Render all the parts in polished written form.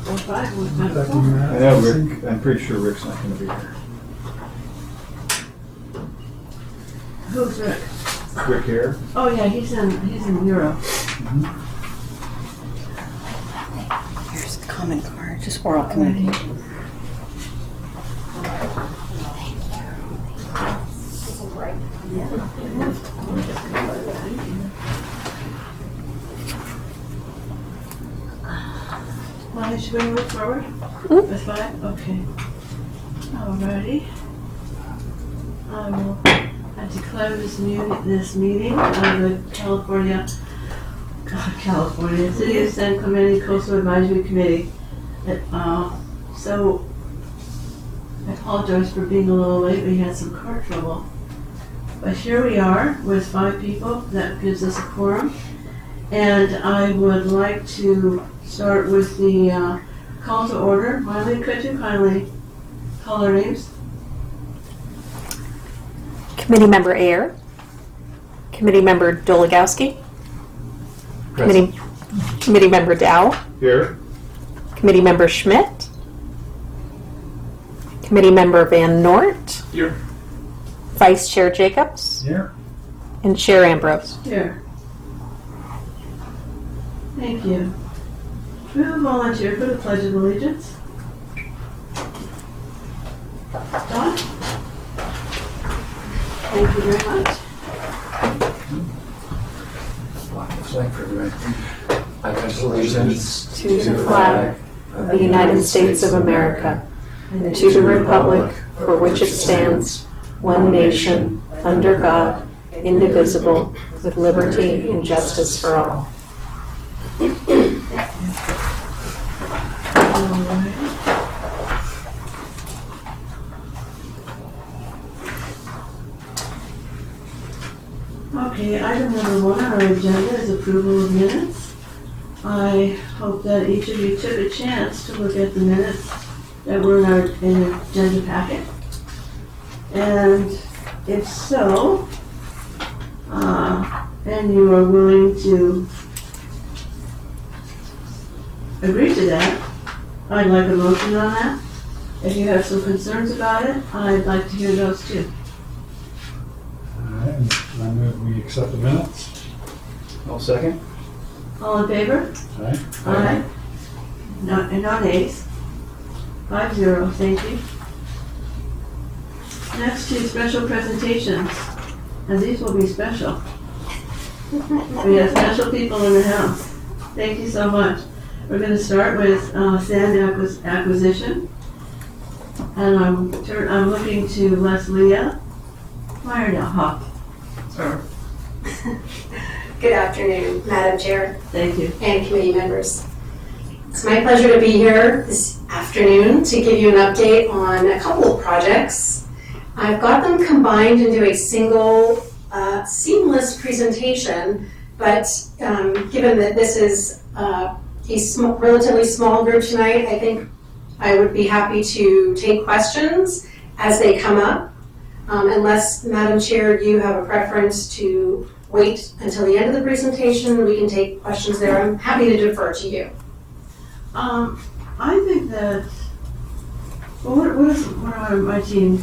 Or five, or Second five. that. I know Rick, I'm pretty sure Rick's not gonna be here. Who's Rick? Rick here? Oh yeah, he's in Europe. Here's the comment card, just oral communication. Well, should we move forward? With five? Okay. Alrighty. I will declare this meeting of the California City of San Clemente Coastal Advisory Committee. So, I apologize for being a little late. We had some car trouble. But here we are with 5 people. That gives us a quorum. And I would like to start with the call to order. Miley, could you kindly call our names? Committee Member Ayer, Committee Member Dologowski, Committee Member Dow, Here. Committee Member Schmidt, Committee Member Van Nort, Here. Vice Chair Jacobs, Here. and Chair Ambrose. Here. Thank you. Do we have a volunteer for the Pledge of Allegiance? Don? Thank you very much. I pledge allegiance To the flag of the United States of America and to the republic for which it stands, one nation, under God, indivisible, with liberty and justice for all. Okay, item number 1 on our agenda is approval of minutes. I hope that each of you took a chance to look at the minutes that were in our agenda packet. And if so, and you are willing to agree to that, I'd like a motion on that. If you have some concerns about it, I'd like to hear those too. All right, and I move we accept the minutes. I'll second. All in favor? All right. Aye. No, and no nays. 5-0, thank you. Next to special presentations, and these will be special. We have special people in the house. Thank you so much. We're going to start with sand acquisition, and I'm looking to Leslia Meyerdell. Sir. Good afternoon, Madam Chair Thank you. and committee members. It's my pleasure to be here this afternoon to give you an update on a couple of projects. I've got them combined into a single seamless presentation, but given that this is a relatively small group tonight, I think I would be happy to take questions as they come up. Unless, Madam Chair, you have a preference to wait until the end of the presentation, we can take questions there. I'm happy to defer to you. I think that, well, what are my team,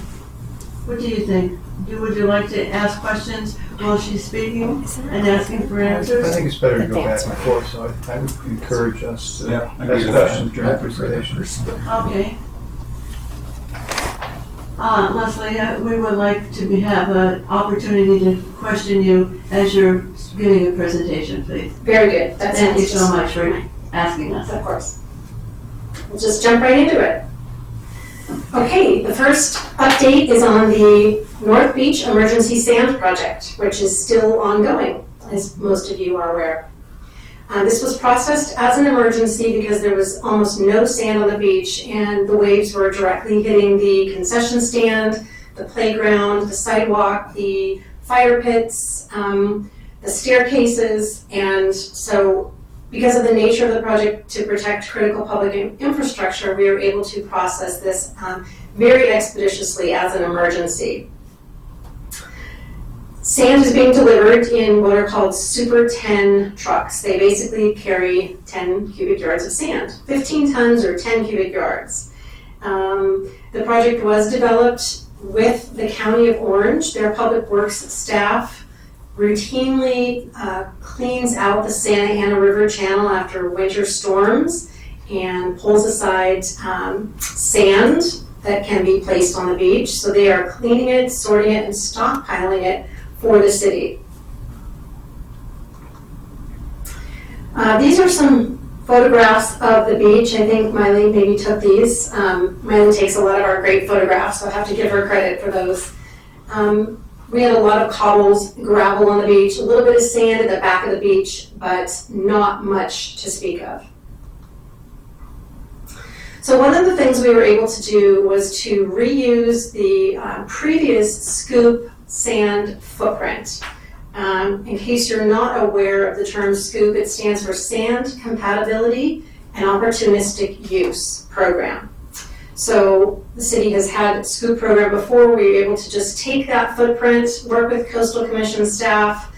what do you think? Would you like to ask questions while she's speaking and asking for I answers? think it's better to go back and forth, so I would encourage us to ask questions during the presentation. Okay. Leslie, we would like to have an opportunity to question you as you're giving a presentation, please. Very good. That Thank you sounds so much for asking us. Of course. We'll just jump right into it. Okay, the first update is on the North Beach Emergency Sand Project, which is still ongoing, as most of you are aware. This was processed as an emergency because there was almost no sand on the beach and the waves were directly hitting the concession stand, the playground, the sidewalk, the fire pits, the staircases, and so because of the nature of the project to protect critical public infrastructure, we were able to process this very expeditiously as an emergency. Sand is being delivered in what are called Super 10 trucks. They basically carry 10 cubic yards of sand, 15 tons or 10 cubic yards. The project was developed with the County of Orange. Their public works staff routinely cleans out the Santa Ana River channel after winter storms and pulls aside sand that can be placed on the beach. So they are cleaning it, sorting it, and stockpiling it for the city. These are some photographs of the beach. I think Miley maybe took these. Miley takes a lot of our great photographs, so I have to give her credit for those. We had a lot of cobbles, gravel on the beach, a little bit of sand at the back of the beach, but not much to speak of. So one of the things we were able to do was to reuse the previous scoop sand footprint. In case you're not aware of the term SCOOP, it stands for Sand Compatibility and Opportunistic Use Program. So the city has had a SCOOP program before. We were able to just take that footprint, work with Coastal Commission staff,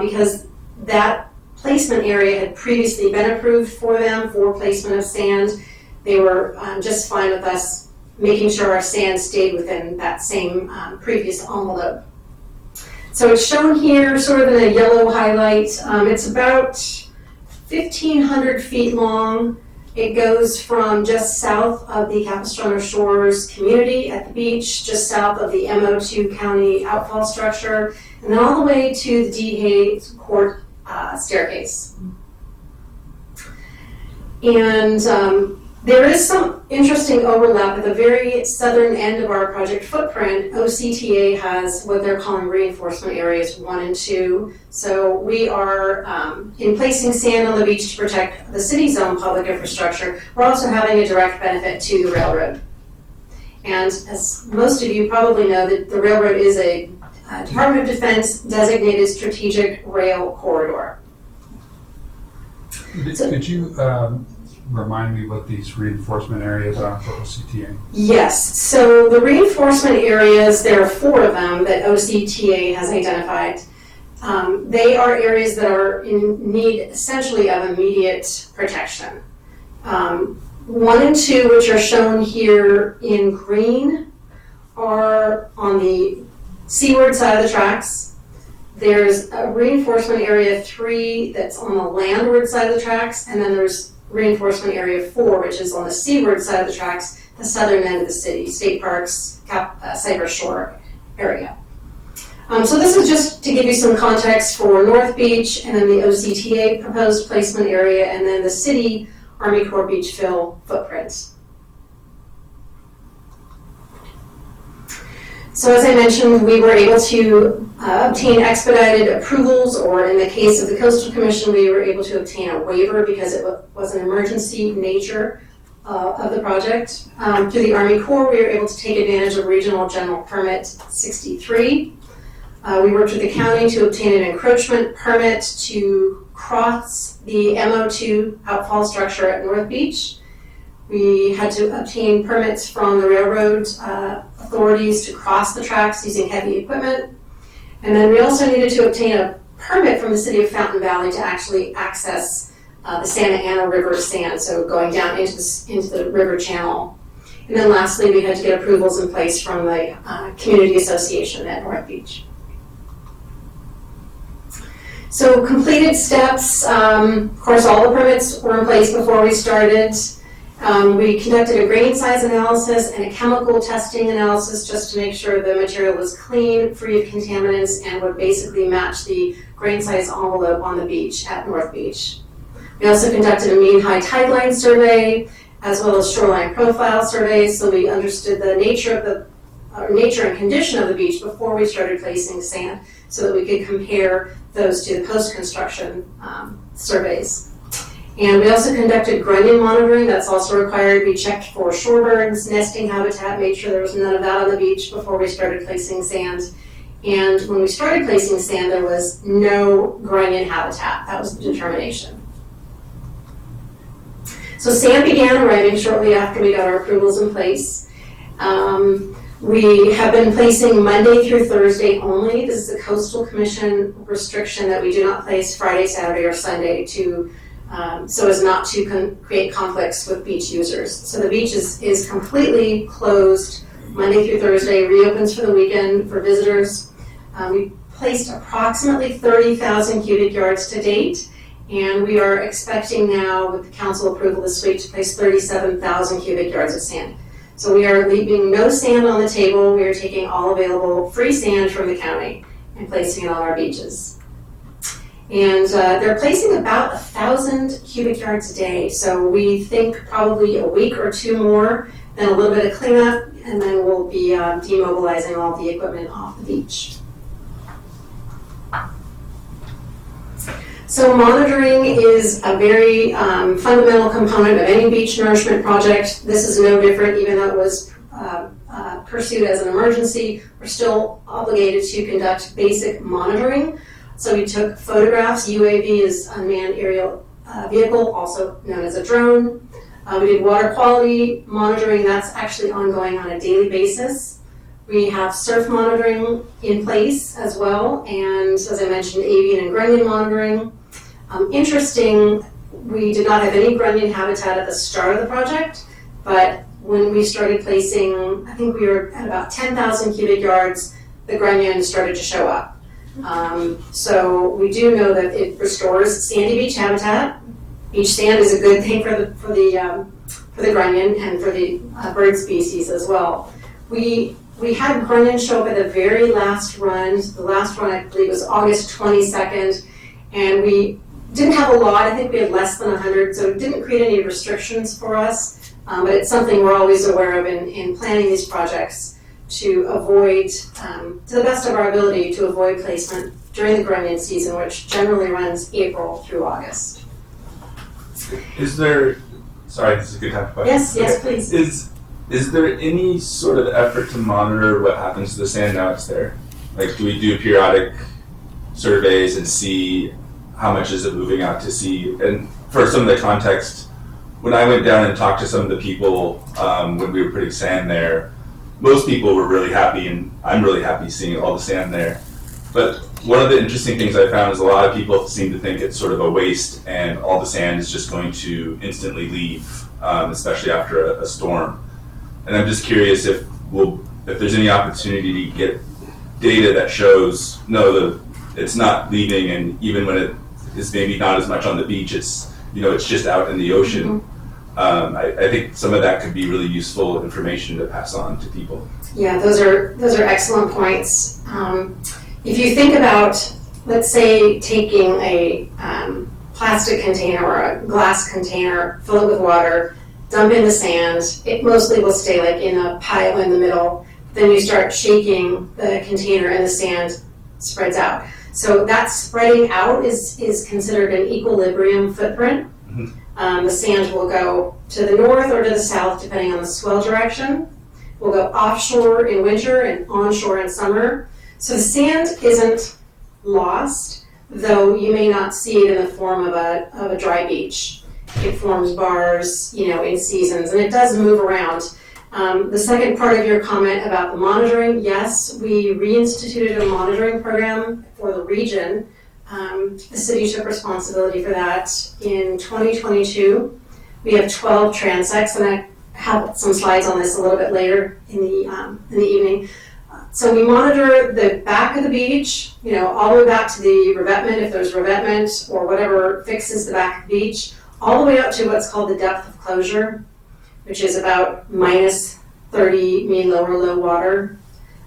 because that placement area had previously been approved for them for placement of sand. They were just fine with us making sure our sand stayed within that same previous envelope. So it's shown here sort of in a yellow highlight. It's about 1,500 feet long. It goes from just south of the Capistrano Shores community at the beach, just south of the MO2 County outfall structure, and then all the way to the D. Court staircase. And there is some interesting overlap at the very southern end of our project footprint. OCTA has what they're calling reinforcement areas 1 and 2. So we are, in placing sand on the beach to protect the city's own public infrastructure, we're also having a direct benefit to the railroad. And as most of you probably know, the railroad is a Department of Defense designated strategic rail corridor. Could you remind me what these reinforcement areas are for OCTA? Yes, so the reinforcement areas, there are 4 of them that OCTA has identified. They are areas that are in need essentially of immediate protection. 1 and 2, which are shown here in green, are on the seaward side of the tracks. There's a reinforcement area 3 that's on the landward side of the tracks, and then there's reinforcement area 4, which is on the seaward side of the tracks, the southern end of the city, State Parks, Cypress Shore area. So this is just to give you some context for North Beach, and then the OCTA proposed placement area, and then the city Army Corps beach fill footprint. So as I mentioned, we were able to obtain expedited approvals, or in the case of the Coastal Commission, we were able to obtain a waiver because it was an emergency nature of the project. Through the Army Corps, we were able to take advantage of Regional General Permit 63. We worked with the county to obtain an encroachment permit to cross the MO2 outfall structure at North Beach. We had to obtain permits from the railroad authorities to cross the tracks using heavy equipment. And then we also needed to obtain a permit from the city of Fountain Valley to actually access the Santa Ana River sand, so going down into the river channel. And then lastly, we had to get approvals in place from the community association at North Beach. So completed steps, of course all the permits were in place before we started. We conducted a grain size analysis and a chemical testing analysis just to make sure the material was clean, free of contaminants, and would basically match the grain size envelope on the beach at North Beach. We also conducted a mean high tide line survey, as well as shoreline profile surveys, so we understood the nature and condition of the beach before we started placing sand, so that we could compare those to the post-construction surveys. And we also conducted grunion monitoring. That's also required. We checked for shorebirds, nesting habitat, made sure there was none of that on the beach before we started placing sand. And when we started placing sand, there was no grunion habitat. That was the determination. So sand began arriving shortly after we got our approvals in place. We have been placing Monday through Thursday only. This is a Coastal Commission restriction that we do not place Friday, Saturday, or Sunday so as not to create conflicts with beach users. So the beach is completely closed Monday through Thursday, reopens for the weekend for visitors. We placed approximately 30,000 cubic yards to date, and we are expecting now, with the council approval this week, to place 37,000 cubic yards of sand. So we are leaving no sand on the table. We are taking all available free sand from the county and placing it on our beaches. And they're placing about 1,000 cubic yards a day. So we think probably a week or two more, then a little bit of cleanup, and then we'll be demobilizing all the equipment off the beach. So monitoring is a very fundamental component of any beach nourishment project. This is no different, even though it was pursued as an emergency. We're still obligated to conduct basic monitoring. So we took photographs. UAV is unmanned aerial vehicle, also known as a drone. We did water quality monitoring. That's actually ongoing on a daily basis. We have surf monitoring in place as well, and as I mentioned, avian and grunion monitoring. Interesting, we did not have any grunion habitat at the start of the project, but when we started placing, I think we were at about 10,000 cubic yards, the grunion started to show up. So we do know that it restores sandy beach habitat. Beach sand is a good thing for the grunion and for the bird species as well. We had grunion show up at the very last run. The last run, I believe, was August 22nd, and we didn't have a lot. I think we had less than 100, so it didn't create any restrictions for us, but it's something we're always aware of in planning these projects to avoid, to the best of our ability, to avoid placement during the grunion season, which generally runs April through August. Is there, sorry, this is a good time for questions. Yes, please. Is there any sort of effort to monitor what happens to the sand now it's there? Like, do we do periodic surveys and see how much is it moving out to sea? And for some of the context, when I went down and talked to some of the people when we were putting sand there, most people were really happy, and I'm really happy seeing all the sand there. But one of the interesting things I found is a lot of people seem to think it's sort of a waste and all the sand is just going to instantly leave, especially after a storm. And I'm just curious if there's any opportunity to get data that shows, no, it's not leaving, and even when it is maybe not as much on the beach, it's just out in the ocean. Mm-hmm. I think some of that could be really useful information to pass on to people. Yeah, those are excellent points. If you think about, let's say, taking a plastic container or a glass container, fill it with water, dump in the sand, it mostly will stay like in a pile in the middle. Then you start shaking the container and the sand spreads out. So that spreading out is considered an equilibrium footprint. Mm-hmm. The sand will go to the north or to the south depending on the swell direction. We'll go offshore in winter and onshore in summer. So the sand isn't lost, though you may not see it in the form of a dry beach. It forms bars, in seasons, and it does move around. The second part of your comment about the monitoring, yes, we reinstituted a monitoring program for the region. The city took responsibility for that in 2022. We have 12 transects, and I have some slides on this a little bit later in the evening. So we monitor the back of the beach, all the way back to the revetment, if there's revetment or whatever fixes the back of the beach, all the way up to what's called the depth of closure, which is about minus 30 mean low or low water.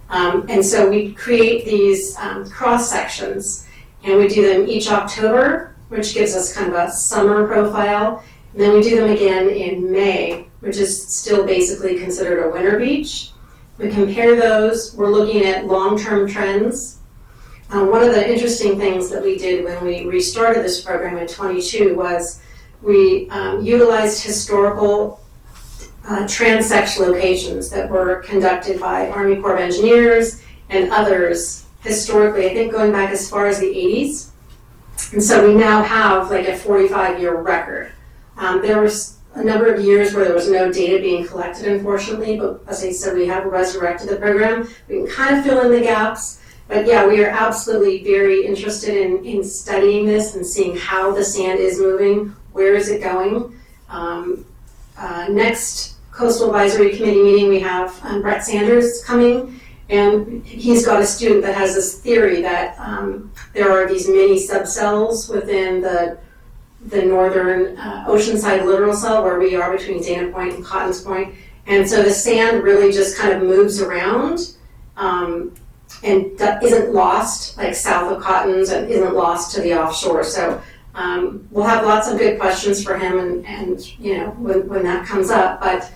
And so we create these cross sections, and we do them each October, which gives us kind of a summer profile. And then we do them again in May, which is still basically considered a winter beach. We compare those. We're looking at long-term trends. One of the interesting things that we did when we restarted this program in 22 was we utilized historical transect locations that were conducted by Army Corps of Engineers and others historically, I think going back as far as the 80s. And so we now have like a 45-year record. There was a number of years where there was no data being collected, unfortunately, but as I said, we have resurrected the program. We can kind of fill in the gaps. But yeah, we are absolutely very interested in studying this and seeing how the sand is moving, where is it going. Next Coastal Advisory Committee meeting, we have Brett Sanders coming, and he's got a student that has this theory that there are these mini subcells within the northern oceanside littoral cell where we are between Dana Point and Cottons Point. And so the sand really just kind of moves around and that isn't lost, like south of Cottons, and isn't lost to the offshore. So we'll have lots of good questions for him and you know, when that comes up. But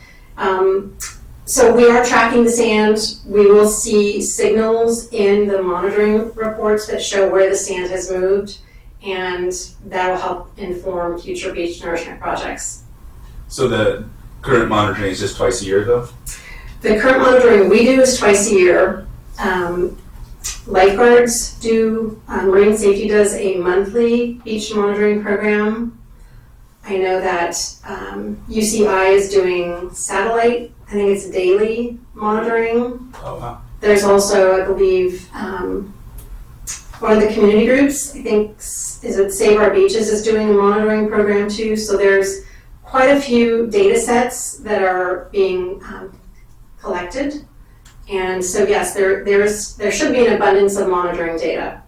so we are tracking the sand. We will see signals in the monitoring reports that show where the sand has moved, and that will help inform future beach nourishment projects. So the current monitoring is just twice a year, though? The current monitoring we do is twice a year. Lifeguards do, Marine Safety does a monthly beach monitoring program. I know that UCI is doing satellite, I think it's daily monitoring. Oh, wow. There's also, I believe, one of the community groups, I think, is it Save Our Beaches, is doing a monitoring program too. So there's quite a few data sets that are being collected. And so yes, there should be an abundance of monitoring data.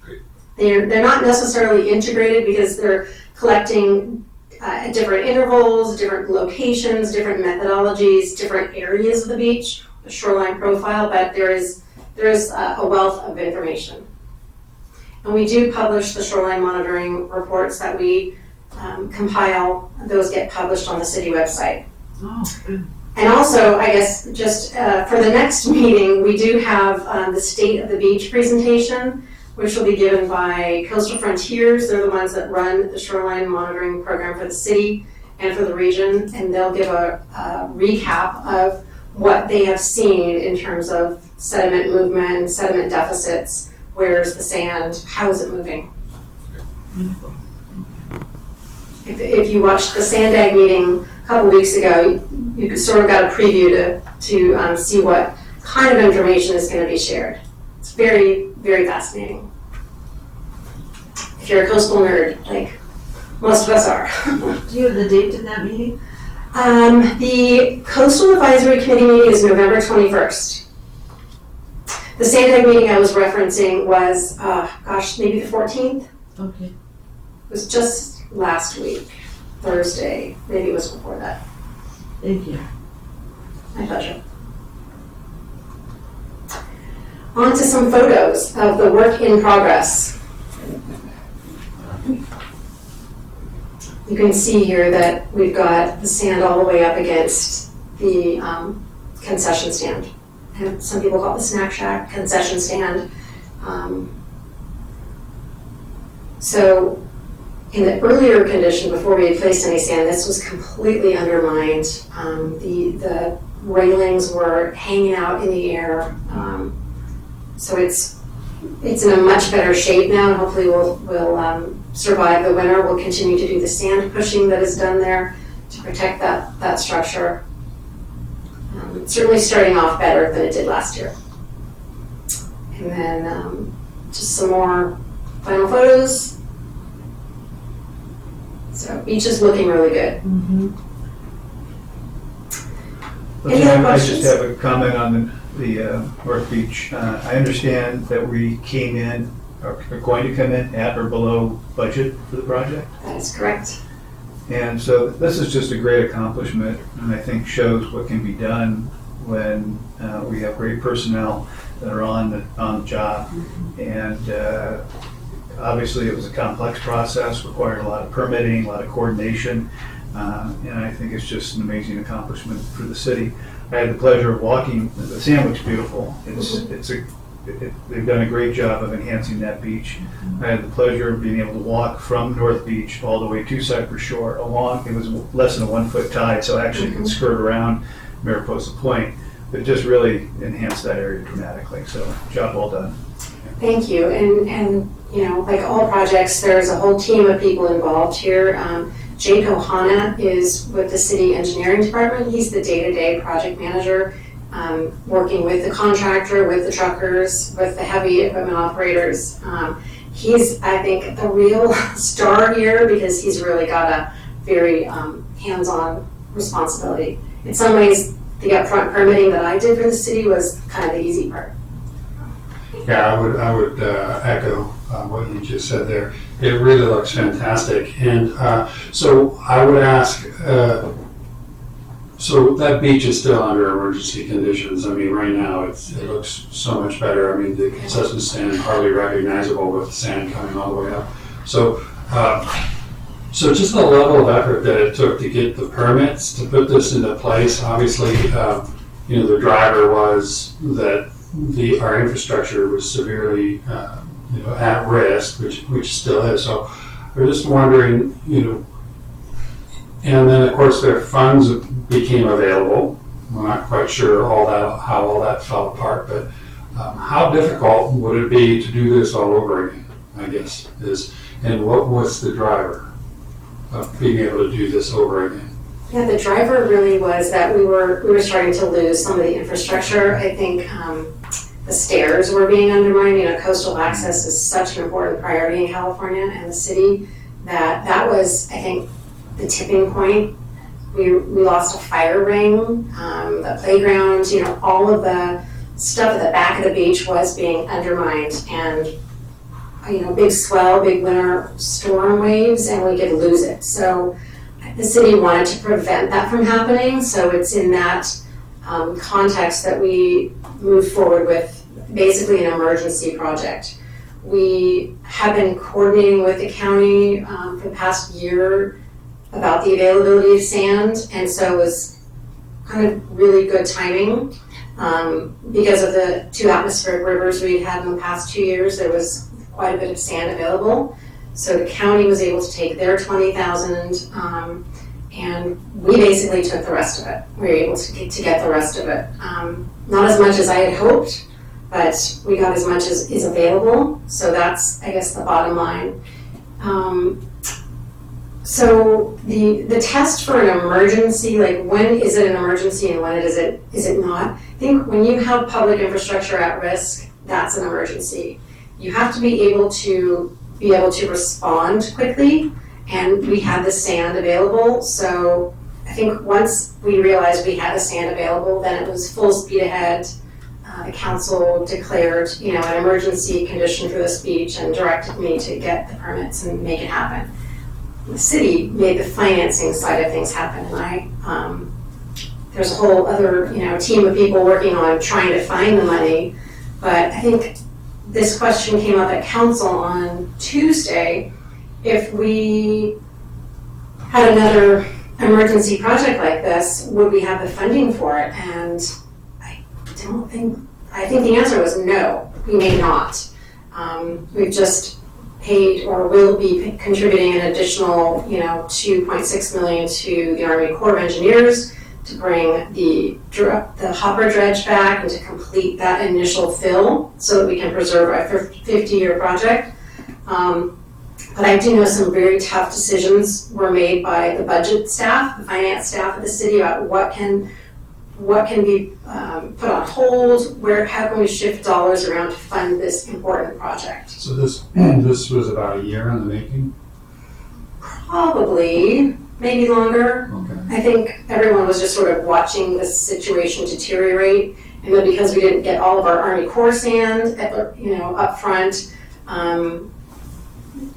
Great. They're not necessarily integrated because they're collecting at different intervals, different locations, different methodologies, different areas of the beach, the shoreline profile, but there is a wealth of information. And we do publish the shoreline monitoring reports that we compile. Those get published on the city website. Oh, good. And also, I guess, just for the next meeting, we do have the State of the Beach presentation, which will be given by Coastal Frontiers. They're the ones that run the shoreline monitoring program for the city and for the region, and they'll give a recap of what they have seen in terms of sediment movement, sediment deficits, where's the sand, how is it moving. Wonderful. If you watched the Sandag meeting a couple weeks ago, you sort of got a preview to see what kind of information is going to be shared. It's very, very fascinating. If you're a coastal nerd, like most of us are. Do you have the date of that meeting? The Coastal Advisory Committee meeting is November 21st. The Sandag meeting I was referencing was, maybe the 14th. Okay. It was just last week, Thursday. Maybe it was before that. Thank you. My pleasure. On to some photos of the work in progress. You can see here that we've got the sand all the way up against the concession stand. And some people call it the snack shack concession stand. So in the earlier condition, before we had placed any sand, this was completely undermined. The railings were hanging out in the air. So it's in a much better shape now, and hopefully we'll survive the winter. We'll continue to do the sand pushing that is done there to protect that structure. It's certainly starting off better than it did last year. And then just some more final photos. So beach is looking really good. Mm-hmm. Any other I just questions? have a comment on the North Beach. I understand that we came in, or are going to come in at or below budget for the project. That is correct. And so this is just a great accomplishment, and I think shows what can be done when we have great personnel that are on the job. And obviously it was a complex process, required a lot of permitting, a lot of coordination, and I think it's just an amazing accomplishment for the city. I had the pleasure of walking. The sand looks beautiful. They've done a great job of enhancing that beach. I had the pleasure of being able to walk from North Beach all the way to Cypress Shore along. It was less than a 1 foot tide, so I actually could skirt around Mariposa Point. But just really enhanced that area dramatically. So job well done. Thank you. And you know, like all projects, there's a whole team of people involved here. Jake Ohana is with the city engineering department. He's the day-to-day project manager, working with the contractor, with the truckers, with the heavy equipment operators. He's, I think, the real star here because he's really got a very hands-on responsibility. In some ways, the upfront permitting that I did for the city was kind of the easy part. Yeah, I would echo what you just said there. It really looks fantastic. And so I would ask, so that beach is still under emergency conditions. I mean, right now it looks so much better. I mean, the concession stand hardly recognizable with the sand coming all the way up. So, so just the level of effort that it took to get the permits to put this into place. Obviously, you know, the driver was that our infrastructure was severely, you know, at risk, which still is. So we're just wondering, you know, and then of course their funds became available. We're not quite sure how all that fell apart, but how difficult would it be to do this all over again, I guess, and what was the driver of being able to do this over again? Yeah, the driver really was that we were starting to lose some of the infrastructure. I think the stairs were being undermined. You know, coastal access is such an important priority in California and the city that was, I think, the tipping point. We lost a fire ring, the playground, you know, all of the stuff at the back of the beach was being undermined, and you know, big swell, big winter storm waves, and we could lose it. So the city wanted to prevent that from happening, so it's in that context that we moved forward with basically an emergency project. We have been coordinating with the county for the past year about the availability of sand, and so it was kind of really good timing because of the 2 atmospheric rivers we had in the past 2 years. There was quite a bit of sand available. So the county was able to take their 20,000, and we basically took the rest of it. We were able to get the rest of it. Not as much as I had hoped, but we got as much as is available. So that's, I guess, the bottom line. So the test for an emergency, like when is it an emergency and when is it not? I think when you have public infrastructure at risk, that's an emergency. You have to be able to respond quickly, and we had the sand available. So I think once we realized we had the sand available, then it was full speed ahead. The council declared, you know, an emergency condition for this beach and directed me to get the permits and make it happen. The city made the financing side of things happen, and there's a whole other, you know, team of people working on trying to find the money. But I think this question came up at council on Tuesday. If we had another emergency project like this, would we have the funding for it? And I think the answer was no, we may not. We've just paid or will be contributing an additional, you know, $2.6 million to the Army Corps of Engineers to bring the hopper dredge back and to complete that initial fill so that we can preserve our 50-year project. But I do know some very tough decisions were made by the budget staff, the finance staff of the city about what can be put on hold, how can we shift dollars around to fund this important project. So this was about a year in the making? Probably, maybe longer. Okay. I think everyone was just sort of watching this situation deteriorate, and then because we didn't get all of our Army Corps sand, up front,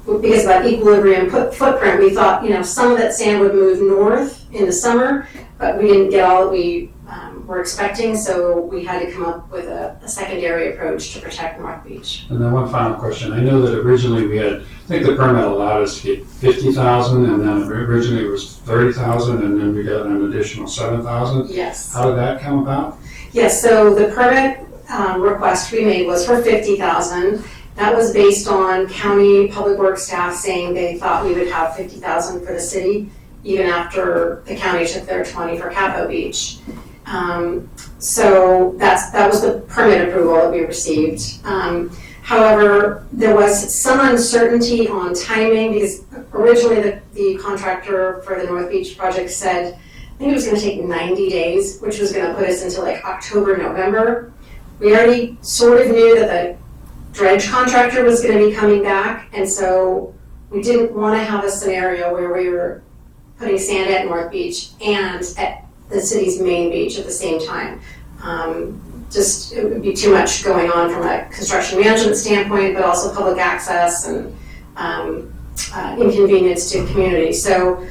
because of that equilibrium footprint, we thought, some of that sand would move north in the summer, but we didn't get all that we were expecting, so we had to come up with a secondary approach to protect North Beach. And then one final question. I know that originally I think the permit allowed us to get 50,000, and then originally it was 30,000, and then we got an additional 7,000. Yes. How did that come about? Yes, so the permit request we made was for 50,000. That was based on county public works staff saying they thought we would have 50,000 for the city, even after the county took their 20 for Capo Beach. So that was the permit approval that we received. However, there was some uncertainty on timing because originally the contractor for the North Beach project said, I think it was gonna take 90 days, which was gonna put us into like October, November. We already sort of knew that the dredge contractor was gonna be coming back, and so we didn't wanna have a scenario where we were putting sand at North Beach and at the city's main beach at the same time. Just, it would be too much going on from a construction management standpoint, but also public access and inconvenience to the community. So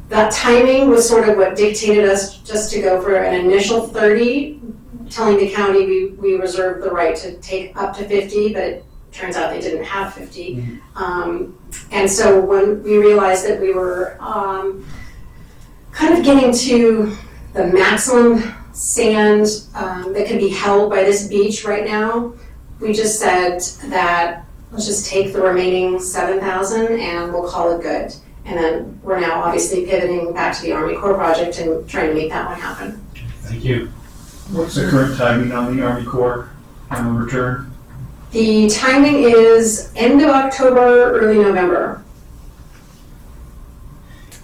that timing was sort of what dictated us just to go for an initial 30, telling the county we reserved the right to take up to 50, but it turns out they didn't have 50. And so when we realized that we were kind of getting to the maximum sand that can be held by this beach right now, we just said that let's just take the remaining 7,000 and we'll call it good. And then we're now obviously pivoting back to the Army Corps project and trying to make that one happen. Thank you. What's the current timing on the Army Corps return? The timing is end of October, early November.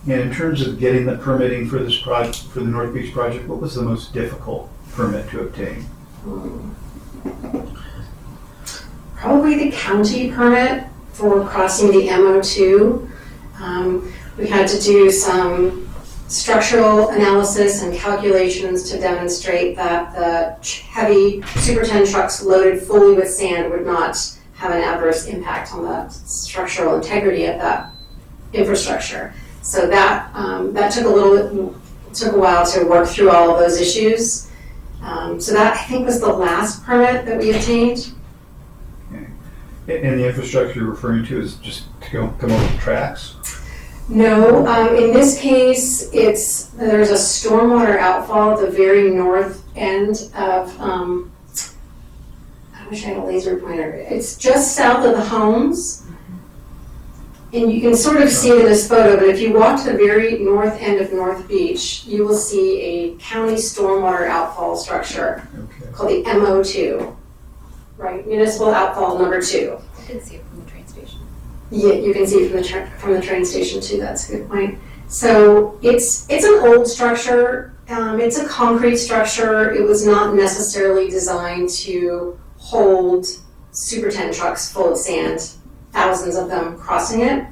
And in terms of getting the permitting for this project, for the North Beach project, what was the most difficult permit to obtain? Probably the county permit for crossing the MO2. We had to do some structural analysis and calculations to demonstrate that the heavy Super 10 trucks loaded fully with sand would not have an adverse impact on the structural integrity of that infrastructure. So that took a while to work through all of those issues. So that I think was the last permit that we obtained. Okay. And the infrastructure you're referring to is just to come over the tracks? No, in this case, there's a stormwater outfall at the very north end of, I wish I had a laser pointer. It's just south of the homes. And you can sort of see it in this photo, but if you walk to the very north end of North Beach, you will see a county stormwater outfall structure Okay. called the MO2, right? Municipal outfall number 2. I did see it from the train station. Yeah, you can see it from the train station too. That's a good point. So it's an old structure. It's a concrete structure. It was not necessarily designed to hold Super 10 trucks full of sand, thousands of them crossing it.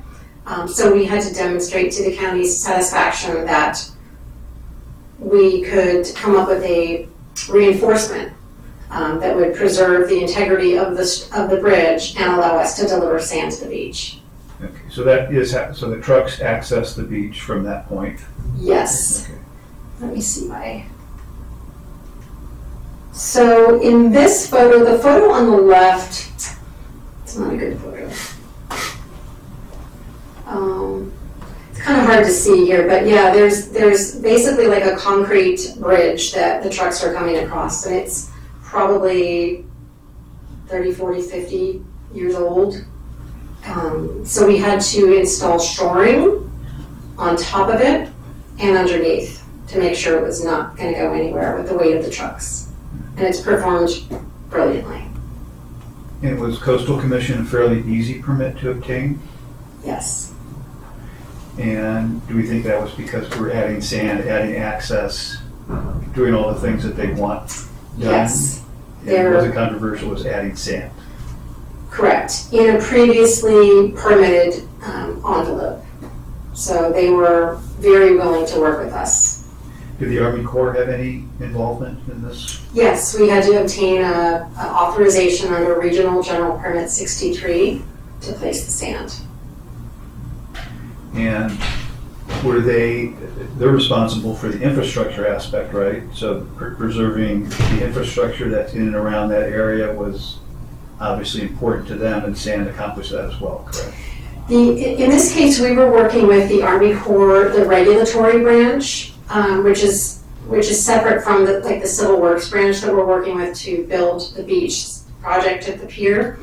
So we had to demonstrate to the county's satisfaction that we could come up with a reinforcement that would preserve the integrity of the bridge and allow us to deliver sand to the beach. Okay, so that is, so the trucks access the beach from that point? Yes. Okay. Let me see my. So in this photo, the photo on the left, it's not a good photo. It's kind of hard to see here, but yeah, there's basically like a concrete bridge that the trucks are coming across, and it's probably 30, 40, 50 years old. So we had to install shoring on top of it and underneath to make sure it was not going to go anywhere with the weight of the trucks. And it's performed brilliantly. And was Coastal Commission a fairly easy permit to obtain? Yes. And do we think that was because we're adding sand, adding access, doing all the things that they want done? Yes. It wasn't controversial, it was adding sand. Correct. In a previously permitted envelope. So they were very willing to work with us. Did the Army Corps have any involvement in this? Yes, we had to obtain a authorization under Regional General Permit 63 to place the sand. And they're responsible for the infrastructure aspect, right? So preserving the infrastructure that's in and around that area was obviously important to them, and sand accomplished that as well, correct? In this case, we were working with the Army Corps, the regulatory branch, which is separate from the Civil Works branch that we're working with to build the beach project at the pier.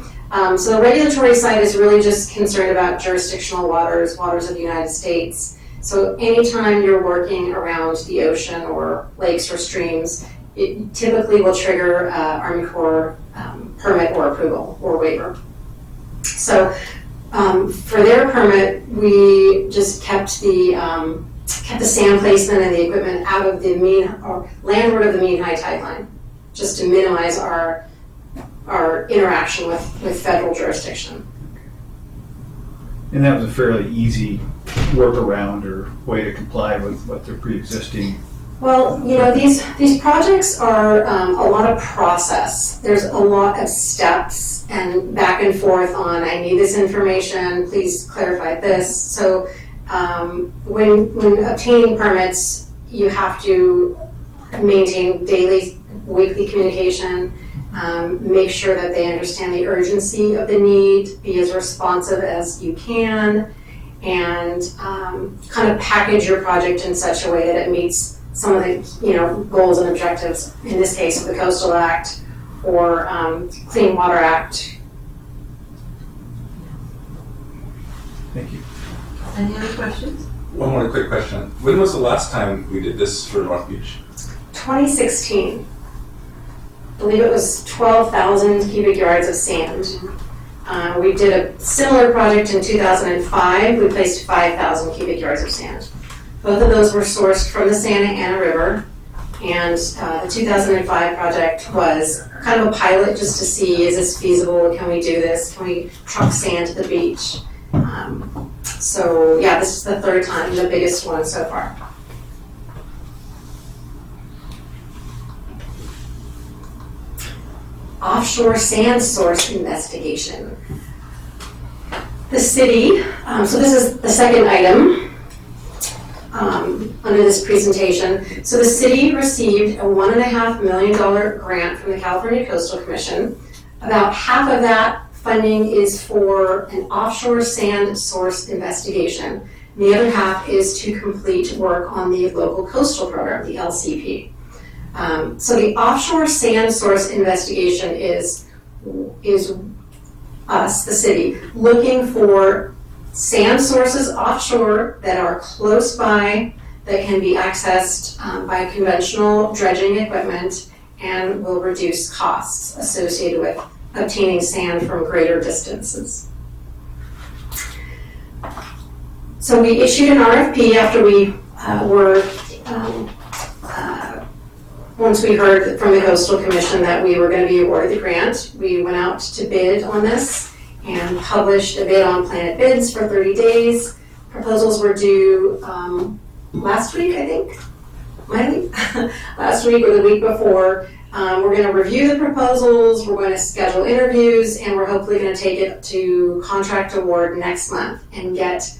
So the regulatory side is really just concerned about jurisdictional waters of the United States. So anytime you're working around the ocean or lakes or streams, it typically will trigger Army Corps permit or approval or waiver. So for their permit, we just kept the sand placement and the equipment out of the landward of the mean high tide line, just to minimize our interaction with federal jurisdiction. And that was a fairly easy workaround or way to comply with what their pre-existing. Well, these projects are a lot of process. There's a lot of steps and back and forth on, I need this information, please clarify this. So when obtaining permits, you have to maintain daily, weekly communication, make sure that they understand the urgency of the need, be as responsive as you can, and kind of package your project in such a way that it meets some of the goals and objectives, in this case, of the Coastal Act or Clean Water Act. Thank you. Any other questions? One more quick question. When was the last time we did this for North Beach? 2016. I believe it was 12,000 cubic yards of sand. We did a similar project in 2005. We placed 5,000 cubic yards of sand. Both of those were sourced from the Santa Ana River, and the 2005 project was kind of a pilot just to see, is this feasible? Can we do this? Can we truck sand to the beach? So yeah, this is the third time, the biggest one so far. Offshore sand source investigation. The city, so this is the second item under this presentation. So the city received a $1.5 million grant from the California Coastal Commission. About half of that funding is for an offshore sand source investigation. The other half is to complete work on the local coastal program, the LCP. So the offshore sand source investigation is us, the city, looking for sand sources offshore that are close by, that can be accessed by conventional dredging equipment and will reduce costs associated with obtaining sand from greater distances. So we issued an RFP after we once we heard from the Coastal Commission that we were going to be awarded the grant. We went out to bid on this and published a bid on Planet Bids for 30 days. Proposals were due last week, I think. Last week or the week before. We're going to review the proposals, we're going to schedule interviews, and we're hopefully going to take it to contract award next month and get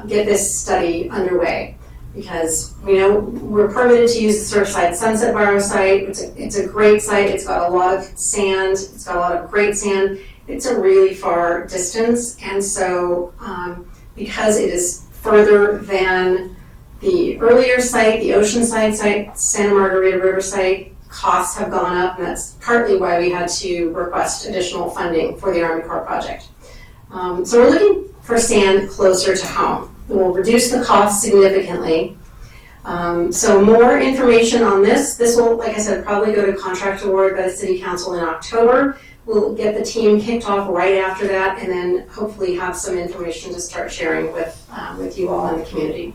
this study underway. Because we're permitted to use the Surfside Sunset Barrow site. It's a great site. It's got a lot of sand. It's got a lot of great sand. It's a really far distance, and so because it is further than the earlier site, the Oceanside site, Santa Margarita River site, costs have gone up, and that's partly why we had to request additional funding for the Army Corps project. So we're looking for sand closer to home. It will reduce the cost significantly. So more information on this. This will, like I said, probably go to contract award by the City Council in October. We'll get the team kicked off right after that, and then hopefully have some information to start sharing with you all in the community.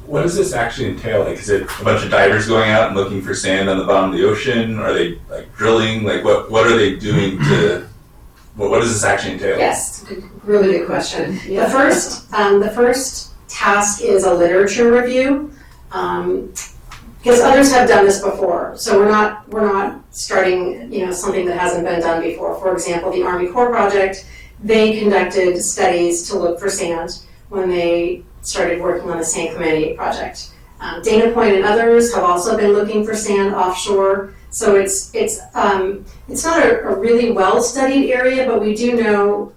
What does this actually entail? Like, is it a bunch of divers going out and looking for sand on the bottom of the ocean? Are they like drilling? Like, what are they doing to? What does this actually entail? Yes, really good question. The first task is a literature review, because others have done this before. So we're not starting something that hasn't been done before. For example, the Army Corps project, they conducted studies to look for sand when they started working on the San Clemente project. Dana Point and others have also been looking for sand offshore. So it's not a really well-studied area, but we do know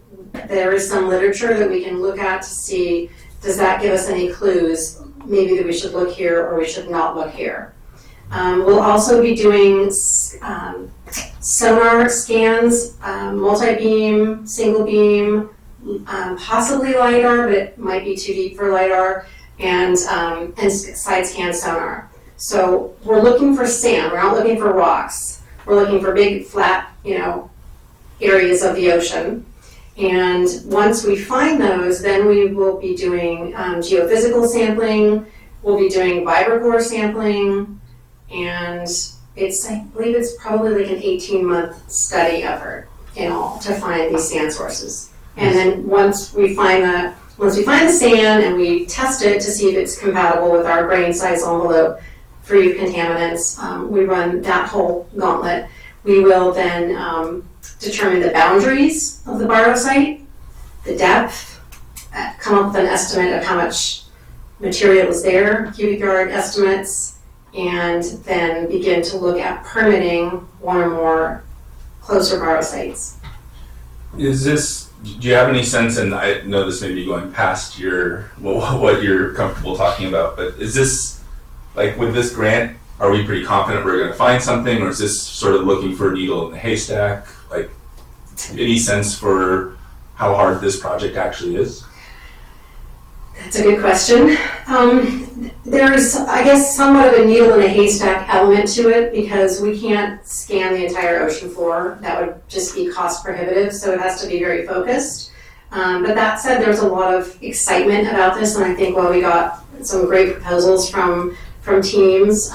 there is some literature that we can look at to see, does that give us any clues, maybe that we should look here or we should not look here. We'll also be doing sonar scans, multi-beam, single beam, possibly LiDAR, but it might be too deep for LiDAR, and side scan sonar. So we're looking for sand, we're not looking for rocks. We're looking for big, flat, areas of the ocean. And once we find those, then we will be doing geophysical sampling, we'll be doing vibrocore sampling, and I believe it's probably like an 18-month study effort in all to find these sand sources. And then once we find the sand and we test it to see if it's compatible with our grain size envelope, free of contaminants, we run that whole gauntlet. We will then determine the boundaries of the borrow site, the depth, come up with an estimate of how much material is there, cubic yard estimates, and then begin to look at permitting one or more closer borrow sites. Do you have any sense, and I know this may be going past what you're comfortable talking about, but is this, like with this grant, are we pretty confident we're going to find something, or is this sort of looking for a needle in the haystack? Like, any sense for how hard this project actually is? That's a good question. There's, I guess, somewhat of a needle in a haystack element to it because we can't scan the entire ocean floor. That would just be cost prohibitive, so it has to be very focused. But that said, there's a lot of excitement about this, and I think we got some great proposals from teams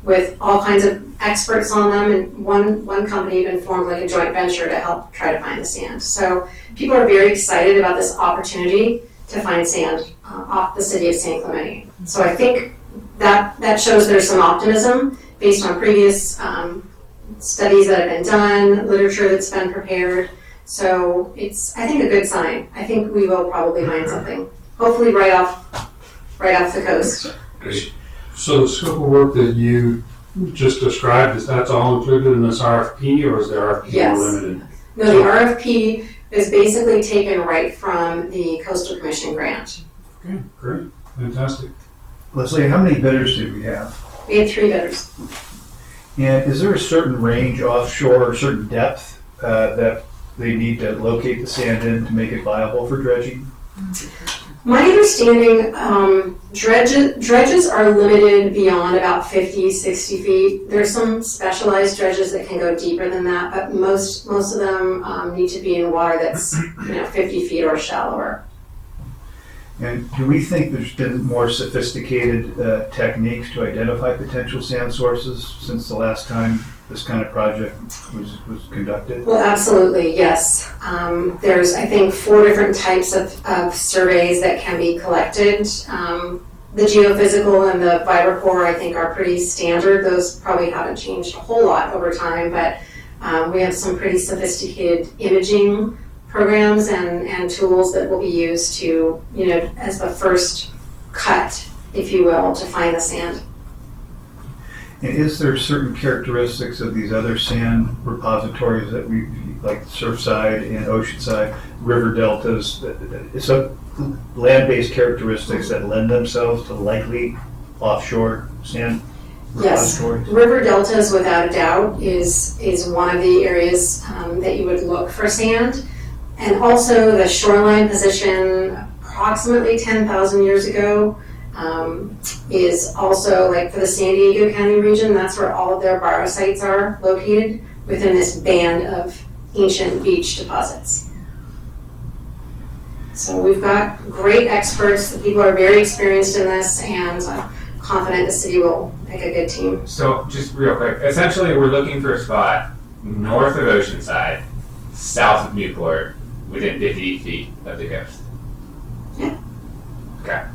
with all kinds of experts on them, and one company even formed like a joint venture to help try to find the sand. So people are very excited about this opportunity to find sand off the city of San Clemente. So I think that shows there's some optimism based on previous studies that have been done, literature that's been prepared. So it's, I think, a good sign. I think we will probably find something, hopefully right off the coast. So the scope of work that you just described, that's all included in this RFP, or is the RFP Yes. more limited? No, the RFP is basically taken right from the Coastal Commission grant. Okay, great, fantastic. Leslie, how many bidders did we have? We had 3 bidders. And is there a certain range offshore or certain depth that they need to locate the sand in to make it viable for dredging? My understanding, dredges are limited beyond about 50, 60 feet. There's some specialized dredges that can go deeper than that, but most of them need to be in water that's 50 feet or shallower. And do we think there's been more sophisticated techniques to identify potential sand sources since the last time this kind of project was conducted? Well, absolutely, yes. There's, I think, 4 different types of surveys that can be collected. The geophysical and the vibrocore, I think, are pretty standard. Those probably haven't changed a whole lot over time, but we have some pretty sophisticated imaging programs and tools that will be used to, as the first cut, if you will, to find the sand. And is there certain characteristics of these other sand repositories that we, like Surfside and Oceanside, river deltas, some land-based characteristics that lend themselves to likely offshore sand repositories? Yes, river deltas, without a doubt, is one of the areas that you would look for sand. And also the shoreline position approximately 10,000 years ago is also, like for the San Diego County region, that's where all of their borrow sites are located within this band of ancient beach deposits. So we've got great experts, the people are very experienced in this, and confident the city will pick a good team. So just real quick, essentially we're looking for a spot north of Oceanside, south of Newport, within 50 feet of the coast. Yeah. Okay.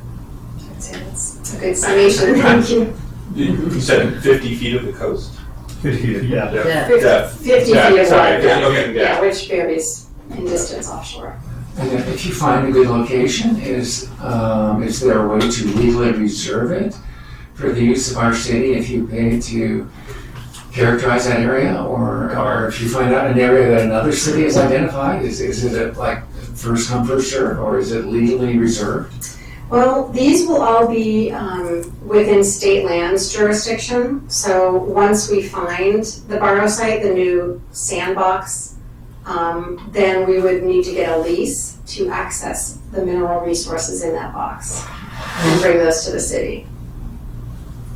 I'd say that's a good summation, thank you. You said 50 feet of the coast? 50 feet, yeah. Yeah. 50 feet Yeah, of sorry, water, okay, yeah, which varies in distance offshore. And then if you find a good location, is there a way to legally reserve it for the use of our city if you pay to characterize that area? Or if you find out an area that another city has identified, is it like first come, first serve, or is it legally reserved? Well, these will all be within state lands jurisdiction. So once we find the borrow site, the new sandbox, then we would need to get a lease to access the mineral resources in that box and bring those to the city.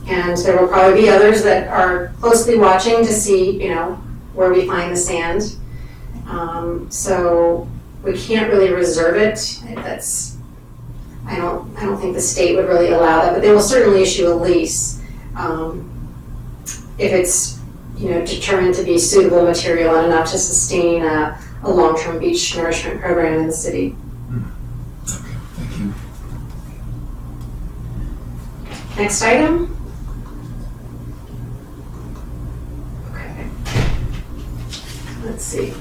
And there will probably be others that are closely watching to see, where we find the sand. So we can't really reserve it. I don't think the state would really allow that, but they will certainly issue a lease if it's, determined to be suitable material and enough to sustain a long-term beach nourishment program in the city. Okay, thank you. Next item. Okay. Let's see.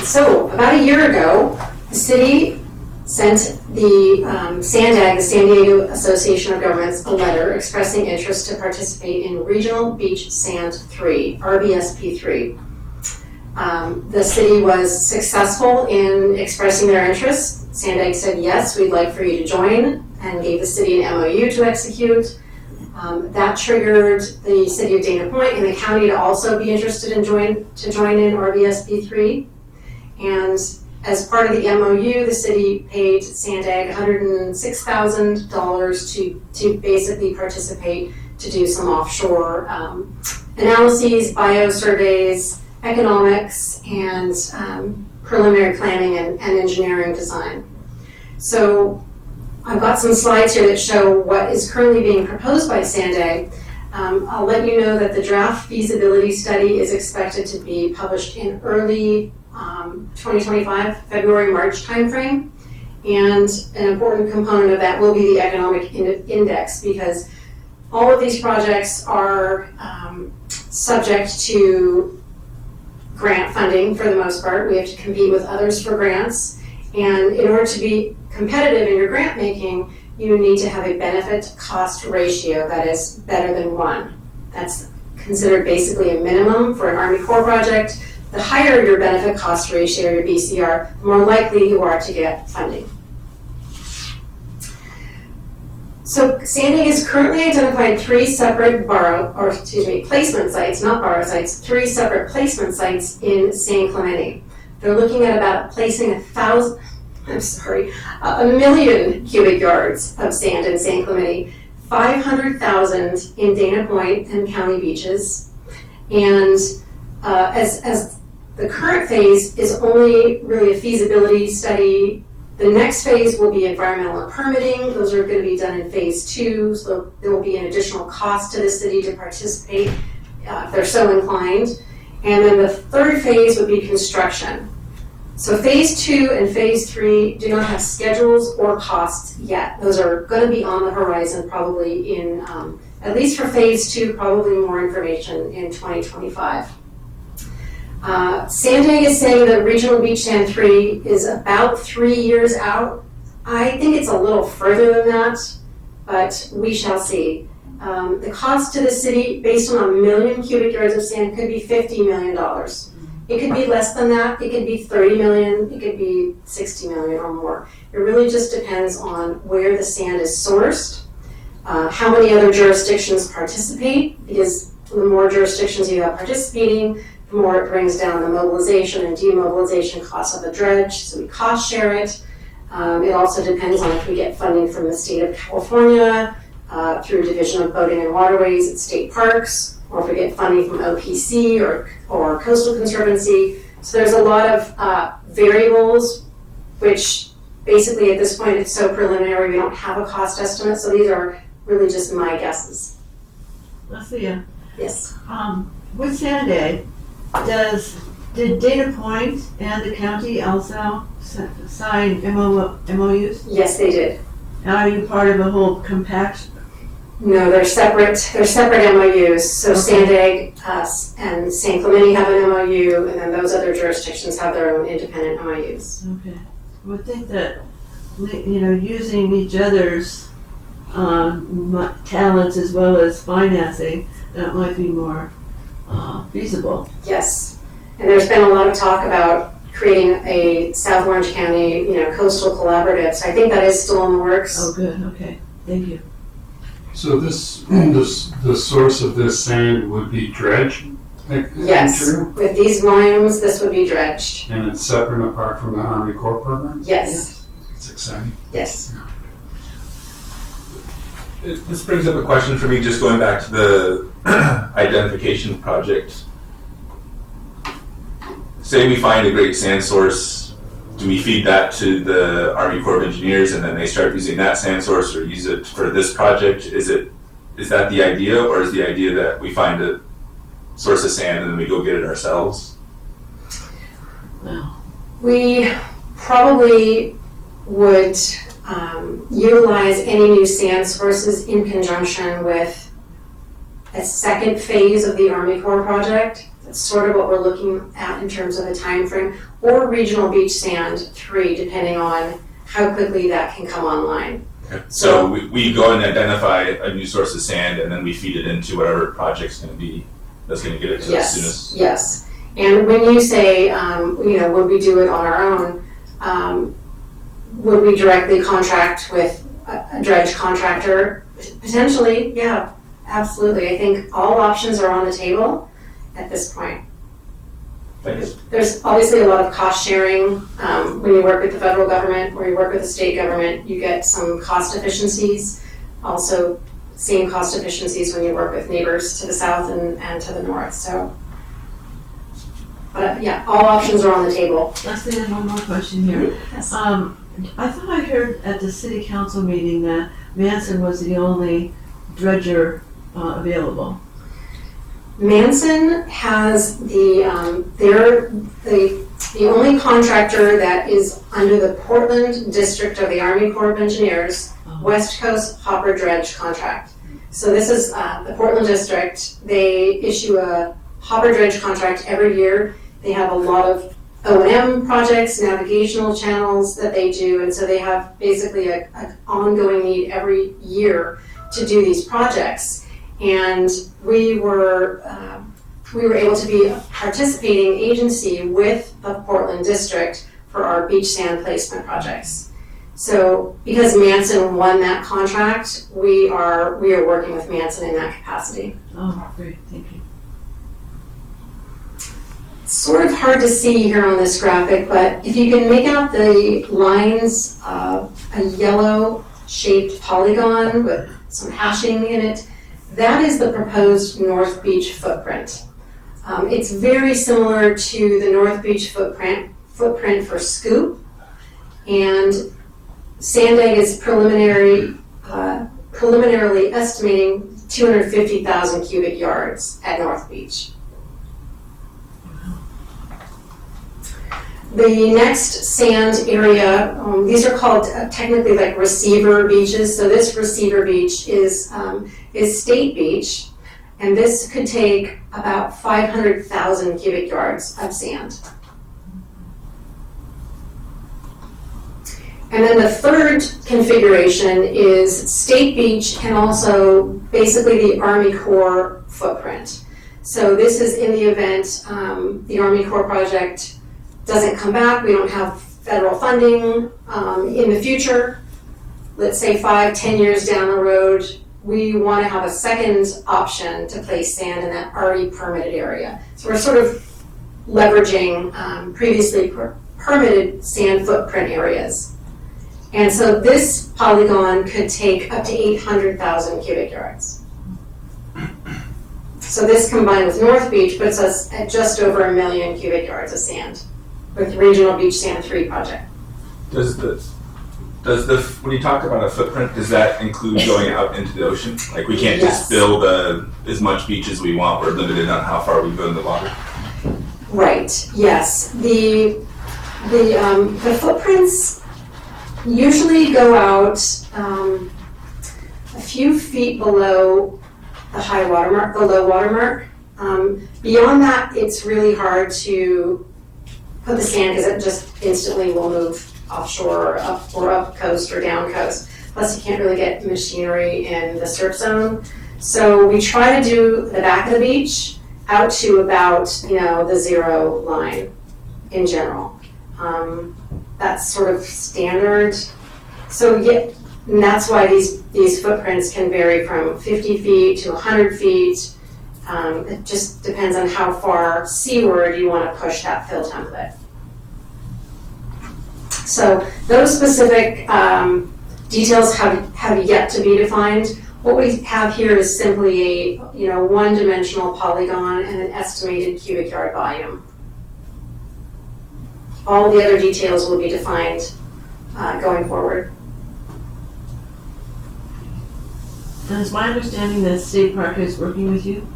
So about a year ago, the city sent the SANDAG, the San Diego Association of Governments, a letter expressing interest to participate in Regional Beach Sand 3, RBSP 3. The city was successful in expressing their interest. SANDAG said, yes, we'd like for you to join, and gave the city an MOU to execute. That triggered the city of Dana Point and the county to also be interested in join in RBSP 3. And as part of the MOU, the city paid SANDAG $106,000 to basically participate, to do some offshore analyses, bio-surveys, economics, and preliminary planning and engineering design. So I've got some slides here that show what is currently being proposed by SANDAG. I'll let you know that the draft feasibility study is expected to be published in early 2025, February, March timeframe. And an important component of that will be the economic index, because all of these projects are subject to grant funding for the most part. We have to compete with others for grants. And in order to be competitive in your grant making, you need to have a benefit cost ratio that is better than 1. That's considered basically a minimum for an Army Corps project. The higher your benefit cost ratio, your BCR, the more likely you are to get funding. So SANDAG has currently identified 3 separate placement sites, not borrow sites, 3 separate placement sites in San Clemente. They're looking at about placing 1,000,000 cubic yards of sand in San Clemente, 500,000 in Dana Point and county beaches. And as the current phase is only really a feasibility study, the next phase will be environmental and permitting. Those are going to be done in phase 2, so there will be an additional cost to the city to participate if they're so inclined. And then the third phase would be construction. So phase 2 and phase 3 do not have schedules or costs yet. Those are going to be on the horizon probably in, at least for phase 2, probably more information in 2025. SANDAG is saying that Regional Beach Sand 3 is about 3 years out. I think it's a little further than that, but we shall see. The cost to the city, based on 1 million cubic yards of sand, could be $50 million. It could be less than that. It could be 30 million. It could be 60 million or more. It really just depends on where the sand is sourced, how many other jurisdictions participate, because the more jurisdictions you have participating, the more it brings down the mobilization and demobilization costs of the dredge, so we cost share it. It also depends on if we get funding from the state of California, through Division of Boating and Waterways at state parks, or if we get funding from OPC or Coastal Conservancy. So there's a lot of variables, which basically at this point it's so preliminary we don't have a cost estimate, so these are really just my guesses. Lucia, Yes. with SANDAG, did Dana Point and the county also sign MOUs? Yes, they did. Are you part of a whole compact? No, they're separate. They're separate MOUs. So Okay. SANDAG and San Clemente have an MOU, and then those other jurisdictions have their own independent MOUs. Okay. I would think that, using each other's talents as well as financing, that might be more feasible. Yes, and there's been a lot of talk about creating a South Orange County, coastal collaborative. So I think that is still in the works. Oh, good. Okay. Thank you. So the source of this sand would be dredged? Yes, True? with these volumes, this would be dredged. And it's separate and apart from the Army Corps program? Yes, It's exciting. yes. This brings up a question for me, just going back to the identification project. Say we find a great sand source, do we feed that to the Army Corps of Engineers and then they start using that sand source or use it for this project? Is that the idea, or is the idea that we find a source of sand and then we go get it ourselves? We probably would utilize any new sand sources in conjunction with a second phase of the Army Corps project. That's sort of what we're looking at in terms of a time frame, or Regional Beach Sand 3, depending on how quickly that can come online. Okay. So we go and identify a new source of sand and then we feed it into whatever project's going to be that's going to get it to us soonest. Yes. And when you say, would we do it on our own, would we directly contract with a dredge contractor? Potentially, yeah, absolutely. I think all options are on the table at this point. Thanks. There's obviously a lot of cost sharing when you work with the federal government or you work with the state government. You get some cost efficiencies. Also, same cost efficiencies when you work with neighbors to the south and to the north. So, but yeah, all options are on the table. Leslie, I have one more question here. Yes. I thought I heard at the city council meeting that Manson was the only dredger available. Manson has they're the only contractor that is under the Portland District of the Army Corps of Engineers, West Coast Hopper Dredge contract. So this is the Portland District. They issue a hopper dredge contract every year. They have a lot of O&M projects, navigational channels that they do, and so they have basically an ongoing need every year to do these projects. And we were able to be a participating agency with the Portland District for our beach sand placement projects. So because Manson won that contract, we are working with Manson in that capacity. Oh, great, thank you. Sort of hard to see here on this graphic, but if you can make out the lines of a yellow shaped polygon with some hashing in it, that is the proposed North Beach footprint. It's very similar to the North Beach footprint for Scoop, and Sandag is preliminarily estimating 250,000 cubic yards at North Beach. The next sand area, these are called technically like receiver beaches. So this receiver beach is State Beach, and this could take about 500,000 cubic yards of sand. And then the third configuration is State Beach and also basically the Army Corps footprint. So this is in the event the Army Corps project doesn't come back, we don't have federal funding in the future, let's say 5-10 years down the road, we want to have a second option to place sand in that already permitted area. So we're sort of leveraging previously permitted sand footprint areas. And so this polygon could take up to 800,000 cubic yards. So this combined with North Beach puts us at just over 1 million cubic yards of sand with Regional Beach Sand 3 project. When you talk about a footprint, does that include going out into the ocean? Like we can't Yes. just build as much beach as we want, we're limited on how far we go in the water. Right, yes. The footprints usually go out a few feet below the high water mark, the low water mark. Beyond that, it's really hard to put the sand because it just instantly will move offshore or up coast or down coast. Plus you can't really get machinery in the surf zone. So we try to do the back of the beach out to about, the zero line in general. That's sort of standard. So yeah, and that's why these footprints can vary from 50 feet to 100 feet. It just depends on how far seaward you want to push that fill template. So those specific details have yet to be defined. What we have here is simply a, one-dimensional polygon and an estimated cubic yard volume. All the other details will be defined going forward. And it's my understanding that State Park is working with you?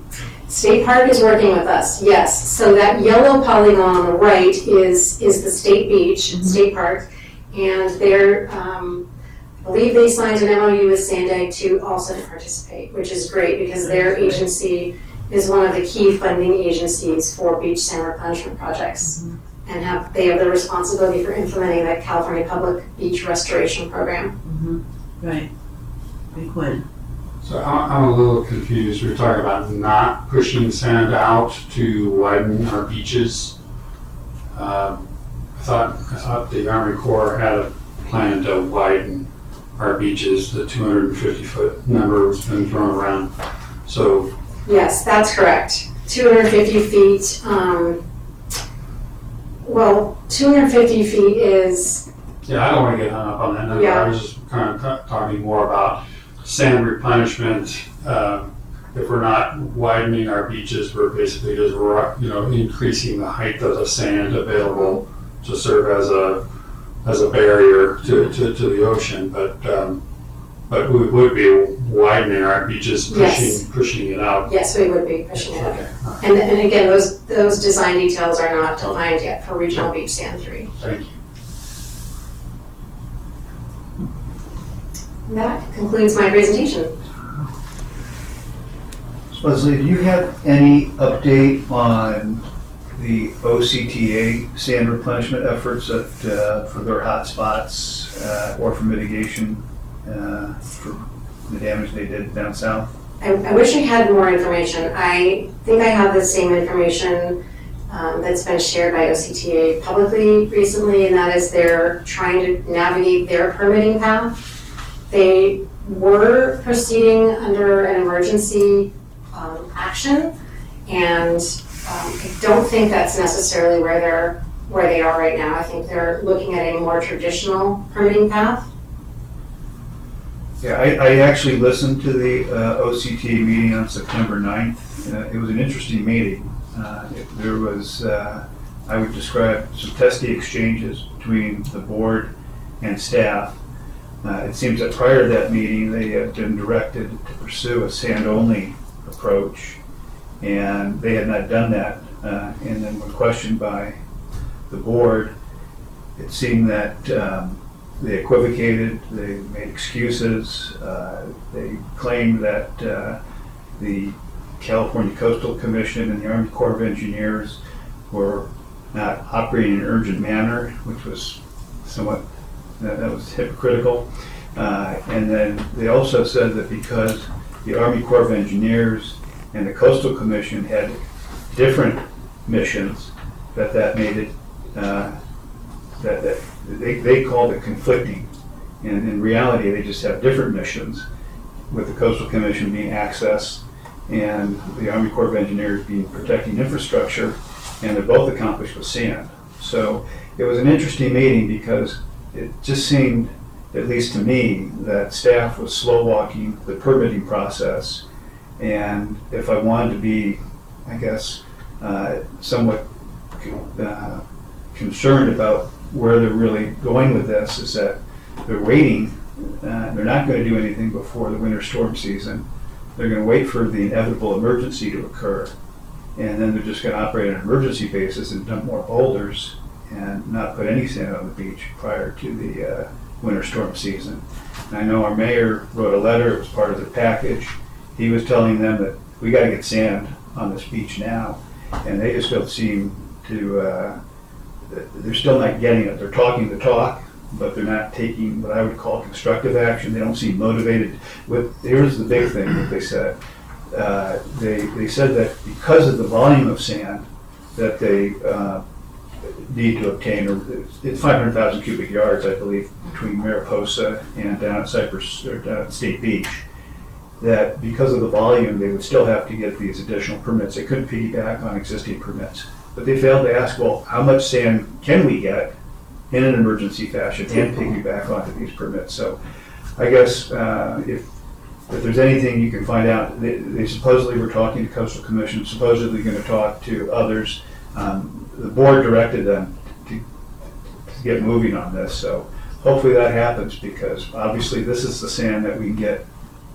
State Park is working with us, yes. So that yellow polygon on the right is the state beach, State Park, and they're, I believe they signed an MOU with Sandag to also participate, which is great because their agency is one of the key funding agencies for beach sand replenishment projects. And they have the responsibility for implementing the California Public Beach Restoration Program. Right. Big win. So I'm a little confused. We're talking about not pushing sand out to widen our beaches. I thought the Army Corps had a plan to widen our beaches. The 250-foot number has been thrown around. So Yes, that's correct. 250 feet. 250 feet is, yeah, I don't want to get hung up on that number. Yeah. I was just kind of talking more about sand replenishment. If we're not widening our beaches, we're basically just increasing the height of the sand available to serve as a barrier to the ocean. But we would be widening our beaches, Yes. pushing it out. yes, we would be pushing it up. Okay. And again, those design details are not defined yet for Regional Beach Sand 3. Thank you. That concludes my presentation. Leslie, do you have any update on the OCTA sand replenishment efforts for their hot spots or for mitigation for the damage they did down south? I wish I had more information. I think I have the same information that's been shared by OCTA publicly recently, and that is they're trying to navigate their permitting path. They were proceeding under an emergency action, and I don't think that's necessarily where they are right now. I think they're looking at a more traditional permitting path. Yeah, I actually listened to the OCTA meeting on September 9th. It was an interesting meeting. There was, I would describe some testy exchanges between the board and staff. It seems that prior to that meeting, they had been directed to pursue a sand-only approach, and they had not done that. And then when questioned by the board, it seemed that they equivocated, they made excuses, they claimed that the California Coastal Commission and the Army Corps of Engineers were not operating in an urgent manner, which was somewhat, that was hypocritical. And then they also said that because the Army Corps of Engineers and the Coastal Commission had different missions, that made it, that they called it conflicting. And in reality, they just have different missions, with the Coastal Commission being access and the Army Corps of Engineers being protecting infrastructure, and they're both accomplished with sand. So it was an interesting meeting because it just seemed, at least to me, that staff was slow walking the permitting process. And if I wanted to be, I guess, somewhat concerned about where they're really going with this, is that they're waiting. They're not going to do anything before the winter storm season. They're going to wait for the inevitable emergency to occur, and then they're just going to operate on an emergency basis and dump more boulders and not put any sand on the beach prior to the winter storm season. And I know our mayor wrote a letter, it was part of their package. He was telling them that we got to get sand on this beach now, and they just don't seem to, they're still not getting it. They're talking the talk, but they're not taking what I would call constructive action. They don't seem motivated. Here's the big thing that they said. They said that because of the volume of sand that they need to obtain, it's 500,000 cubic yards, I believe, between Mariposa and down at Cypress, or down at State Beach, that because of the volume, they would still have to get these additional permits. They couldn't piggyback on existing permits. But they failed to ask, well, how much sand can we get in an emergency fashion and piggyback onto these permits? So I guess if if there's anything you can find out, they supposedly were talking to Coastal Commission, supposedly going to talk to others. The board directed them to get moving on this, so hopefully that happens, because obviously this is the sand that we can get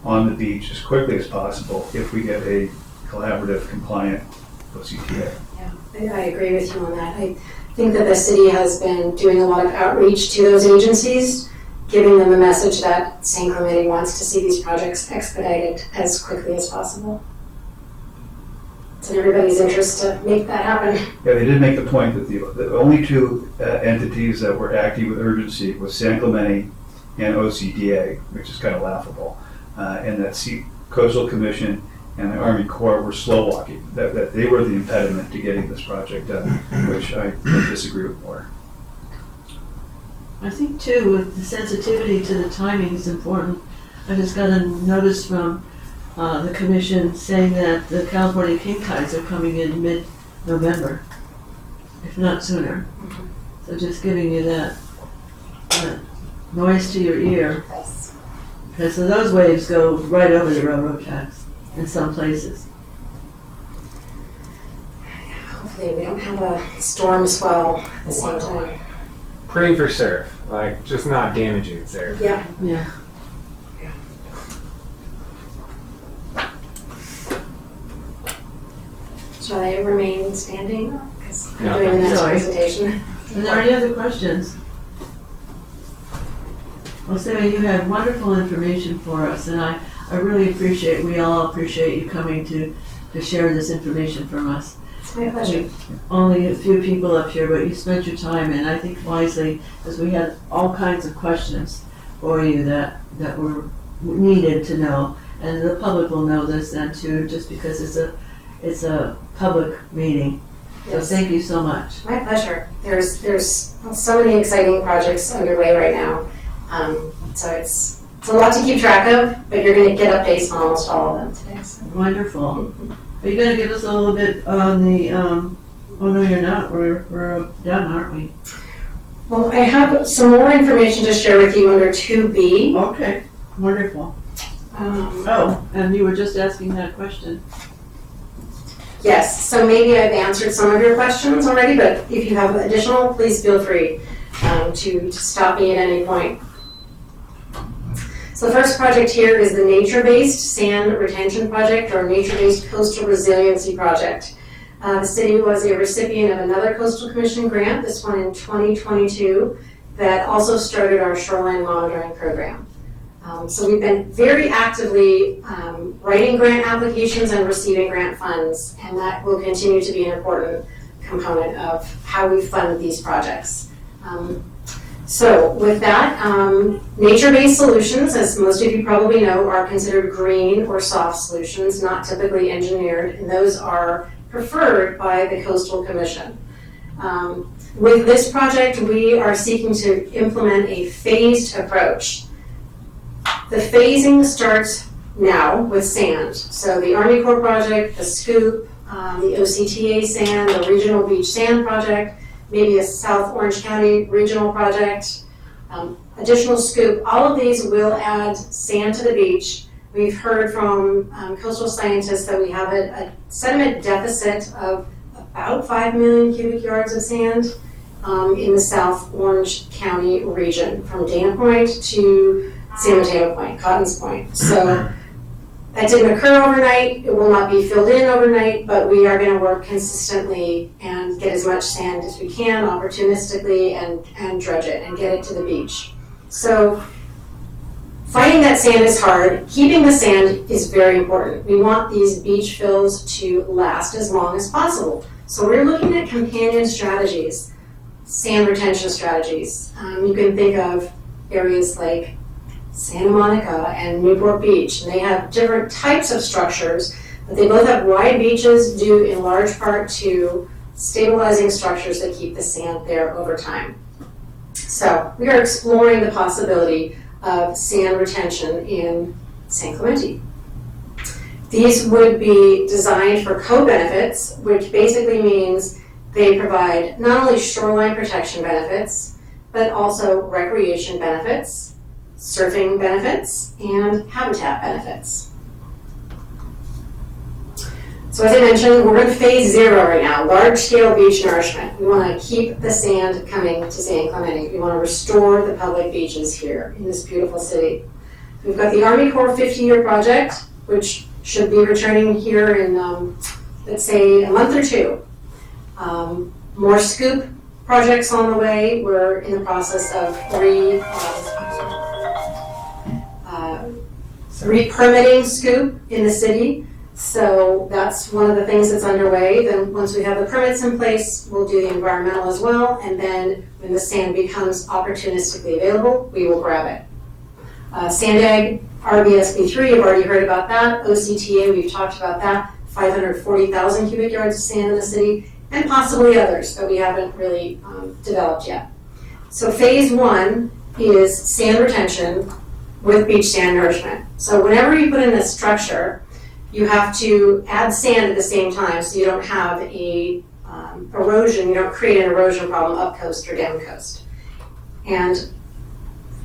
on the beach as quickly as possible if we get a collaborative, compliant OCTA. Yeah, I agree with you on that. I think that the city has been doing a lot of outreach to those agencies, giving them a message that San Clemente wants to see these projects expedited as quickly as possible. It's in everybody's interest to make that happen. Yeah, they did make the point that the only two entities that were acting with urgency was San Clemente and OCDA, which is kind of laughable, and that Coastal Commission and the Army Corps were slow walking, that they were the impediment to getting this project done, which I disagree with more. I think too, with the sensitivity to the timing is important. I just got a notice from the commission saying that the California king tides are coming in mid-November, if not sooner. So just giving you that noise to your ear. Because those waves go right over the railroad tracks in some places. Hopefully we don't have a storm swell at the same time. Praying for surf, like just not damaging surf. Yeah. Yeah. Shall I remain standing? Because I'm No, doing the next sorry. presentation. Are there any other questions? Well, Sarah, you had wonderful information for us, and I really appreciate, we all appreciate you coming to share this information from us. It's my pleasure. Only a few people up here, but you spent your time, and I think wisely, because we had all kinds of questions for you that were needed to know, and the public will know this then too, just because it's a public meeting. So Yes. thank you so much. My pleasure. There's so many exciting projects underway right now. So it's a lot to keep track of, but you're going to get updates on almost all of them today. So. Wonderful. Are you going to give us a little bit on the, oh no, you're not, we're done, aren't we? Well, I have some more information to share with you under 2B. Okay, wonderful. Um, Oh, and you were just asking that question. Yes, so maybe I've answered some of your questions already, but if you have additional, please feel free to stop me at any point. So the first project here is the nature-based sand retention project, or nature-based coastal resiliency project. The city was a recipient of another Coastal Commission grant, this one in 2022, that also started our shoreline monitoring program. So we've been very actively writing grant applications and receiving grant funds, and that will continue to be an important component of how we fund these projects. So with that, nature-based solutions, as most of you probably know, are considered green or soft solutions, not typically engineered, and those are preferred by the Coastal Commission. With this project, we are seeking to implement a phased approach. The phasing starts now with sand. So the Army Corps project, the SCOOP, the OCTA sand, the Regional Beach Sand Project, maybe a South Orange County regional project, additional SCOOP. All of these will add sand to the beach. We've heard from coastal scientists that we have a sediment deficit of about 5 million cubic yards of sand in the South Orange County region, from Dana Point to San Mateo Point, Cottons Point. So that didn't occur overnight. It will not be filled in overnight, but we are going to work consistently and get as much sand as we can, opportunistically, and dredge it and get it to the beach. So finding that sand is hard. Keeping the sand is very important. We want these beach fills to last as long as possible. So we're looking at companion strategies, sand retention strategies. You can think of areas like Santa Monica and Newport Beach, and they have different types of structures, but they both have wide beaches due in large part to stabilizing structures that keep the sand there over time. So we are exploring the possibility of sand retention in San Clemente. These would be designed for co-benefits, which basically means they provide not only shoreline protection benefits, but also recreation benefits, surfing benefits and habitat benefits. So as I mentioned, we're in phase 0 right now, large-scale beach nourishment. We want to keep the sand coming to San Clemente. We want to restore the public beaches here in this beautiful city. We've got the Army Corps 50-year project, which should be returning here in, let's say, a month or two. More SCOOP projects on the way. We're in the process of re-permitting SCOOP in the city. So that's one of the things that's underway. Then once we have the permits in place, we'll do the environmental as well. And then when the sand becomes opportunistically available, we will grab it. Sandag, RBSB3, you've already heard about that. OCTA, we've talked about that. 540,000 cubic yards of sand in the city, and possibly others that we haven't really developed yet. So phase 1 is sand retention with beach sand nourishment. So whenever you put in a structure, you have to add sand at the same time so you don't have a erosion, you don't create an erosion problem up coast or down coast. And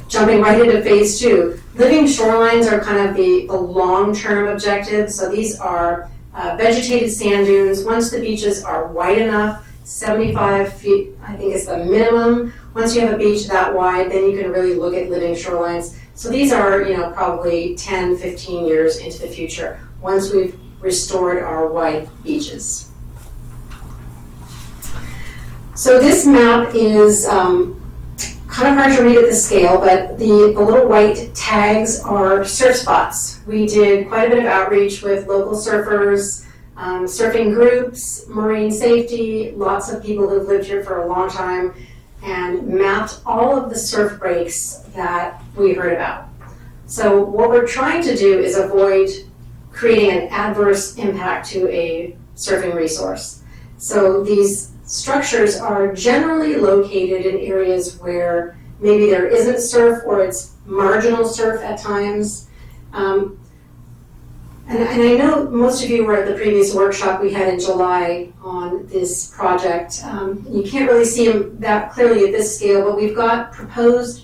jumping right into phase 2, living shorelines are kind of the long-term objective. So these are vegetated sand dunes. Once the beaches are wide enough, 75 feet, I think is the minimum. Once you have a beach that wide, then you can really look at living shorelines. So these are, probably 10, 15 years into the future, once we've restored our wide beaches. So this map is kind of hard to read at the scale, but the little white tags are surf spots. We did quite a bit of outreach with local surfers, surfing groups, marine safety, lots of people who've lived here for a long time, and mapped all of the surf breaks that we heard about. So what we're trying to do is avoid creating an adverse impact to a surfing resource. So these structures are generally located in areas where maybe there isn't surf or it's marginal surf at times. And I know most of you were at the previous workshop we had in July on this project. You can't really see them that clearly at this scale, but we've got proposed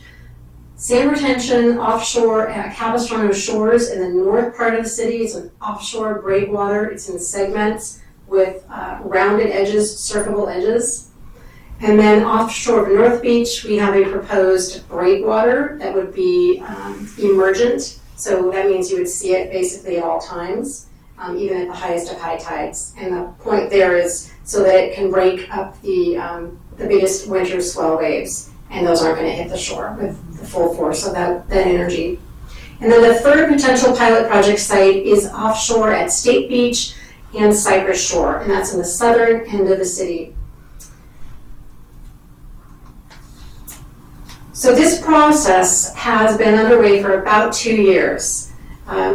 sand retention offshore at Capistrano Shores in the north part of the city. It's an offshore breakwater. It's in segments with rounded edges, surfable edges. And then offshore of North Beach, we have a proposed breakwater that would be emergent. So that means you would see it basically at all times, even at the highest of high tides. And the point there is so that it can break up the biggest winter swell waves. And those aren't going to hit the shore with the full force of that energy. And then the third potential pilot project site is offshore at State Beach and Cypress Shore, and that's in the southern end of the city. So this process has been underway for about 2 years.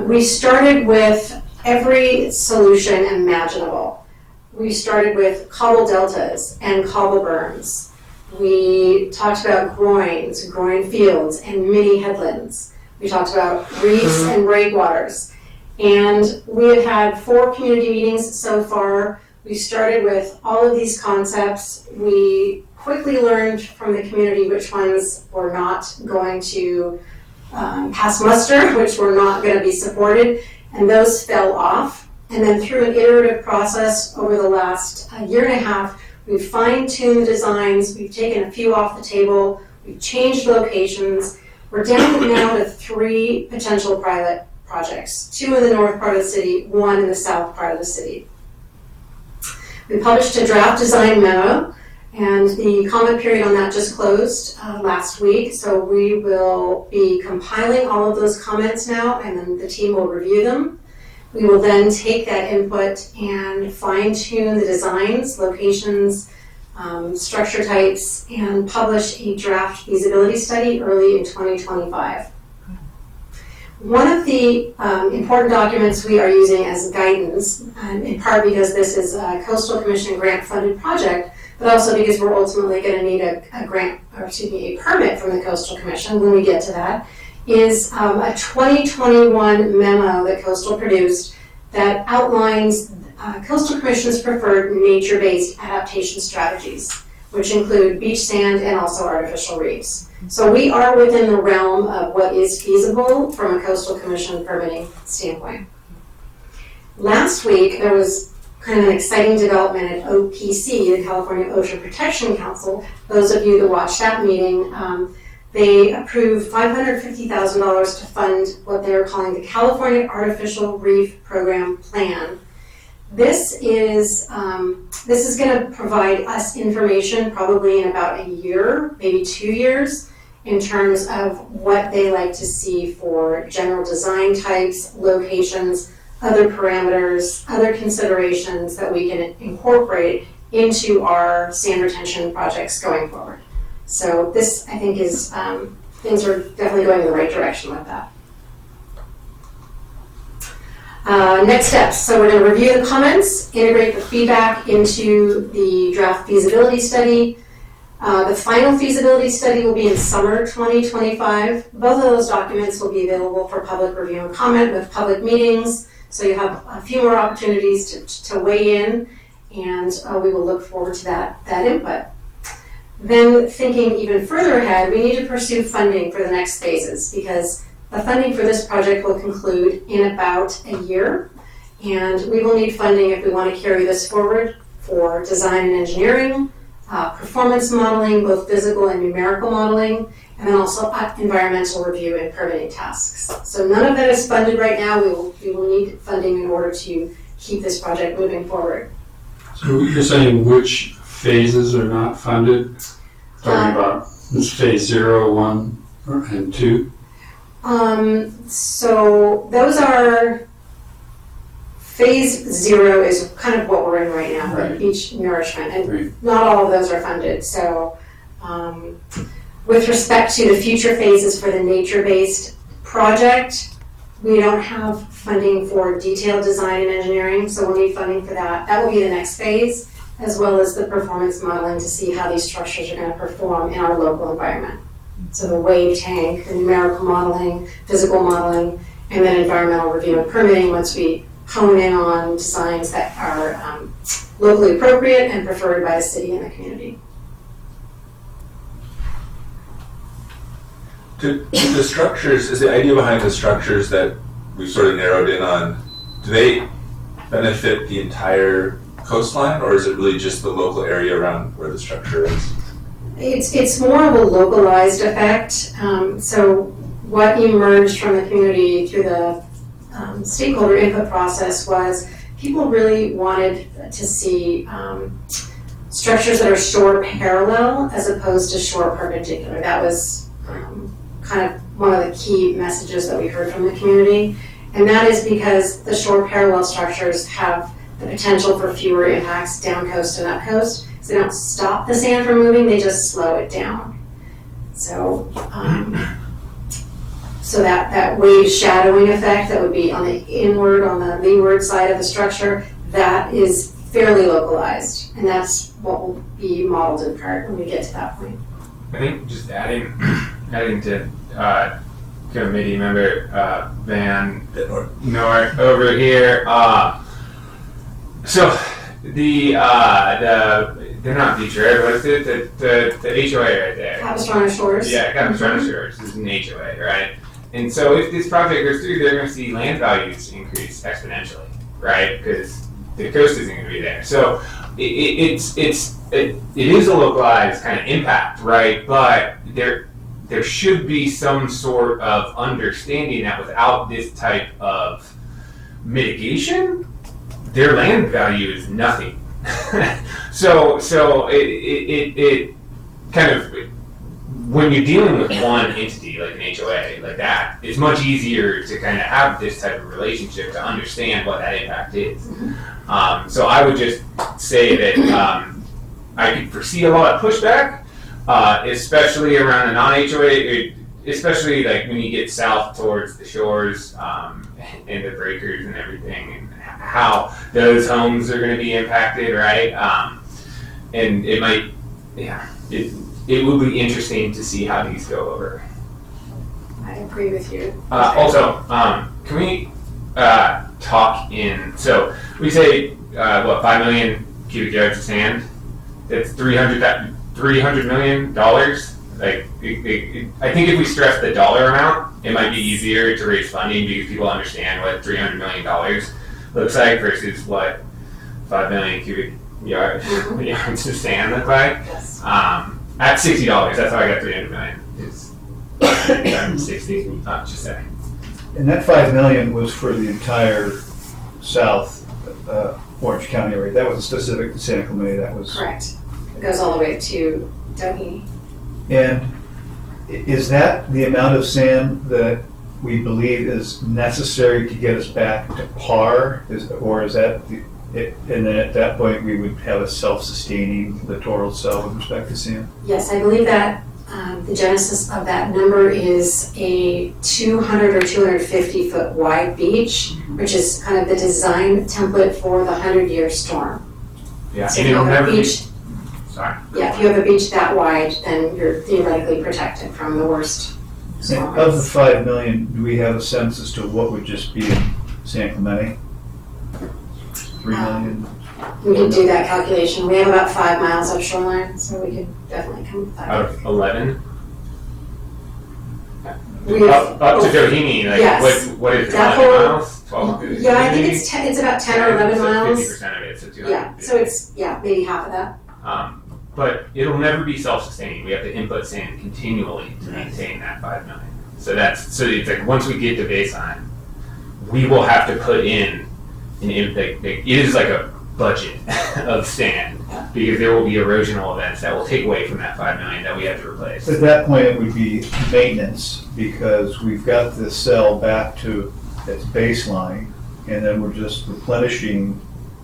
We started with every solution imaginable. We started with cobble deltas and cobble berms. We talked about groins, groin fields, and mini headlands. We talked about reefs and breakwaters. And we have had 4 community meetings so far. We started with all of these concepts. We quickly learned from the community which ones were not going to pass muster, which were not going to be supported, and those fell off. And then through an iterative process over the last year and a half, we've fine-tuned the designs, we've taken a few off the table, we've changed locations. We're down now to 3 potential pilot projects, 2 in the north part of the city, 1 in the south part of the city. We published a draft design memo, and the comment period on that just closed last week, so we will be compiling all of those comments now, and then the team will review them. We will then take that input and fine-tune the designs, locations, structure types, and publish a draft feasibility study early in 2025. One of the important documents we are using as guidance, in part because this is a Coastal Commission grant-funded project, but also because we're ultimately going to need a permit from the Coastal Commission when we get to that, is a 2021 memo that Coastal produced that outlines Coastal Commission's preferred nature-based adaptation strategies, which include beach sand and also artificial reefs. So we are within the realm of what is feasible from a coastal commission permitting standpoint. Last week, there was kind of an exciting development at OPC, the California Ocean Protection Council. Those of you that watched that meeting, they approved $550,000 to fund what they're calling the California Artificial Reef Program Plan. This is going to provide us information probably in about a year, maybe 2 years, in terms of what they like to see for general design types, locations, other parameters, other considerations that we can incorporate into our sand retention projects going forward. So this, I think, is, things are definitely going in the right direction with that. Next steps, so we're going to review the comments, integrate the feedback into the draft feasibility study. The final feasibility study will be in summer 2025. Both of those documents will be available for public review and comment with public meetings, so you have a few more opportunities to weigh in, and we will look forward to that input. Then thinking even further ahead, we need to pursue funding for the next phases, because the funding for this project will conclude in about a year, and we will need funding if we want to carry this forward for design and engineering, performance modeling, both physical and numerical modeling, and then also environmental review and permitting tasks. So none of that is funded right now. We will need funding in order to keep this project moving forward. So you're saying which phases are not funded? Talking about this phase 0, 1, and 2? So those are, phase 0 is kind of what we're in right now, Right. beach nourishment, and Right. not all of those are funded. So with respect to the future phases for the nature-based project, we don't have funding for detailed design and engineering, so we'll need funding for that. That will be the next phase, as well as the performance modeling to see how these structures are going to perform in our local environment. So the wave tank, the numerical modeling, physical modeling, and then environmental review and permitting once we hone in on designs that are locally appropriate and preferred by the city and the community. Do the structures, is the idea behind the structures that we've sort of narrowed in on, do they benefit the entire coastline, or is it really just the local area around where the structure is? It's more of a localized effect. So what emerged from the community through the stakeholder input process was people really wanted to see structures that are shore parallel as opposed to shore perpendicular. That was kind of one of the key messages that we heard from the community. And that is because the shore parallel structures have the potential for fewer impacts down coast and up coast. So they don't stop the sand from moving, they just slow it down. So, so that wave shadowing effect that would be on the inward, on the leeward side of the structure, that is fairly localized. And that's what will be modeled in part when we get to that point. I think just adding to committee member Van Noort over here. So they're not beach road. What is it? The HOA right there. Capistrano Shores. Yeah, Capistrano Shores is an HOA, right? And so if this project goes through, they're going to see land values increase exponentially, right? Because the coast isn't going to be there. So it is a localized kind of impact, right? But there should be some sort of understanding that without this type of mitigation, their land value is nothing. so it kind of, when you're dealing with one entity like an HOA like that, it's much easier to kind of have this type of relationship to understand what that impact is. So I would just say that I could foresee a lot of pushback, especially around the non-HOA, especially like when you get south towards the shores and the breakers and everything, and how those homes are going to be impacted, right? And it might, it will be interesting to see how these go over. I agree with you. Also, can we talk in, so we say, 5 million cubic yards of sand? That's 300, $300 million. Like, I think if we stress the dollar amount, it might be easier to raise funding because people understand what $300 million looks like versus what 5 million cubic yards of sand look like. Yes. At $60, that's how I got 300 million. It's 60, not just saying. And that 5 million was for the entire south Orange County area. That was specific to Santa Clemente. That was. Correct. It goes all the way to Doheny. And is that the amount of sand that we believe is necessary to get us back to par? Or is that, and then at that point we would have a self-sustaining littoral cell with respect to sand? Yes, I believe that the genesis of that number is a 200 or 250 foot wide beach, which is kind of the design template for the 100-year storm. Yeah, So and if you it'll have a never be. beach, Sorry. yeah, if you have a beach that wide, then you're theoretically protected from the worst storm. And of the 5 million, do we have a sense as to what would just be in San Clemente? 3 million? We could do that calculation. We have about 5 miles of shoreline, so we could definitely come with that. Out of 11? We have- Up to Doheny, like, Yes. what is it, That 11 whole- miles? 12? Yeah, I think it's about 10 or 11 miles. 50% of it, so 250. Yeah, so it's, maybe half of that. But it'll never be self-sustaining. We have to input sand continually to maintain that 5 million. So it's like once we get to baseline, we will have to put in it is like a budget of sand because there will be erosional events that will take away from that 5 million that we have to replace. At that point, it would be maintenance, because we've got the cell back to its baseline, and then we're just replenishing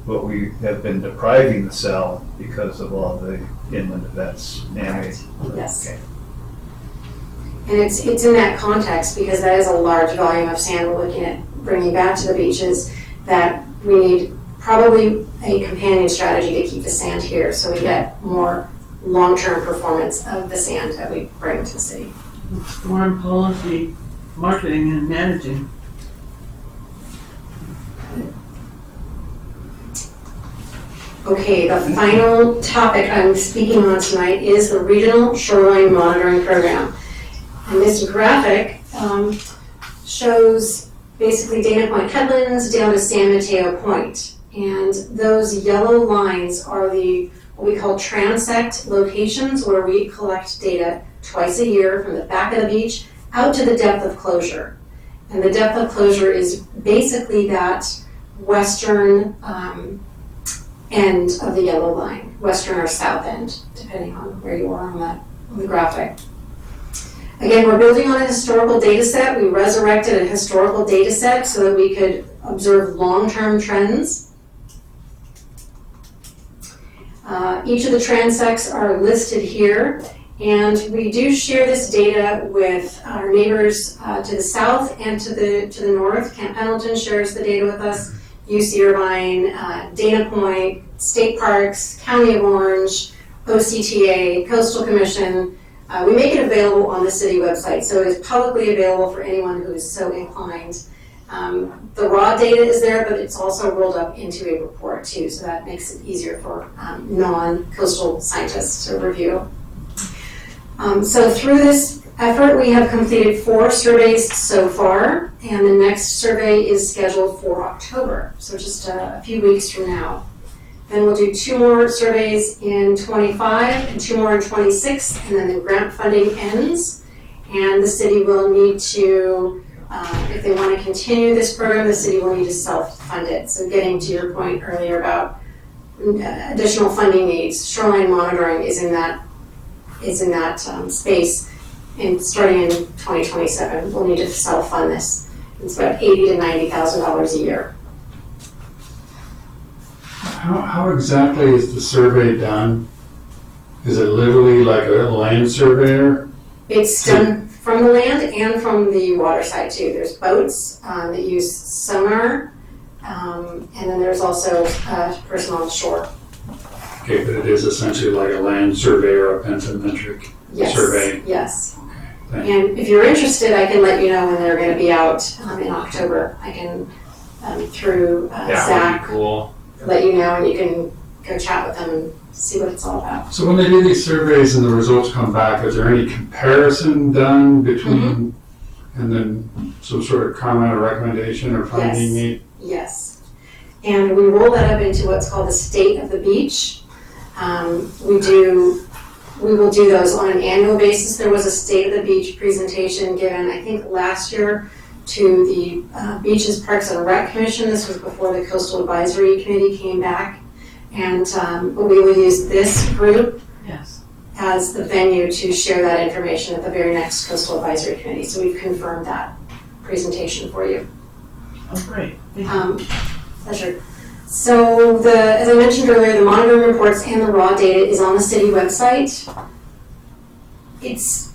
what we have been depriving the cell because of all the inland events. Correct. Yes. Okay. And it's in that context, because that is a large volume of sand we're looking at bringing back to the beaches, that we need probably a companion strategy to keep the sand here so we get more long-term performance of the sand that we bring to the city. Foreign policy, marketing and managing. Okay, the final topic I'm speaking on tonight is the Regional Shoreline Monitoring Program. And this graphic shows basically Dana Point Headlands down to San Mateo Point. And those yellow lines are what we call transect locations, where we collect data twice a year from the back of the beach out to the depth of closure. And the depth of closure is basically that western end of the yellow line, western or south end, depending on where you are on the graphic. Again, we're building on a historical data set. We resurrected a historical data set so that we could observe long-term trends. Each of the transects are listed here, and we do share this data with our neighbors to the south and to the north. Camp Pendleton shares the data with us, UC Irvine, Dana Point, State Parks, County of Orange, OCTA, Coastal Commission. We make it available on the city website, so it is publicly available for anyone who is so inclined. The raw data is there, but it's also rolled up into a report too, so that makes it easier for non-coastal scientists to review. So through this effort, we have completed 4 surveys so far, and the next survey is scheduled for October, so just a few weeks from now. Then we'll do 2 more surveys in 25 and 2 more in 26, and then the grant funding ends, and the city will need to, if they want to continue this program, the city will need to self-fund it. So getting to your point earlier about additional funding needs, shoreline monitoring is in that space, and starting in 2027, we'll need to self-fund this. It's about $80,000 to $90,000 a year. How exactly is the survey done? Is it literally like a land surveyor? It's done from the land and from the water side too. There's boats that use sonar, and then there's also a person on shore. Okay, but it is essentially like a land surveyor, a pencilmetric Yes. survey. Yes. Thank you. And if you're interested, I can let you know when they're going to be out in October. I can, through That would Zach, be cool. let you know, and you can go chat with them and see what it's all about. So when they do these surveys and the results come back, is there any comparison done between, and then some sort of comment or recommendation or finding made? Yes. And we roll that up into what's called the State of the Beach. We will do those on an annual basis. There was a State of the Beach presentation given, I think, last year to the Beaches, Parks and Rec Commission. This was before the Coastal Advisory Committee came back. And we will use this group Yes. as the venue to share that information at the very next Coastal Advisory Committee. So we've confirmed that presentation for you. Oh, great. Thank you. Pleasure. So as I mentioned earlier, the monitoring reports and the raw data is on the city website. It's,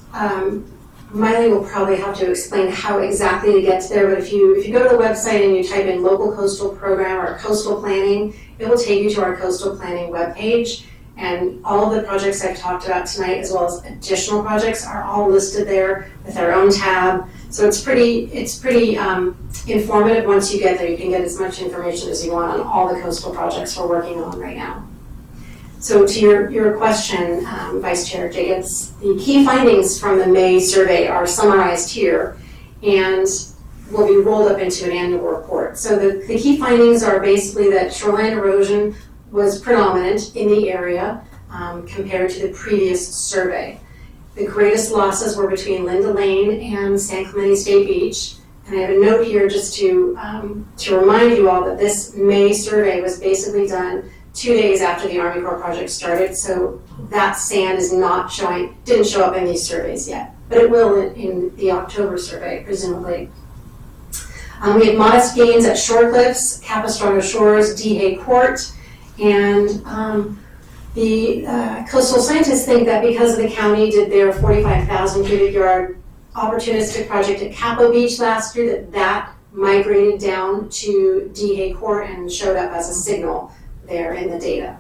Miley will probably have to explain how exactly to get there, but if you go to the website and you type in local coastal program or coastal planning, it will take you to our coastal planning webpage. And all of the projects I've talked about tonight, as well as additional projects, are all listed there with their own tab. So it's pretty informative once you get there. You can get as much information as you want on all the coastal projects we're working on right now. So to your question, Vice Chair Jacobs, the key findings from the May survey are summarized here and will be rolled up into an annual report. So the key findings are basically that shoreline erosion was predominant in the area compared to the previous survey. The greatest losses were between Linda Lane and San Clemente State Beach. And I have a note here just to remind you all that this May survey was basically done 2 days after the Army Corps project started. So that sand is didn't show up in these surveys yet, but it will in the October survey, presumably. We had modest gains at Shore Cliffs, Capistrano Shores, DeHay Court, and the coastal scientists think that because the county did their 45,000 cubic yard opportunistic project at Capo Beach last year, that migrated down to DeHay Court and showed up as a signal there in the data.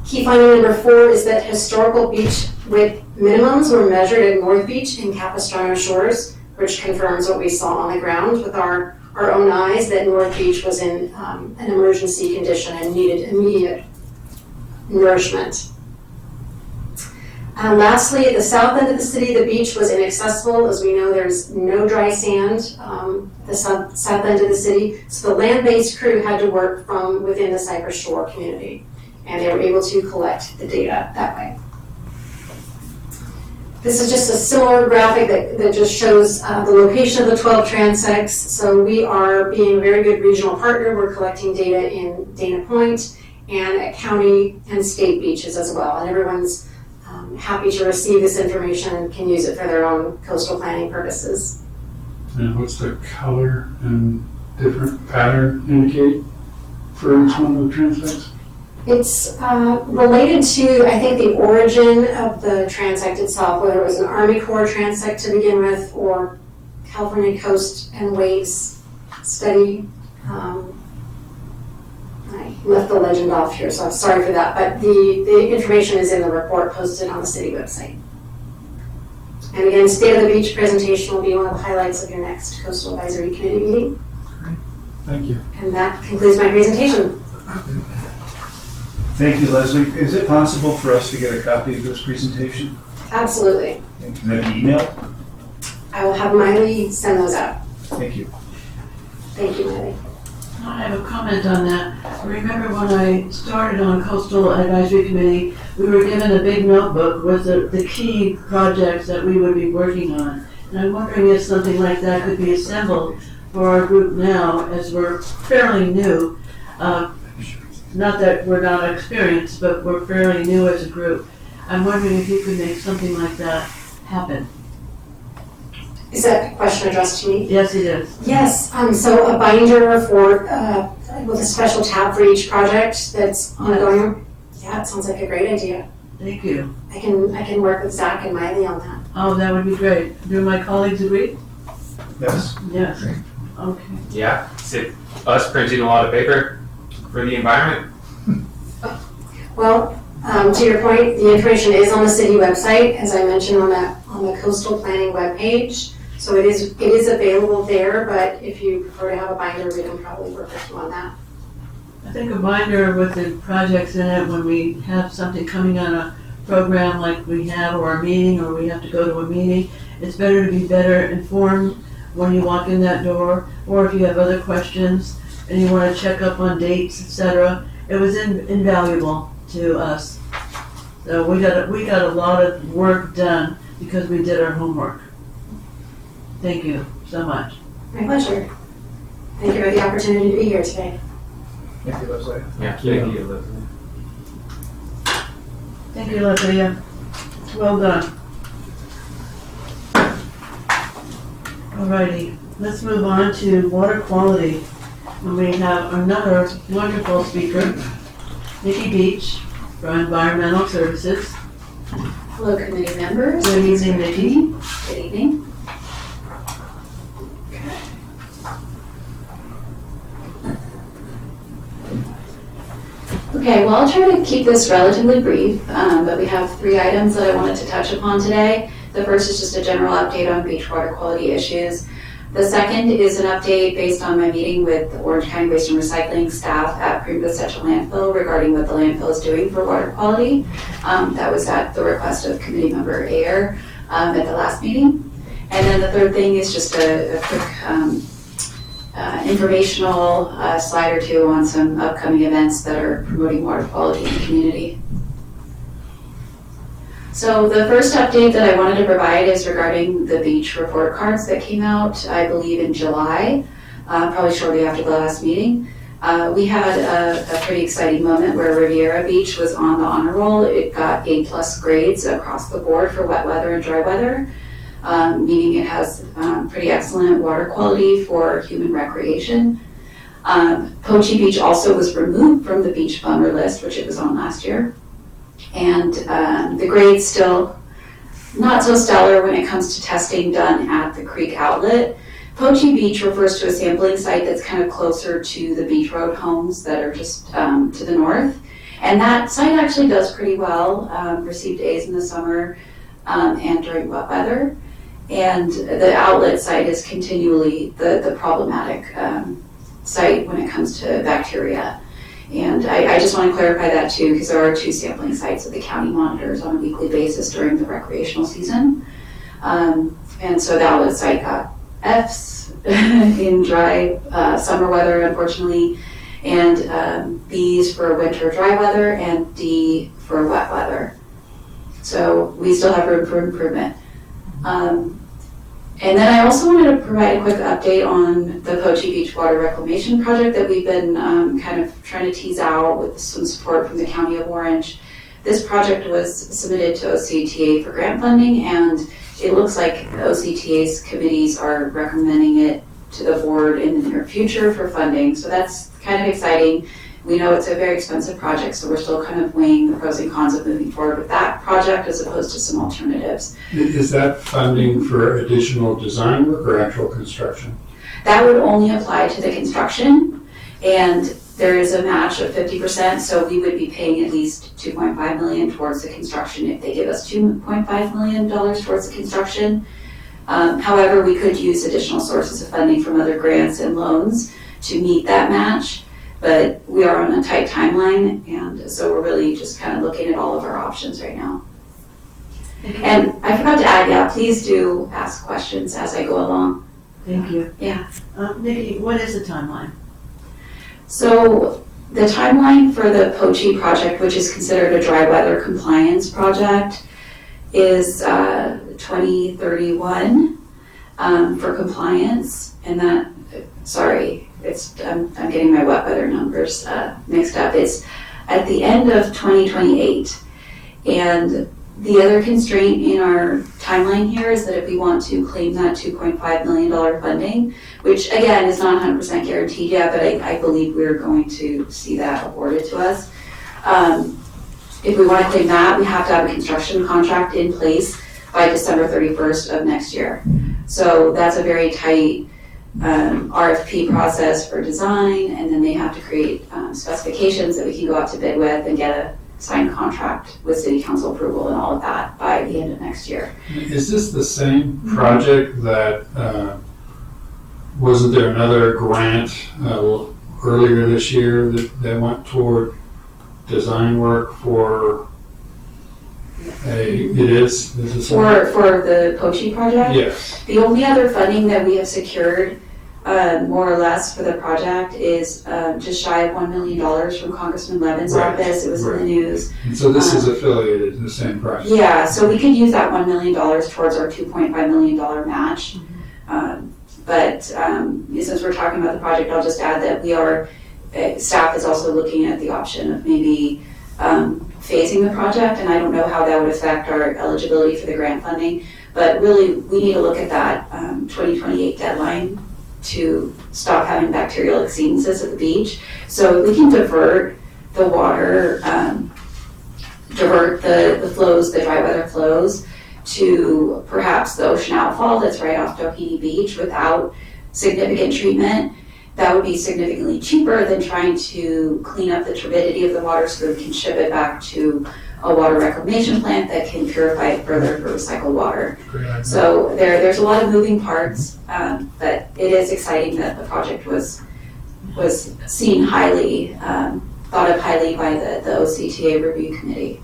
Key finding number 4 is that historical beach width minimums were measured at North Beach and Capistrano Shores, which confirms what we saw on the ground with our own eyes, that North Beach was in an emergency condition and needed immediate nourishment. Lastly, at the south end of the city, the beach was inaccessible. As we know, there's no dry sand at the south end of the city, so the land-based crew had to work from within the Cypress Shore community, and they were able to collect the data that way. This is just a similar graphic that just shows the location of the 12 transects. So we are being a very good regional partner. We're collecting data in Dana Point and at county and state beaches as well. And everyone's happy to receive this information and can use it for their own coastal planning purposes. And what's the color and different pattern indicate for each one of the transects? It's related to, I think, the origin of the transect itself, whether it was an Army Corps transect to begin with or California Coast and Waves study. I left the legend off here, so I'm sorry for that, but the information is in the report posted on the city website. And again, State of the Beach presentation will be one of the highlights of your next Coastal Advisory Committee meeting. Thank you. And that concludes my presentation. Thank you, Leslie. Is it possible for us to get a copy of this presentation? Absolutely. Can that be emailed? I will have Miley send those out. Thank you. Thank you, Miley. I have a comment on that. Remember when I started on Coastal Advisory Committee, we were given a big notebook with the key projects that we would be working on. And I'm wondering if something like that could be assembled for our group now, as we're fairly new. Not that we're not experienced, but we're fairly new as a group. I'm wondering if you could make something like that happen. Is that a question addressed to me? Yes, it is. Yes, so a binder for, with a special tab for each project that's ongoing. Yeah, it sounds like a great idea. Thank you. I can work with Zach and Miley on that. Oh, that would be great. Do my colleagues agree? Yes. Yes. Okay. Yeah, is it us printing a lot of paper for the environment? Well, to your point, the information is on the city website, as I mentioned on the coastal planning webpage. So it is available there, but if you prefer to have a binder, we can probably work with you on that. I think a binder with the projects in it when we have something coming on a program like we have, or a meeting, or we have to go to a meeting, it's better to be better informed when you walk in that door, or if you have other questions and you want to check up on dates, etc. It was invaluable to us. So we got a lot of work done because we did our homework. Thank you so much. My pleasure. Thank you for the opportunity to be here today. Thank you, Leslie. Yeah, thank you, Leslie. Thank you, Leslie. Well done. Alrighty, let's move on to water quality. And we have another wonderful speaker, Nikki Beach from Environmental Services. Hello, committee members. Good evening, Nikki. Good evening. Okay, well, I'll try to keep this relatively brief, but we have 3 items that I wanted to touch upon today. The first is just a general update on beach water quality issues. The second is an update based on my meeting with the Orange County Waste and Recycling staff at Greenville Central Landfill regarding what the landfill is doing for water quality. That was at the request of committee member Ayer at the last meeting. And then the third thing is just a quick informational slide or two on some upcoming events that are promoting water quality in the community. So the first update that I wanted to provide is regarding the beach report cards that came out, I believe in July, probably shortly after the last meeting. We had a pretty exciting moment where Riviera Beach was on the honor roll. It got A+ grades across the board for wet weather and dry weather, meaning it has pretty excellent water quality for human recreation. Poche Beach also was removed from the beach bummer list, which it was on last year. And the grade's still not so stellar when it comes to testing done at the creek outlet. Poche Beach refers to a sampling site that's kind of closer to the beach road homes that are just to the north. And that site actually does pretty well, received A's in the summer and during wet weather. And the outlet site is continually the problematic site when it comes to bacteria. And I just want to clarify that too, because there are 2 sampling sites that the county monitors on a weekly basis during the recreational season. And so the outlet site got F's in dry summer weather, unfortunately, and B's for winter dry weather, and D for wet weather. So we still have room for improvement. And then I also wanted to provide a quick update on the Poche Beach Water Reclamation Project that we've been kind of trying to tease out with some support from the County of Orange. This project was submitted to OCTA for grant funding, and it looks like OCTA's committees are recommending it to the board in the near future for funding. So that's kind of exciting. We know it's a very expensive project, so we're still kind of weighing the pros and cons of moving forward with that project as opposed to some alternatives. Is that funding for additional design work or actual construction? That would only apply to the construction, and there is a match of 50%, so we would be paying at least $2.5 million towards the construction if they give us $2.5 million towards the construction. However, we could use additional sources of funding from other grants and loans to meet that match. But we are on a tight timeline, and so we're really just kind of looking at all of our options right now. And I forgot to add, yeah, please do ask questions as I go along. Thank you. Yeah. Nikki, what is the timeline? So the timeline for the Poche project, which is considered a dry weather compliance project, is 2031 for compliance, and that, sorry, I'm getting my wet weather numbers mixed up. It's at the end of 2028. And the other constraint in our timeline here is that if we want to claim that $2.5 million funding, which again is not 100% guaranteed yet, but I believe we're going to see that awarded to us. If we want to claim that, we have to have a construction contract in place by December 31st of next year. So that's a very tight RFP process for design, and then they have to create specifications that we can go out to bid with and get a signed contract with city council approval and all of that by the end of next year. Is this the same project that, wasn't there another grant earlier this year that went toward design work for is it so? For the Pochi project? Yes. The only other funding that we have secured, more or less for the project is just shy of $1 million from Congressman Levin's Right, office. It was in right. the news. And so this is affiliated in the same project. Yeah, so we could use that $1 million towards our $2.5 million match. But since we're talking about the project, I'll just add that we are, staff is also looking at the option of maybe phasing the project, and I don't know how that would affect our eligibility for the grant funding. But really, we need to look at that 2028 deadline to stop having bacterial exceedances at the beach. So we can divert the water, divert the flows, the dry weather flows, to perhaps the ocean outfall that's right off Doheny Beach without significant treatment. That would be significantly cheaper than trying to clean up the turbidity of the water so that we can ship it back to a water reclamation plant that can purify it further for recycled water. So there's a lot of moving parts, but it is exciting that the project was seen highly, thought of highly by the OCTA review committee.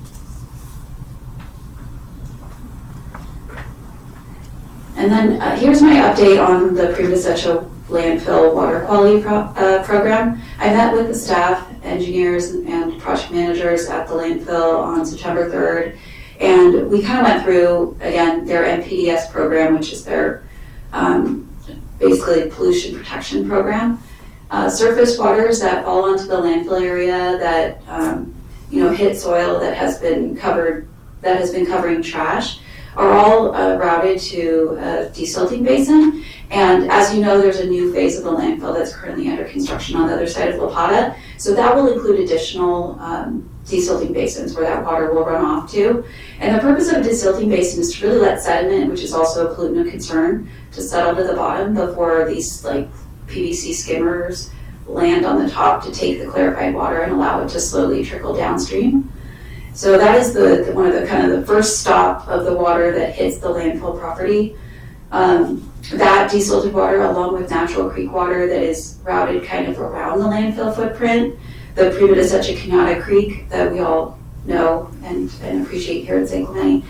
And then here's my update on the Prima-Desecho landfill water quality program. I met with the staff, engineers, and project managers at the landfill on September 3rd, and we kind of went through, again, their NPDES program, which is their basically pollution protection program. Surface waters that fall onto the landfill area that hit soil that has been covering trash are all routed to a desilting basin. And as you know, there's a new phase of the landfill that's currently under construction on the other side of La Plata. So that will include additional desilting basins where that water will run off to. And the purpose of a desilting basin is to really let sediment, which is also a pollutant of concern, to settle to the bottom before these like PVC skimmers land on the top to take the clarified water and allow it to slowly trickle downstream. So that is one of the kind of the first stop of the water that hits the landfill property. That desilted water, along with natural creek water that is routed kind of around the landfill footprint, the Prima-Desecho Cañada Creek that we all know and appreciate here in San Clemente,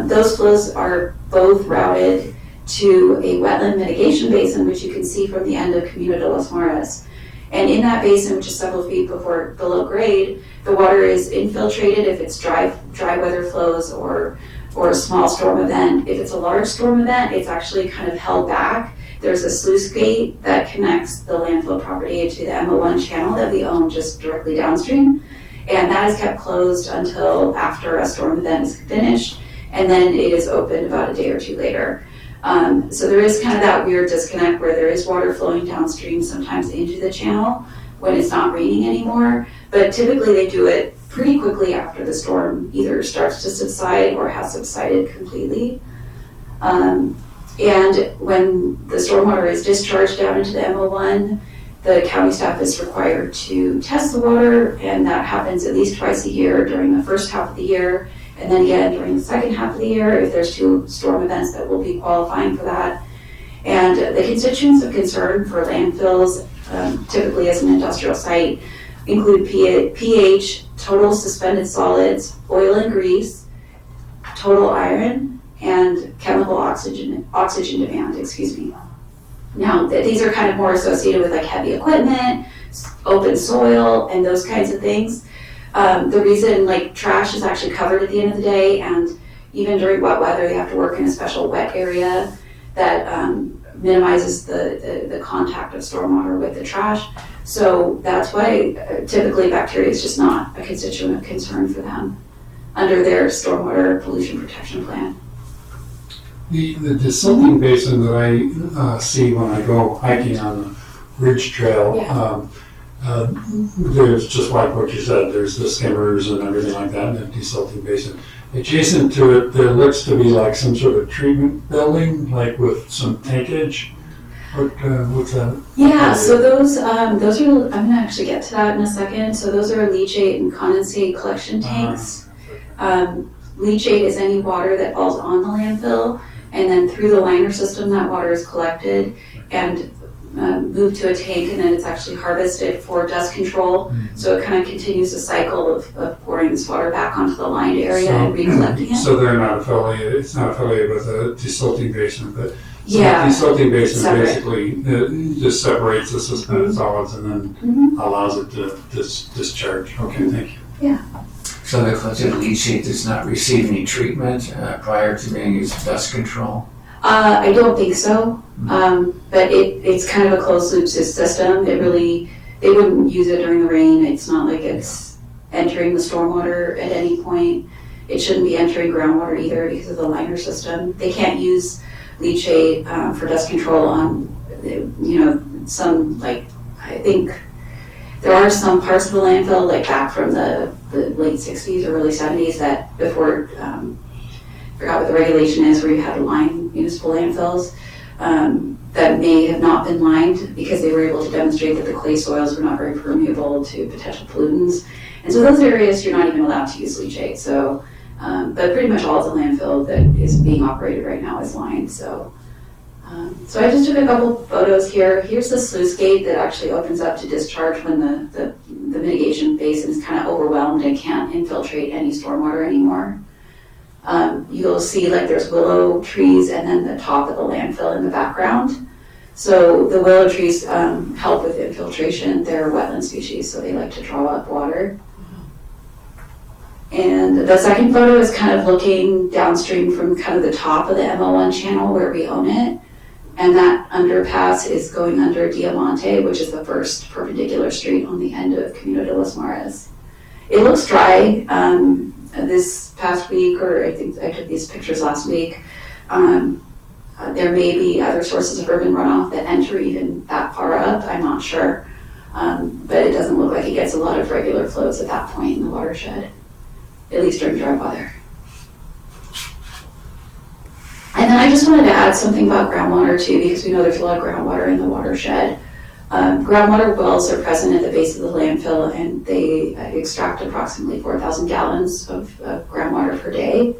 those flows are both routed to a wetland mitigation basin, which you can see from the end of Camino de los Mares. And in that basin, which is several feet below grade, the water is infiltrated if it's dry weather flows or a small storm event. If it's a large storm event, it's actually kind of held back. There's a sluice gate that connects the landfill property to the MO1 channel that we own just directly downstream. And that is kept closed until after a storm event is finished, and then it is opened about a day or two later. So there is kind of that weird disconnect where there is water flowing downstream, sometimes into the channel when it's not raining anymore. But typically they do it pretty quickly after the storm either starts to subside or has subsided completely. And when the stormwater is discharged down into the MO1, the county staff is required to test the water, and that happens at least twice a year during the first half of the year, and then again during the second half of the year if there's 2 storm events that will be qualifying for that. And the constituents of concern for landfills, typically as an industrial site, include pH, total suspended solids, oil and grease, total iron, and chemical oxygen demand, Now, these are kind of more associated with like heavy equipment, open soil, and those kinds of things. The reason like trash is actually covered at the end of the day, and even during wet weather, they have to work in a special wet area that minimizes the contact of stormwater with the trash. So that's why typically bacteria is just not a constituent of concern for them under their stormwater pollution protection plan. The desilting basin that I see when I go hiking on the Ridge Trail, there's just like what you said, there's the skimmers and everything like that in the desilting basin. Adjacent to it, there looks to be like some sort of treatment building, like with some tankage. What's that? Yeah, so those are, I'm gonna actually get to that in a second. So those are leachate and condensate collection tanks. Leachate is any water that falls on the landfill, and then through the liner system, that water is collected, and moved to a tank and then it's actually harvested for dust control. So it kind of continues the cycle of pouring this water back onto the lined area and recollecting it. So they're not affiliated, it's not affiliated with a desilting basin, but so Yeah, the desilting basin separate. basically just separates the suspended solids and then allows it to discharge. Okay, thank you. So the collected leachate does not receive any treatment prior to being used for dust control? I don't think so, but it's kind of a closed loop system. They wouldn't use it during the rain. It's not like it's entering the stormwater at any point. It shouldn't be entering groundwater either because of the liner system. They can't use leachate for dust control on, some, like, I think there are some parts of the landfill, like back from the late 60s or early 70s that before, forgot what the regulation is, where you had to line municipal landfills that may have not been lined because they were able to demonstrate that the clay soils were not very permeable to potential pollutants. And so those areas, you're not even allowed to use leachate. So, but pretty much all of the landfill that is being operated right now is lined. So I just took a couple photos here. Here's the sluice gate that actually opens up to discharge when the mitigation basin is kind of overwhelmed and can't infiltrate any stormwater anymore. You'll see like there's willow trees and then the top of the landfill in the background. So the willow trees help with infiltration. They're wetland species, so they like to draw up water. And the second photo is kind of looking downstream from kind of the top of the MO1 channel where we own it. And that underpass is going under Diamante, which is the first perpendicular street on the end of Camino de los Mares. It looks dry. This past week, or I think I took these pictures last week, there may be other sources of urban runoff that enter even that far up. I'm not sure. But it doesn't look like it gets a lot of regular flows at that point in the watershed, at least during dry weather. And then I just wanted to add something about groundwater too, because we know there's a lot of groundwater in the watershed. Groundwater wells are present at the base of the landfill and they extract approximately 4,000 gallons of groundwater per day.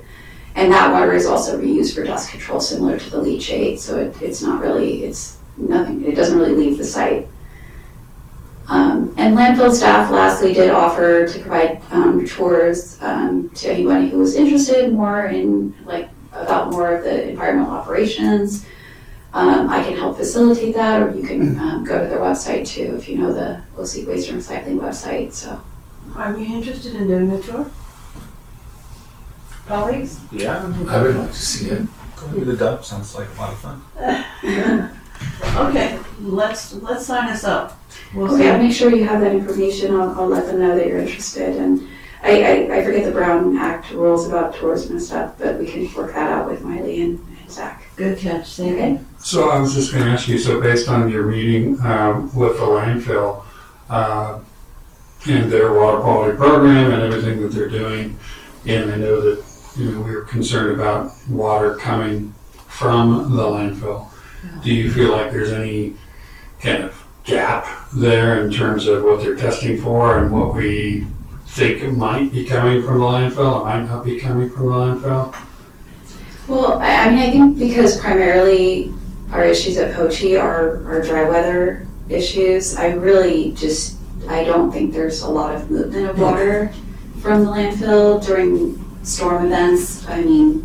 And that water is also reused for dust control, similar to the leachate. So it's nothing, it doesn't really leave the site. And landfill staff lastly did offer to provide tours to anyone who was interested more in about more of the environmental operations. I can help facilitate that, or you can go to their website too if you know the Osage Waste and Recycling website. So, Are we interested in doing a tour? Colleagues? Yeah, I would like to see it. going to the dump sounds like a lot of fun. Okay, let's sign us up. We'll okay, I'll see. make sure you have that information. I'll let them know that you're interested. And I forget the Brown Act rules about tourism and stuff, but we can work that out with Miley and Zach. Good catch, thank you. So I was just going to ask you, so based on your meeting with the landfill and their water quality program and everything that they're doing, and I know that we're concerned about water coming from the landfill. Do you feel like there's any kind of gap there in terms of what they're testing for and what we think might be coming from the landfill or might not be coming from the landfill? Well, I mean, I think because primarily our issues at Poche are dry weather issues, I don't think there's a lot of movement of water from the landfill during storm events. I mean,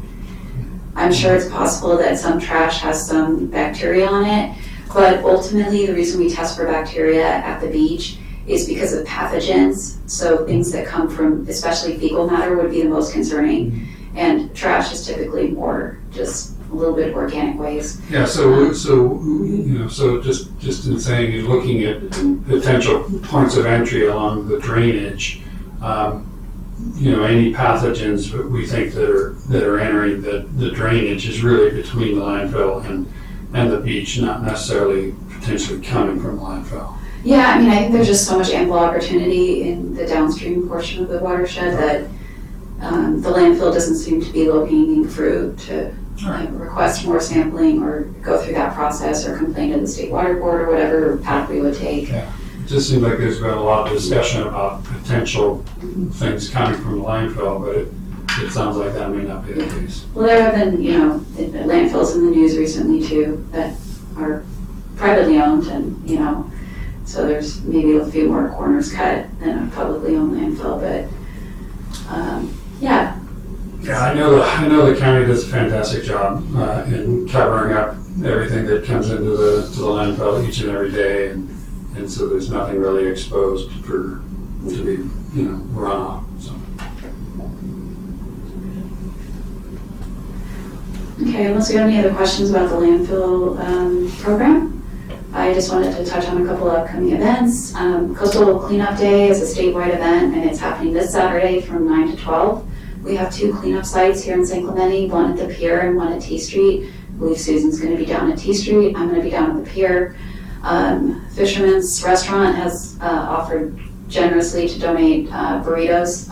I'm sure it's possible that some trash has some bacteria on it, but ultimately the reason we test for bacteria at the beach is because of pathogens. So things that come from, especially fecal matter, would be the most concerning. And trash is typically more just a little bit of organic waste. Yeah, so just in saying, you're looking at potential points of entry along the drainage, any pathogens that we think that are entering the drainage is really between the landfill and the beach, not necessarily potentially coming from the landfill. Yeah, I mean, I think there's just so much ample opportunity in the downstream portion of the watershed that the landfill doesn't seem to be low-hanging fruit to request more sampling or go through that process or complain to the State Water Board or whatever path we would take. Yeah. It just seems like there's been a lot of discussion about potential things coming from the landfill, but it sounds like that may not be the case. Well, there have been, landfills in the news recently too that are privately owned, and, you know, so there's maybe a few more corners cut than a publicly owned landfill, but, yeah. Yeah, I know the county does a fantastic job in covering up everything that comes into the landfill each and every day, and so there's nothing really exposed to be, you know, runoff. So. Okay, unless we have any other questions about the landfill program, I just wanted to touch on a couple of upcoming events. Coastal Cleanup Day is a statewide event, and it's happening this Saturday from 9 to 12. We have 2 cleanup sites here in San Clemente, one at the pier and one at T Street. I believe Susan's going to be down at T Street. I'm going to be down at the pier. Fisherman's Restaurant has offered generously to donate burritos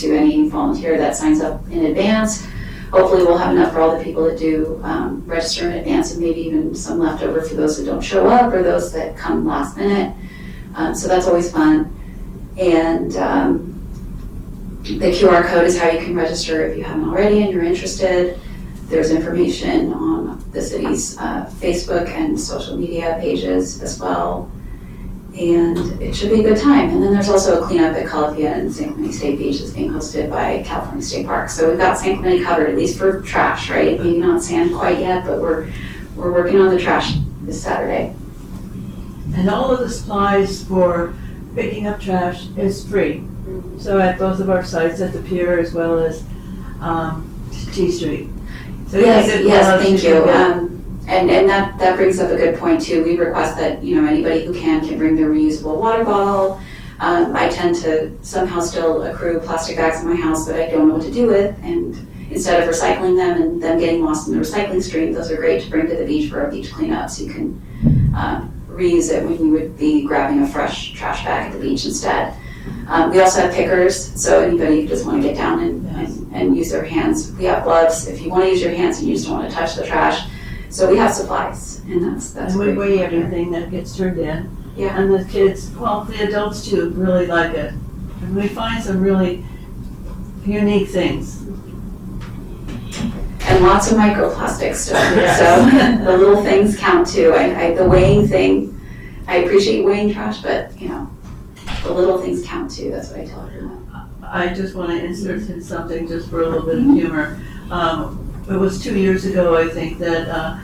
to any volunteer that signs up in advance. Hopefully we'll have enough for all the people that do register in advance, and maybe even some left over for those that don't show up or those that come last minute. So that's always fun. And the QR code is how you can register if you haven't already and you're interested. There's information on the city's Facebook and social media pages as well. And it should be a good time. And then there's also a cleanup at Calafia and San Clemente State Beach that's being hosted by California State Park. So we've got San Clemente covered, at least for trash, right? Maybe not sand quite yet, but we're working on the trash this Saturday. And all of the supplies for picking up trash is free. So at both of our sites, at the pier as well as T Street. So Yes, thank you. And that brings up a good point too. We request that, you know, anybody who can bring their reusable water bottle. I tend to somehow still accrue plastic bags in my house that I don't know what to do with, and instead of recycling them and them getting lost in the recycling stream, those are great to bring to the beach for a beach cleanup, so you can reuse it when you would be grabbing a fresh trash bag at the beach instead. We also have pickers, so anybody who just want to get down and use their hands. We have gloves if you want to use your hands and you just don't want to touch the trash. So we have supplies, and that's And we great. weigh everything that gets turned in. Yeah. And the kids, well, the adults too, really like it. And we find some really unique things. And lots of microplastics too. Yes. So the little things count too. The weighing thing, I appreciate weighing trash, but you know, the little things count too. That's what I tell everyone. I just want to insert in something just for a little bit of humor. It was 2 years ago, I think, that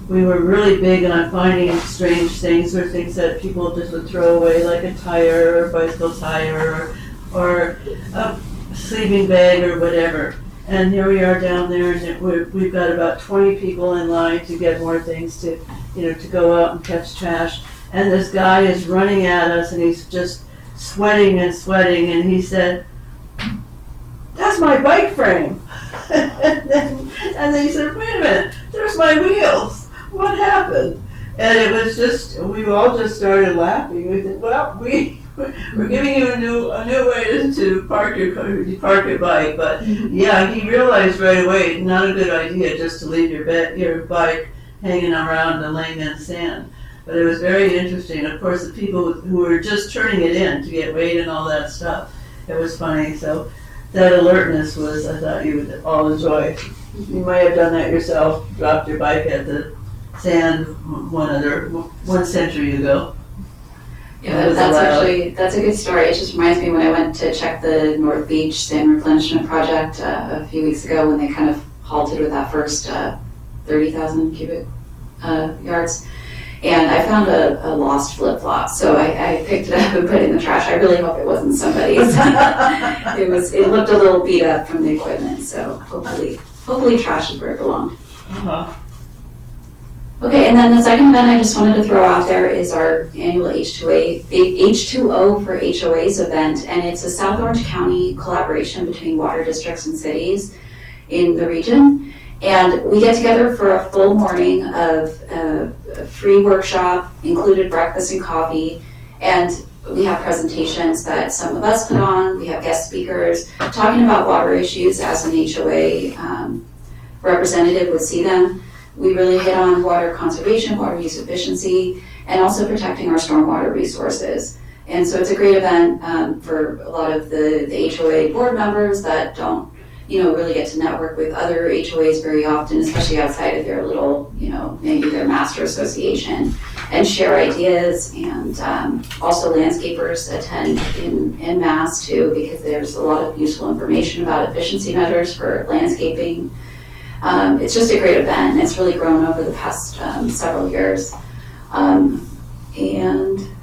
we were really big on finding strange things or things that people just would throw away, like a tire or a bicycle tire or a sleeping bag or whatever. And here we are down there, and we've got about 20 people in line to get more things to go out and catch trash. And this guy is running at us, and he's just sweating, and he said, "That's my bike frame." and then he said, "Wait a minute, there's my wheels. What happened?" And it was just, we all just started laughing. We said, "Well, we're giving you a new way to park your bike." But yeah, he realized right away, not a good idea just to leave your bike hanging around and laying in sand. But it was very interesting. Of course, the people who were just turning it in to get weighed and all that stuff, it was funny. So that alertness was, I thought you would all enjoy. You might have done that yourself, dropped your bike at the sand one century ago. Yeah, that's a good story. It just reminds me when I went to check the North Beach Sand Replenishment Project a few weeks ago, when they kind of halted with that first 30,000 cubic yards. And I found a lost flip-flop, so I picked it up and put it in the trash. I really hope it wasn't somebody's. It looked a little beat up from the equipment, so hopefully trash is where it belonged. Uh-huh. Okay, and then the second event I just wanted to throw out there is our annual H2O for HOAs event, and it's a South Orange County collaboration between water districts and cities in the region. And we get together for a full morning of a free workshop, included breakfast and coffee, and we have presentations that some of us put on. We have guest speakers talking about water issues as an HOA representative would see them. We really hit on water conservation, water use efficiency, and also protecting our stormwater resources. And so it's a great event for a lot of the HOA board members that don't really get to network with other HOAs very often, especially outside of their little, maybe their master association. and share ideas. And also landscapers attend in mass too, because there's a lot of useful information about efficiency measures for landscaping. It's just a great event, and it's really grown over the past several years. And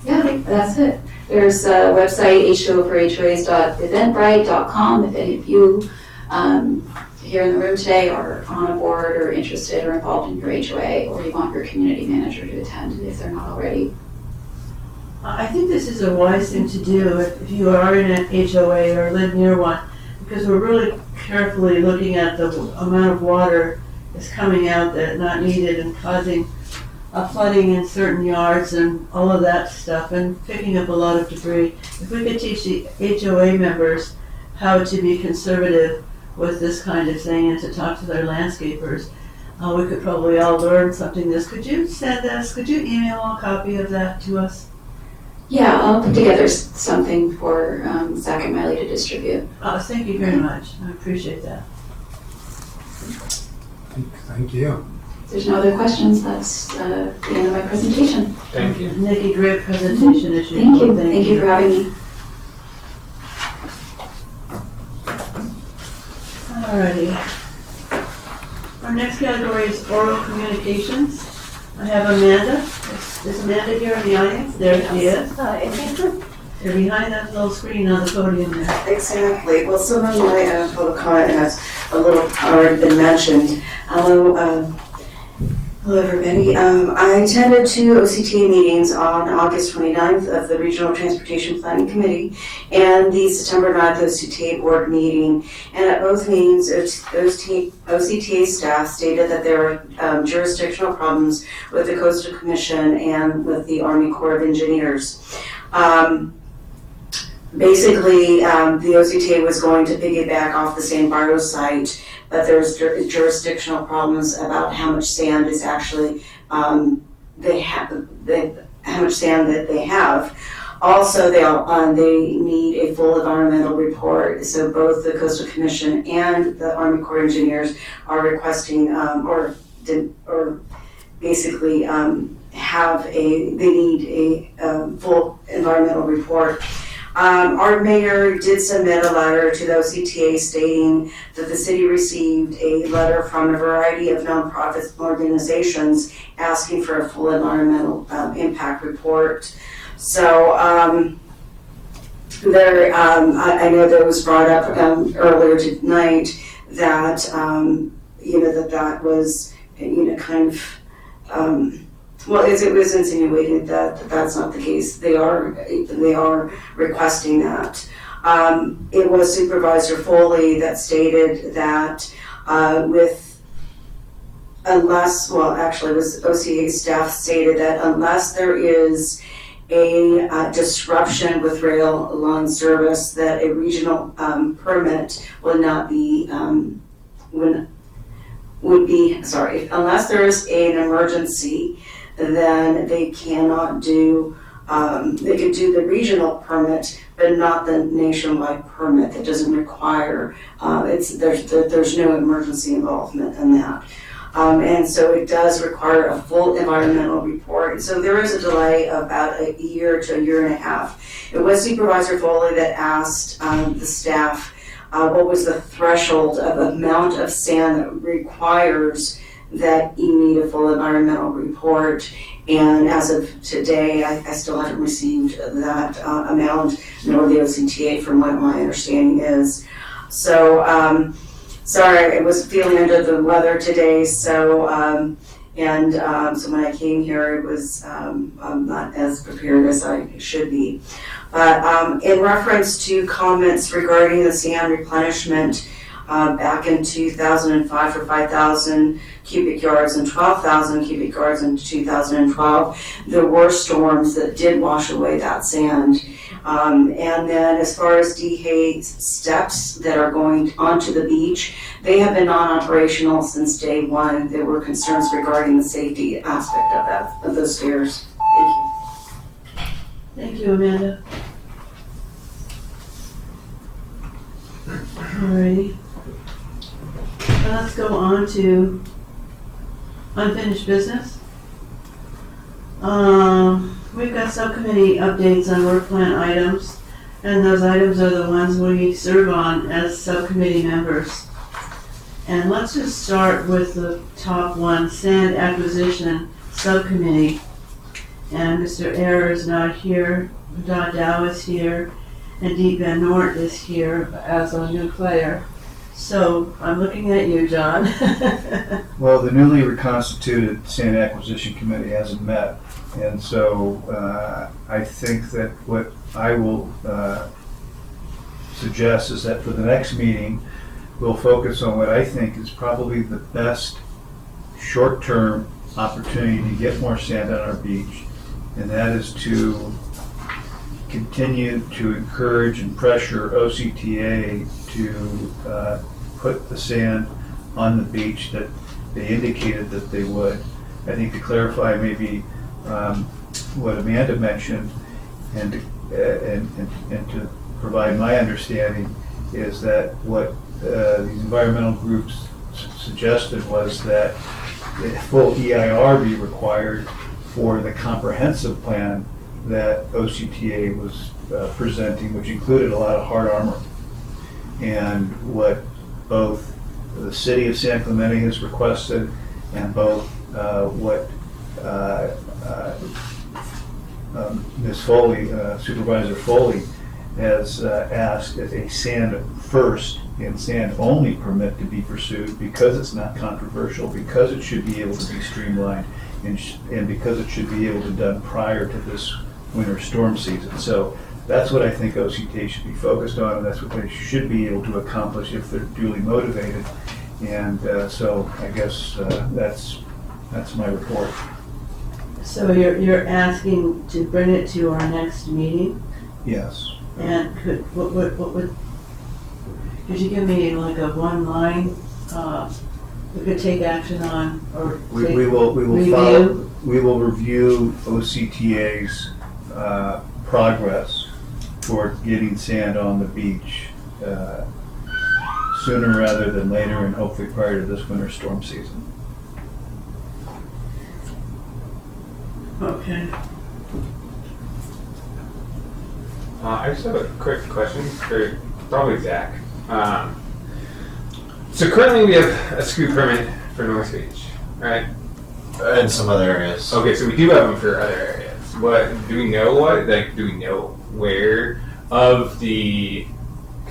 yeah, that's it. There's a website, ho4hoas.eventbrite.com, if any of you here in the room today are on a board or interested or involved in your HOA, or you want your community manager to attend if they're not already. I think this is a wise thing to do if you are in an HOA or live near one, because we're really carefully looking at the amount of water that's coming out that's not needed and causing flooding in certain yards and all of that stuff, and picking up a lot of debris. If we could teach the HOA members how to be conservative with this kind of thing and to talk to their landscapers, we could probably all learn something. Could you email a copy of that to us? Yeah, I'll put together something for Zach and Miley to distribute. Thank you very much. I appreciate that. Thank you. If there's no other questions, that's the end of my presentation. Thank you. Nikki, great presentation as Thank usual. you. Thank you for having me. Alrighty. Our next category is oral communications. I have Amanda. Is Amanda here in the audience? There she is. They're behind that little screen on the podium there. Exactly. Well, some of my public comment has a little already been mentioned. Hello, everybody. I attended 2 OCTA meetings on August 29th of the Regional Transportation Planning Committee and the September 9th OCTA Board meeting. And at both meetings, OCTA staff stated that there are jurisdictional problems with the Coastal Commission and with the Army Corps of Engineers. Basically, the OCTA was going to piggyback off the San Barros site, but there's jurisdictional problems about how much sand is actually how much sand that they have. Also, they need a full environmental report. So both the Coastal Commission and the Army Corps of Engineers are requesting basically they need a full environmental report. Our mayor did submit a letter to the OCTA stating that the city received a letter from a variety of nonprofit organizations asking for a full environmental impact report. So I know that was brought up earlier tonight that that was kind of well, it was insinuated that that's not the case. They are requesting that. It was Supervisor Foley that stated that it was OCA staff stated that unless there is a disruption with rail line service, that a regional permit would not be unless there is an emergency, then they cannot do, they could do the regional permit, but not the nationwide permit. That doesn't require, there's no emergency involvement in that. And so it does require a full environmental report. So there is a delay of about a year to a year and a half. It was Supervisor Foley that asked the staff what was the threshold of amount of sand that requires that you need a full environmental report. And as of today, I still haven't received that amount, nor the OCTA from what my understanding is. So, sorry, I was feeling under the weather today, so so when I came here, it was I'm not as prepared as I should be. But in reference to comments regarding the sand replenishment back in 2005 for 5,000 cubic yards and 12,000 cubic yards in 2012, there were storms that did wash away that sand. And then as far as DHA steps that are going onto the beach, they have been non-operational since day one. There were concerns regarding the safety aspect of those stairs. Thank you. Thank you, Amanda. Alrighty. Let's go on to unfinished business. We've got subcommittee updates on work plan items, and those items are the ones we serve on as subcommittee members. And let's just start with the top one, sand acquisition subcommittee. And Mr. Ayer is not here, Don Dow is here, and Deep Van Noort is here as a new player. So I'm looking at you, John. Well, the newly reconstituted Sand Acquisition Committee hasn't met, and so I think that what I will suggest is that for the next meeting, we'll focus on what I think is probably the best short-term opportunity to get more sand on our beach, and that is to continue to encourage and pressure OCTA to put the sand on the beach that they indicated that they would. I think to clarify maybe what Amanda mentioned and to provide my understanding is that what these environmental groups suggested was that a full EIR be required for the comprehensive plan that OCTA was presenting, which included a lot of hard armor. And what both the city of San Clemente has requested and both what Ms. Foley, Supervisor Foley, has asked is a sand first and sand only permit to be pursued because it's not controversial, because it should be able to be streamlined, and because it should be able to be done prior to this winter storm season. So that's what I think OCTA should be focused on, and that's what they should be able to accomplish if they're duly motivated. And so I guess that's my report. So you're asking to bring it to our next meeting? Yes. And what would, could you give me like a one line, we could take action on, or We will review? follow, we will review OCTA's progress toward getting sand on the beach sooner rather than later, and hopefully prior to this winter storm season. Okay. I just have a quick question for probably Zach. So currently we have a scoop permit for North Beach, right? In some other areas. Okay, so we do have them for other areas. What do we know? Do we know where of the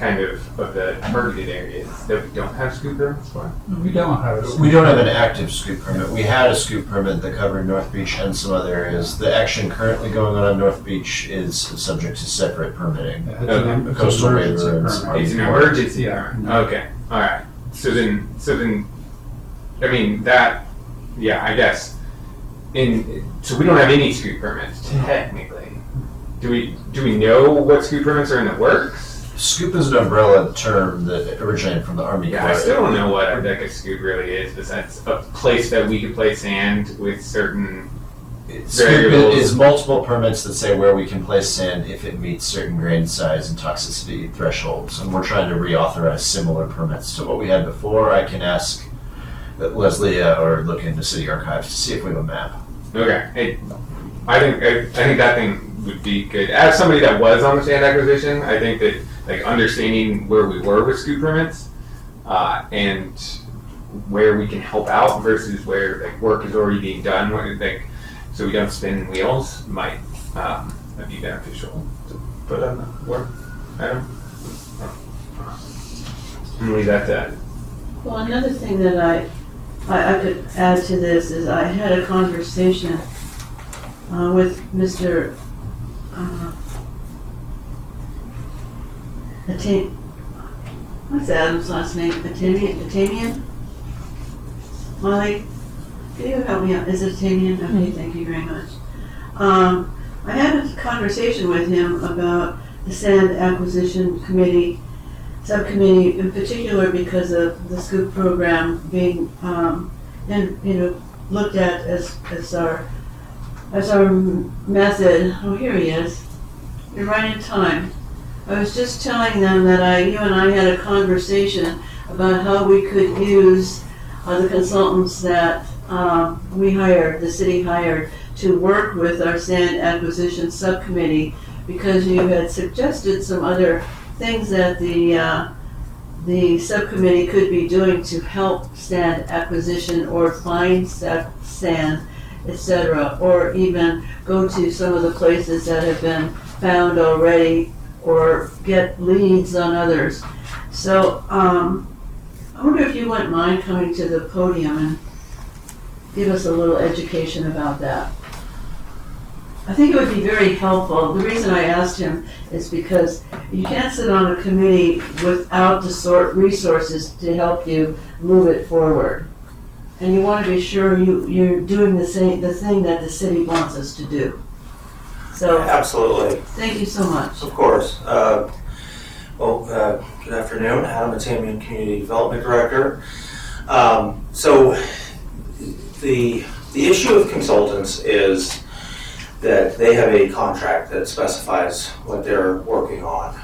the targeted areas that we don't have scoop permits for? We don't have it. We don't have an active scoop permit. We had a scoop permit that covered North Beach and some other areas. The action currently going on North Beach is subject to separate permitting. Coastal waiver and some It's an other- emergency permit. Okay, all right. So then, I mean that. Yeah, I guess. So we don't have any scoop permits technically. Do we know what scoop permits are in the works? Scoop is an umbrella term that originated from the Army Yeah, Corps. I still don't know what a scoop really is, besides a place that we could place sand with certain Scoop variables. is multiple permits that say where we can place sand if it meets certain grain size and toxicity thresholds. And we're trying to reauthorize similar permits to what we had before. I can ask Leslie or look into city archives to see if we have a map. Okay, I think that thing would be good. As somebody that was on the sand acquisition, I think that like understanding where we were with scoop permits and where we can help out versus where like work is already being done, so we don't spin wheels might be beneficial to put on the work item. And leave that to that. Well, another thing that I could add to this is I had a conversation with Mr. What's Adam's last name? Atamian? Molly, can you help me out? Is it Atamian? Okay, thank you very much. I had a conversation with him about the Sand Acquisition Committee, subcommittee in particular because of the scoop program being, looked at as our method. Oh, here he is. You're right in time. I was just telling them that you and I had a conversation about how we could use the consultants that the city hired to work with our sand acquisition subcommittee because you had suggested some other things that the subcommittee could be doing to help sand acquisition or find sand, etc., or even go to some of the places that have been found already or get leads on others. So I wonder if you wouldn't mind coming to the podium and give us a little education about that. I think it would be very helpful. The reason I asked him is because you can't sit on a committee without the resources to help you move it forward. And you want to be sure you're doing the thing that the city wants us to do. So Absolutely. thank you so much. Of course. Good afternoon. Adam Matamian, Community Development Director. So the issue of consultants is that they have a contract that specifies what they're working on.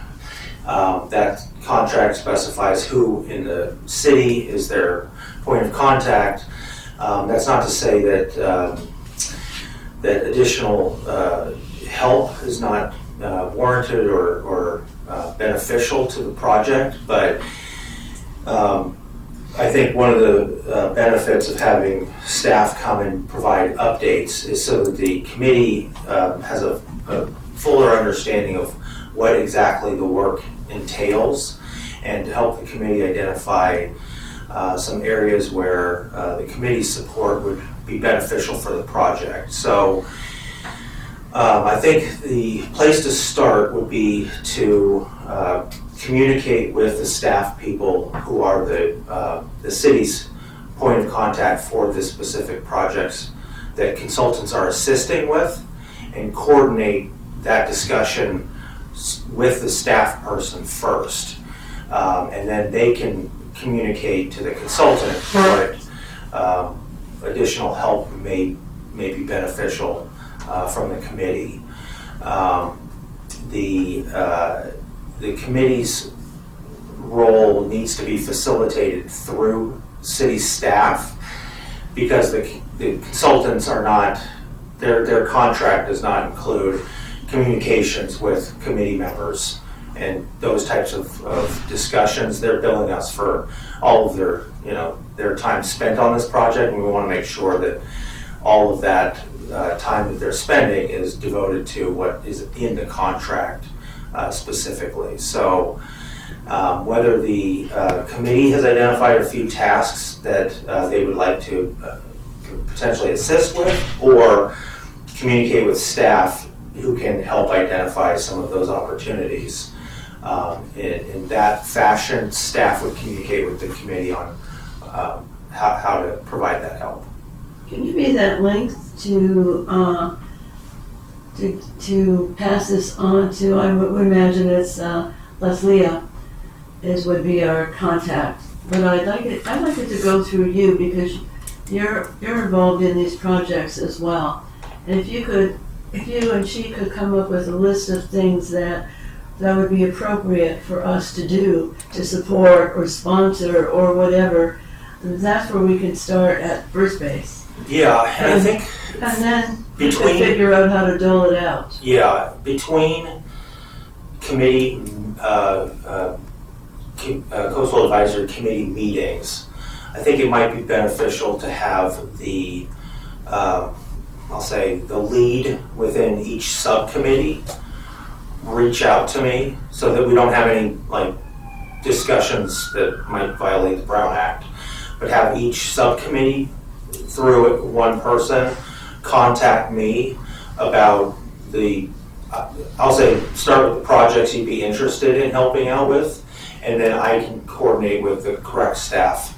That contract specifies who in the city is their point of contact. That's not to say that that additional help is not warranted or beneficial to the project, but I think one of the benefits of having staff come and provide updates is so that the committee has a fuller understanding of what exactly the work entails, and to help the committee identify some areas where the committee's support would be beneficial for the project. So I think the place to start would be to communicate with the staff people who are the city's point of contact for the specific projects that consultants are assisting with, and coordinate that discussion with the staff person first. And then they can communicate to the consultant what additional help may be beneficial from the committee. The committee's role needs to be facilitated through city staff, because the consultants are not, their contract does not include communications with committee members and those types of discussions. They're billing us for all of their time spent on this project, and we want to make sure that all of that time that they're spending is devoted to what is in the contract specifically. So whether the committee has identified a few tasks that they would like to potentially assist with, or communicate with staff who can help identify some of those opportunities. In that fashion, staff would communicate with the committee on how to provide that help. Can you be that link to pass this on to? I would imagine it's Leslie would be our contact, but I'd like it to go through you, because you're involved in these projects as well. And if you and she could come up with a list of things that would be appropriate for us to do to support or sponsor or whatever, that's where we can start at first base. Yeah, and I think, and then figure out how to dole it out. Yeah, between committee, Coastal Advisory Committee meetings, I think it might be beneficial to have the, I'll say, the lead within each subcommittee reach out to me, so that we don't have any discussions that might violate the Brown Act, but have each subcommittee, through one person, contact me about I'll say, start with the projects you'd be interested in helping out with, and then I can coordinate with the correct staff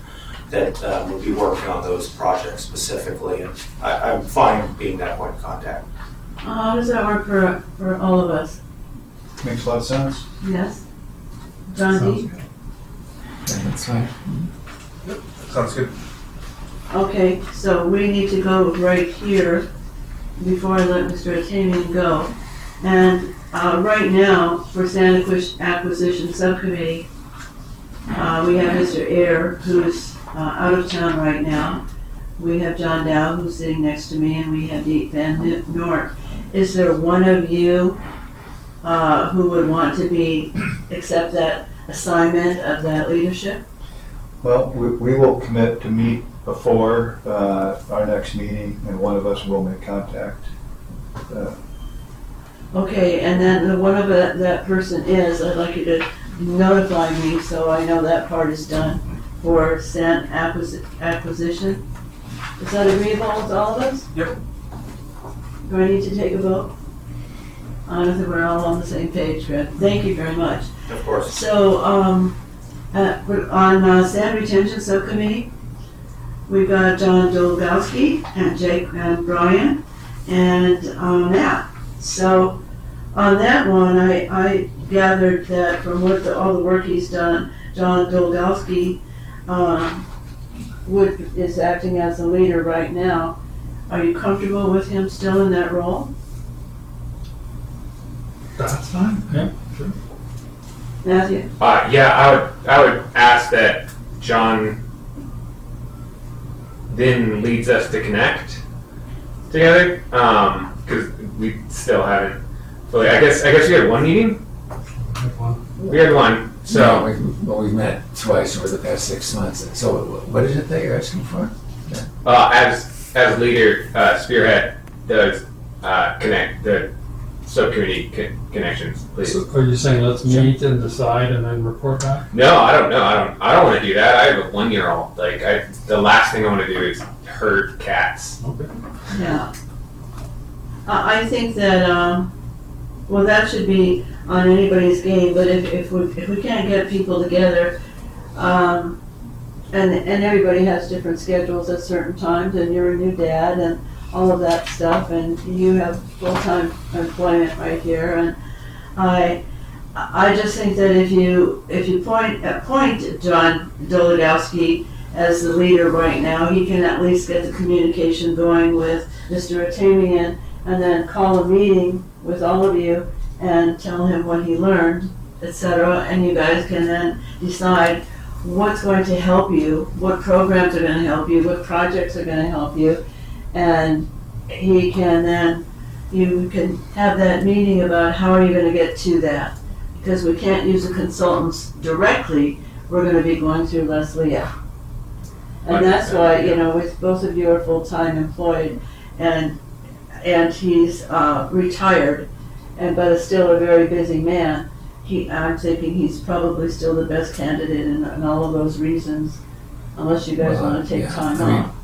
that would be working on those projects specifically. And I'm fine being that point of contact. How does that work for all of us? Makes a lot of sense. Yes? John D? That's fine. Sounds good. Okay, so we need to go right here before I let Mr. Atamian go. And right now, for Sand Acquisition Subcommittee, we have Mr. Ayer, who's out of town right now. we have John Dow who's sitting next to me, and we have Deep Van Noort. Is there one of you who would want to accept that assignment of that leadership? Well, we will commit to meet before our next meeting, and one of us will make contact. Okay, and then one of that person is, I'd like you to notify me so I know that part is done for sand acquisition. Is that agreeable with all of us? Yep. Do I need to take a vote? I don't think we're all on the same page, Fred. Thank you very much. Of course. So, on Sand Retention Subcommittee, we've got John Dolgowski and Jake and Brian and Matt. So, on that one, I gathered that from all the work he's done, John Dolgowski is acting as the leader right now. Are you comfortable with him still in that role? That's fine, yeah, sure. Matthew? Yeah, I would ask that John then leads us to connect together, because we still haven't fully. I guess we had one meeting. We had one. So we've met twice over the past 6 months. So what is it that you're asking for? as leader, spearhead the connect the subcommittee connections, please. So are you saying let's meet and decide and then report back? No, I don't know. I don't want to do that. I have a 1-year-old. The last thing I want to do is herd cats. Okay. Yeah. I think that, well, that should be on anybody's game, but if we can't get people together, and everybody has different schedules at certain times, and you're a new dad and all of that stuff, and you have full-time employment right here, and I just think that if you appoint John Dolgowski as the leader right now, he can at least get the communication going with Mr. Atamian, and then call a meeting with all of you and tell him what he learned, etc. And you guys can then decide what's going to help you, what programs are going to help you, what projects are going to help you, and he can then, you can have that meeting about how are you going to get to that. Because we can't use the consultants directly, we're going to be going through Leslia. And that's why, with both of you are full-time employed, and he's retired, but is still a very busy man. I'm thinking he's probably still the best candidate in all of those reasons, unless you guys want to take time off.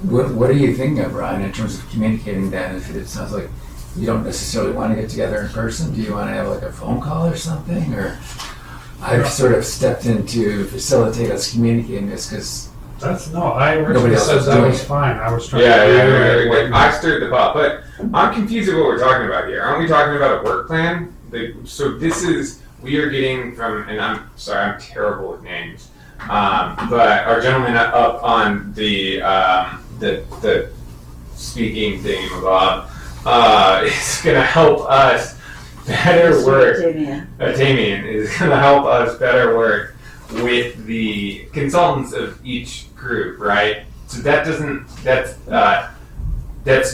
What are you thinking of, Brian, in terms of communicating that? If it sounds like you don't necessarily want to get together in person, do you want to have a phone call or something? Or I've sort of stepped in to facilitate us communicating this because I originally said that was fine. I was trying to I stirred the pot, but I'm confused at what we're talking about here. Aren't we talking about a work plan? We are getting from, and I'm sorry, I'm terrible with names, but our gentleman up on the speaking thing, Bob, is going to help us better work. Atamian is going to help us better work with the consultants of each group, right? So that's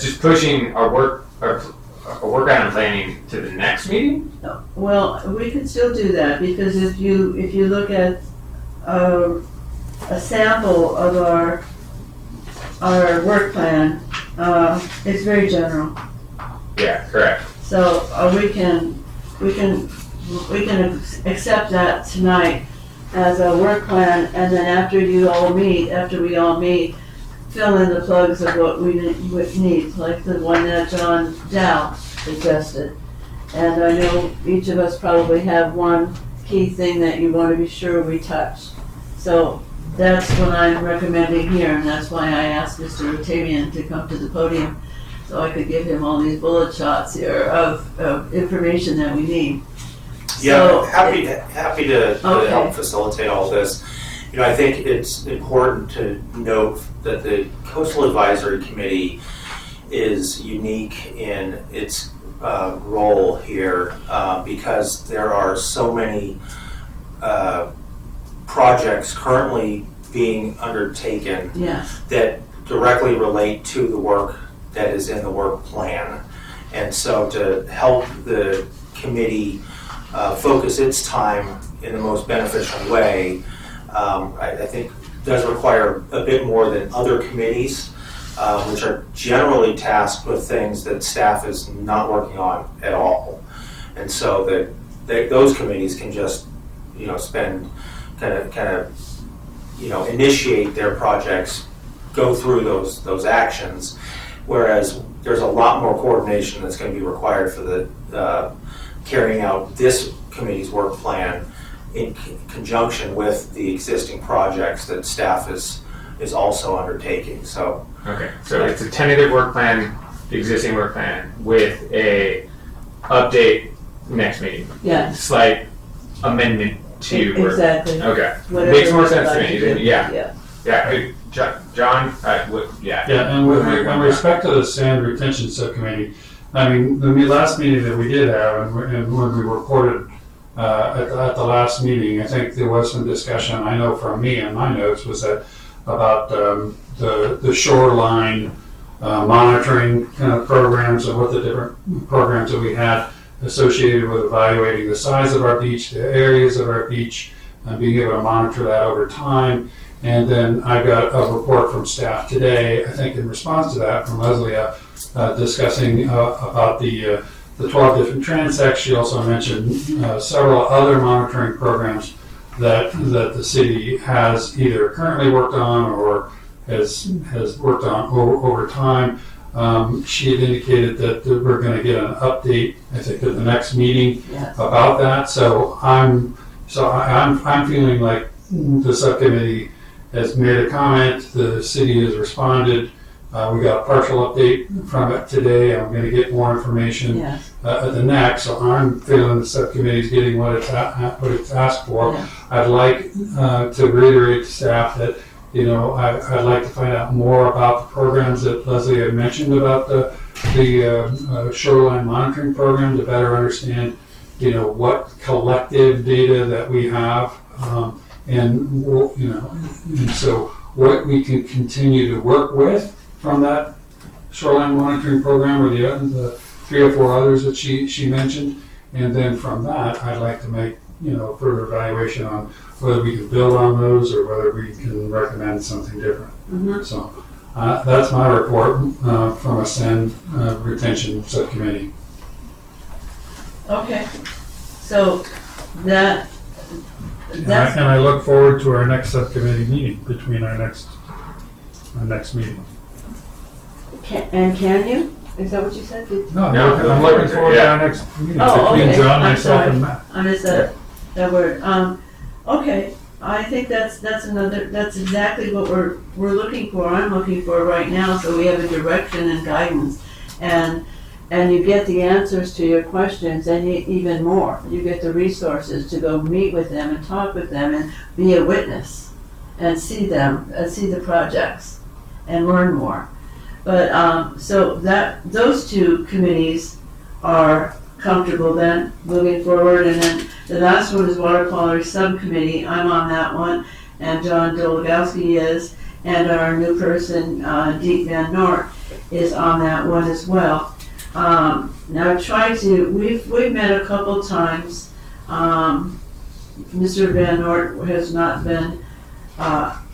just pushing our work item planning to the next meeting? Well, we can still do that, because if you look at a sample of our work plan, it's very general. Yeah, correct. So we can accept that tonight as a work plan, and then after we all meet, fill in the plugs of what we need, like the one that John Dow suggested. And I know each of us probably have one key thing that you want to be sure we touch. So that's what I'm recommending here, and that's why I asked Mr. Atamian to come to the podium so I could give him all these bullet shots here of information that we need. Yeah, happy to help facilitate all this. I think it's important to note that the Coastal Advisory Committee is unique in its role here because there are so many projects currently being undertaken that directly relate to the work that is in the work plan. And so to help the committee focus its time in the most beneficial way, I think does require a bit more than other committees, which are generally tasked with things that staff is not working on at all. And so that those committees can just, spend kind of, initiate their projects, go through those actions, whereas there's a lot more coordination that's going to be required for the carrying out this committee's work plan in conjunction with the existing projects that staff is also undertaking. So Okay, so it's a tentative work plan, existing work plan, with a update next meeting. Yeah. Slight amendment to work. Exactly. Okay, Whatever makes more you'd sense to like me. do. Then, yeah. Yeah. Yeah, John, yeah. Yeah, and with respect to the sand retention subcommittee, I mean, the last meeting that we did have, and when we reported at the last meeting, I think there was some discussion, I know from me and my notes, was that about the shoreline monitoring kind of programs and what the different programs that we had associated with evaluating the size of our beach, the areas of our beach, and being able to monitor that over time. And then I got a report from staff today, I think in response to that, from Leslie, discussing about the 12 different transects. She also mentioned several other monitoring programs that the city has either currently worked on or has worked on over time. She had indicated that we're going to get an update, I think, at the next meeting about that. So I'm feeling like the subcommittee has made a comment. The city has responded. We got a partial update from it today. I'm going to get more information at the next. So I'm feeling the subcommittee is getting what it's asked for. Yeah. I'd like to reiterate to staff that I'd like to find out more about the programs that Leslie had mentioned about the shoreline monitoring program to better understand, what collective data that we have, and so what we can continue to work with from that shoreline monitoring program or the 3 or 4 others that she mentioned, and then from that I'd like to make further evaluation on whether we can build on those or whether we can recommend something different. Mm-hmm. So that's my report from a sand retention subcommittee. Okay, so that's And I look forward to our next subcommittee meeting between our next meeting. can you? Is that what you said? No, I'm looking forward to our next meeting between John, myself, and Matt. I missed that word. Okay, I think that's exactly what we're looking for. I'm looking for right now, so we have a direction and guidance, and you get the answers to your questions, and even more. You get the resources to go meet with them and talk with them and be a witness and see them, see the projects, and learn more. But so those two committees are comfortable then moving forward, and then the last one is Water Quality Subcommittee. I'm on that one, and John Dologowski is, and our new person, Deep Van Noort, is on that one as well. Now we've met a couple times. Mr. Van Noort has not been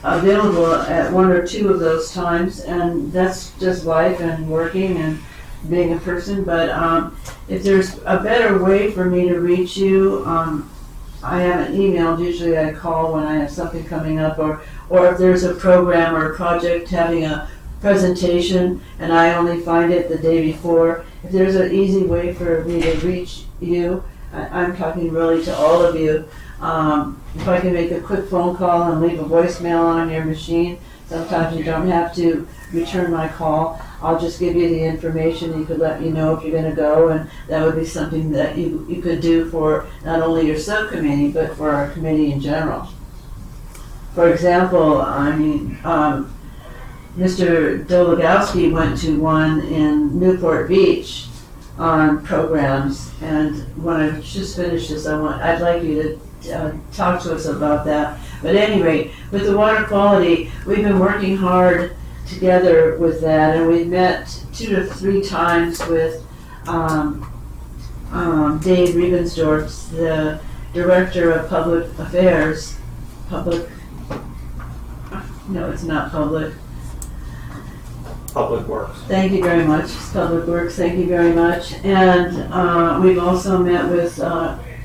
available at 1 or 2 of those times, and that's just life and working and being a person. But if there's a better way for me to reach you, I haven't emailed. Usually I call when I have something coming up, or if there's a program or a project having a presentation and I only find it the day before. If there's an easy way for me to reach you, I'm talking really to all of you. If I can make a quick phone call and leave a voicemail on your machine, sometimes you don't have to return my call. I'll just give you the information. You could let me know if you're going to go, and that would be something that you could do for not only your subcommittee, but for our committee in general. For example, Mr. Dologowski went to one in Newport Beach on programs, and when I just finished this, I'd like you to talk to us about that. But anyway, with the water quality, we've been working hard together with that, and we met 2 to 3 times with Dave Riebensdorf, the Director of Public Affairs, it's not public. Public Works. Thank you very much, Public Works, thank you very much. And we've also met with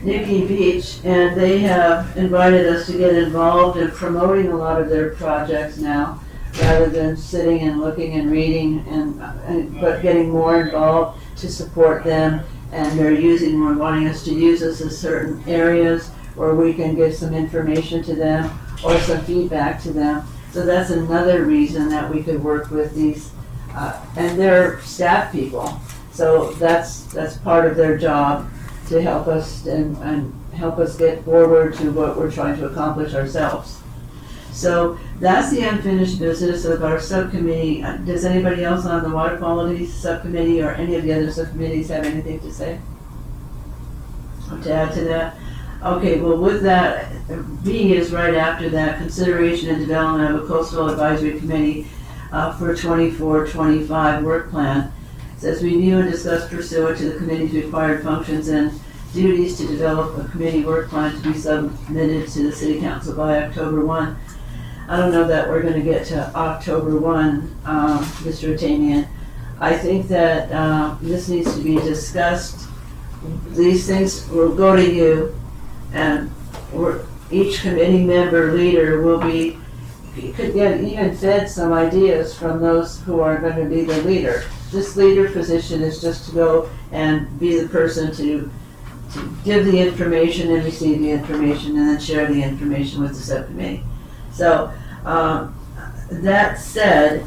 Nikki Beach, and they have invited us to get involved in promoting a lot of their projects now, rather than sitting and looking and reading, but getting more involved to support them. And they're wanting us to use us in certain areas where we can give some information to them or some feedback to them. So that's another reason that we could work with these, and they're staff people. So that's part of their job, to help us and help us get forward to what we're trying to accomplish ourselves. So that's the unfinished business of our subcommittee. Does anybody else on the water quality subcommittee or any of the other subcommittees have anything to say? Or to add to that? Okay, well with that, B is right after that, consideration and development of a coastal advisory committee for 24-25 work plan. It says review and discuss pursuant to the committee's required functions and duties to develop a committee work plan to be submitted to the city council by October 1. I don't know that we're gonna get to October 1, Mr. Atamian. I think that this needs to be discussed. These things will go to you, and each committee member leader could get even fed some ideas from those who are going to be the leader. This leader position is just to go and be the person to give the information and receive the information and then share the information with the subcommittee. So that said,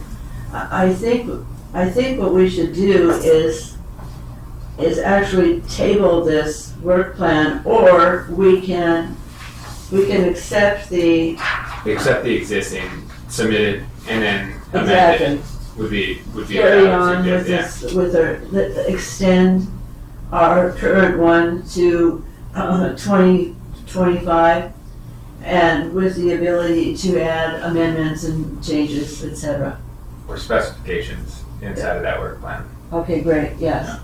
I think what we should do is actually table this work plan, or we can accept the existing, submitted, and then amend it would be carry what I would on with suggest, this, with extend our current one to 2025, and with the ability to add amendments and changes, etc. or specifications inside of that work plan. Okay, great, yes.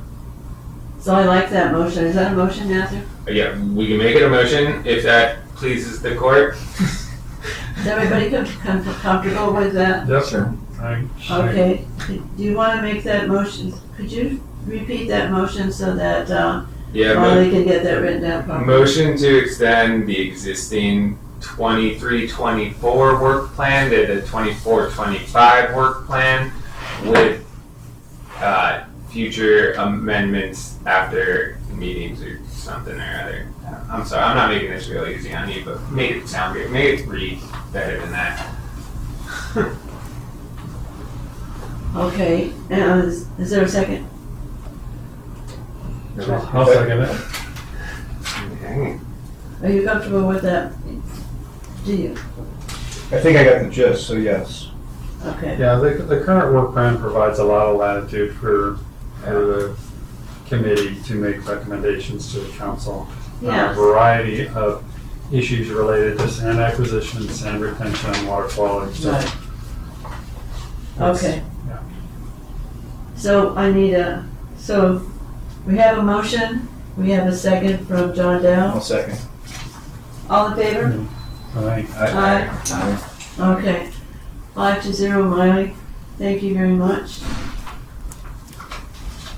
So I like that motion. Is that a motion, Matthew? Yeah, we can make it a motion if that pleases the court. Is everybody comfortable with that? Yes, sir. Okay, do you want to make that motion? Could you repeat that motion so that Molly can get that written down properly? Motion to extend the existing 23-24 work plan to the 24-25 work plan with future amendments after meetings or something or other. I'm sorry, I'm not making this real easy on you, but make it sound good. Make it read better than that. Okay, is there a second? I'll second it. Okay. Are you comfortable with that? Do you? I think I got the gist, so yes. Okay. Yeah, the current work plan provides a lot of latitude for the committee to make recommendations to the council on a Yes. variety of issues related to sand acquisition, sand retention, and water quality. So Right. Okay. Yeah. So so we have a motion, we have a second from John Dow. I'll second. All in favor? Aye. Aye. Okay. 5-0, Miley. Thank you very much.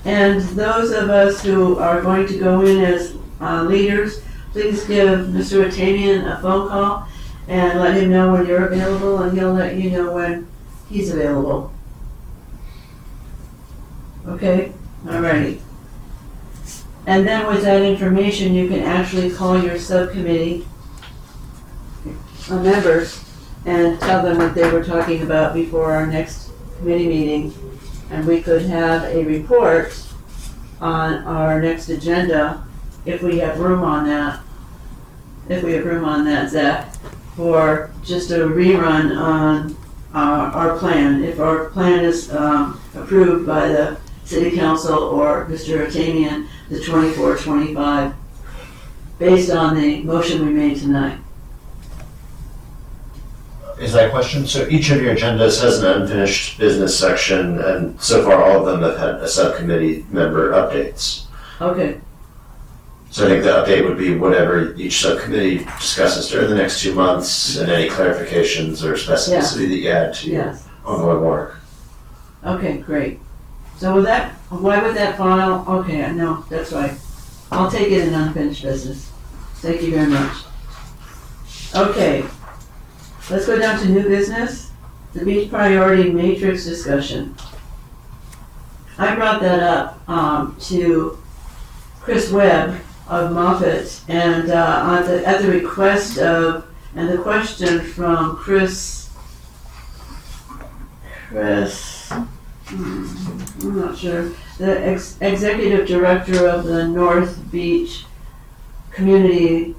And those of us who are going to go in as leaders, please give Mr. Atamian a phone call and let him know when you're available, and he'll let you know when he's available. Okay? Alrighty. And then with that information, you can actually call your subcommittee members and tell them what they were talking about before our next committee meeting. And we could have a report on our next agenda, if we have room on that. If we have room on that, Zach, for just a rerun on our plan. If our plan is approved by the city council or Mr. Atamian, the 24-25, based on the motion we made tonight. Is that a question? So each of your agendas has an unfinished business section, and so far all of them have had a subcommittee member updates. Okay, So I think the update would be whatever each subcommittee discusses during the next 2 months, and any clarifications or specificity that you add to your yes. ongoing work. Okay, great. So with that, why would that file, okay, no, that's right. I'll take it in unfinished business. Thank you very much. Okay, let's go down to new business, the beach priority matrix discussion. I brought that up to Chris Webb of Moffett, and at the request of, and the question from Chris, I'm not sure, the executive director of the North Beach Community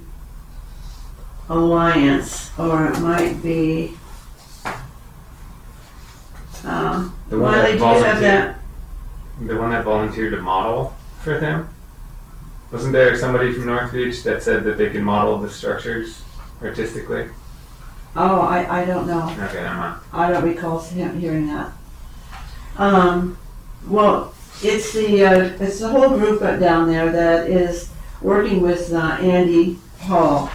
Alliance, or it might be, The one Miley, that do you have that? The one that volunteered to model for them? Wasn't there somebody from North Beach that said that they can model the structures artistically? Oh, I don't know. Okay, never mind. I don't recall hearing that. Well, it's the whole group down there that is working with Andy Hall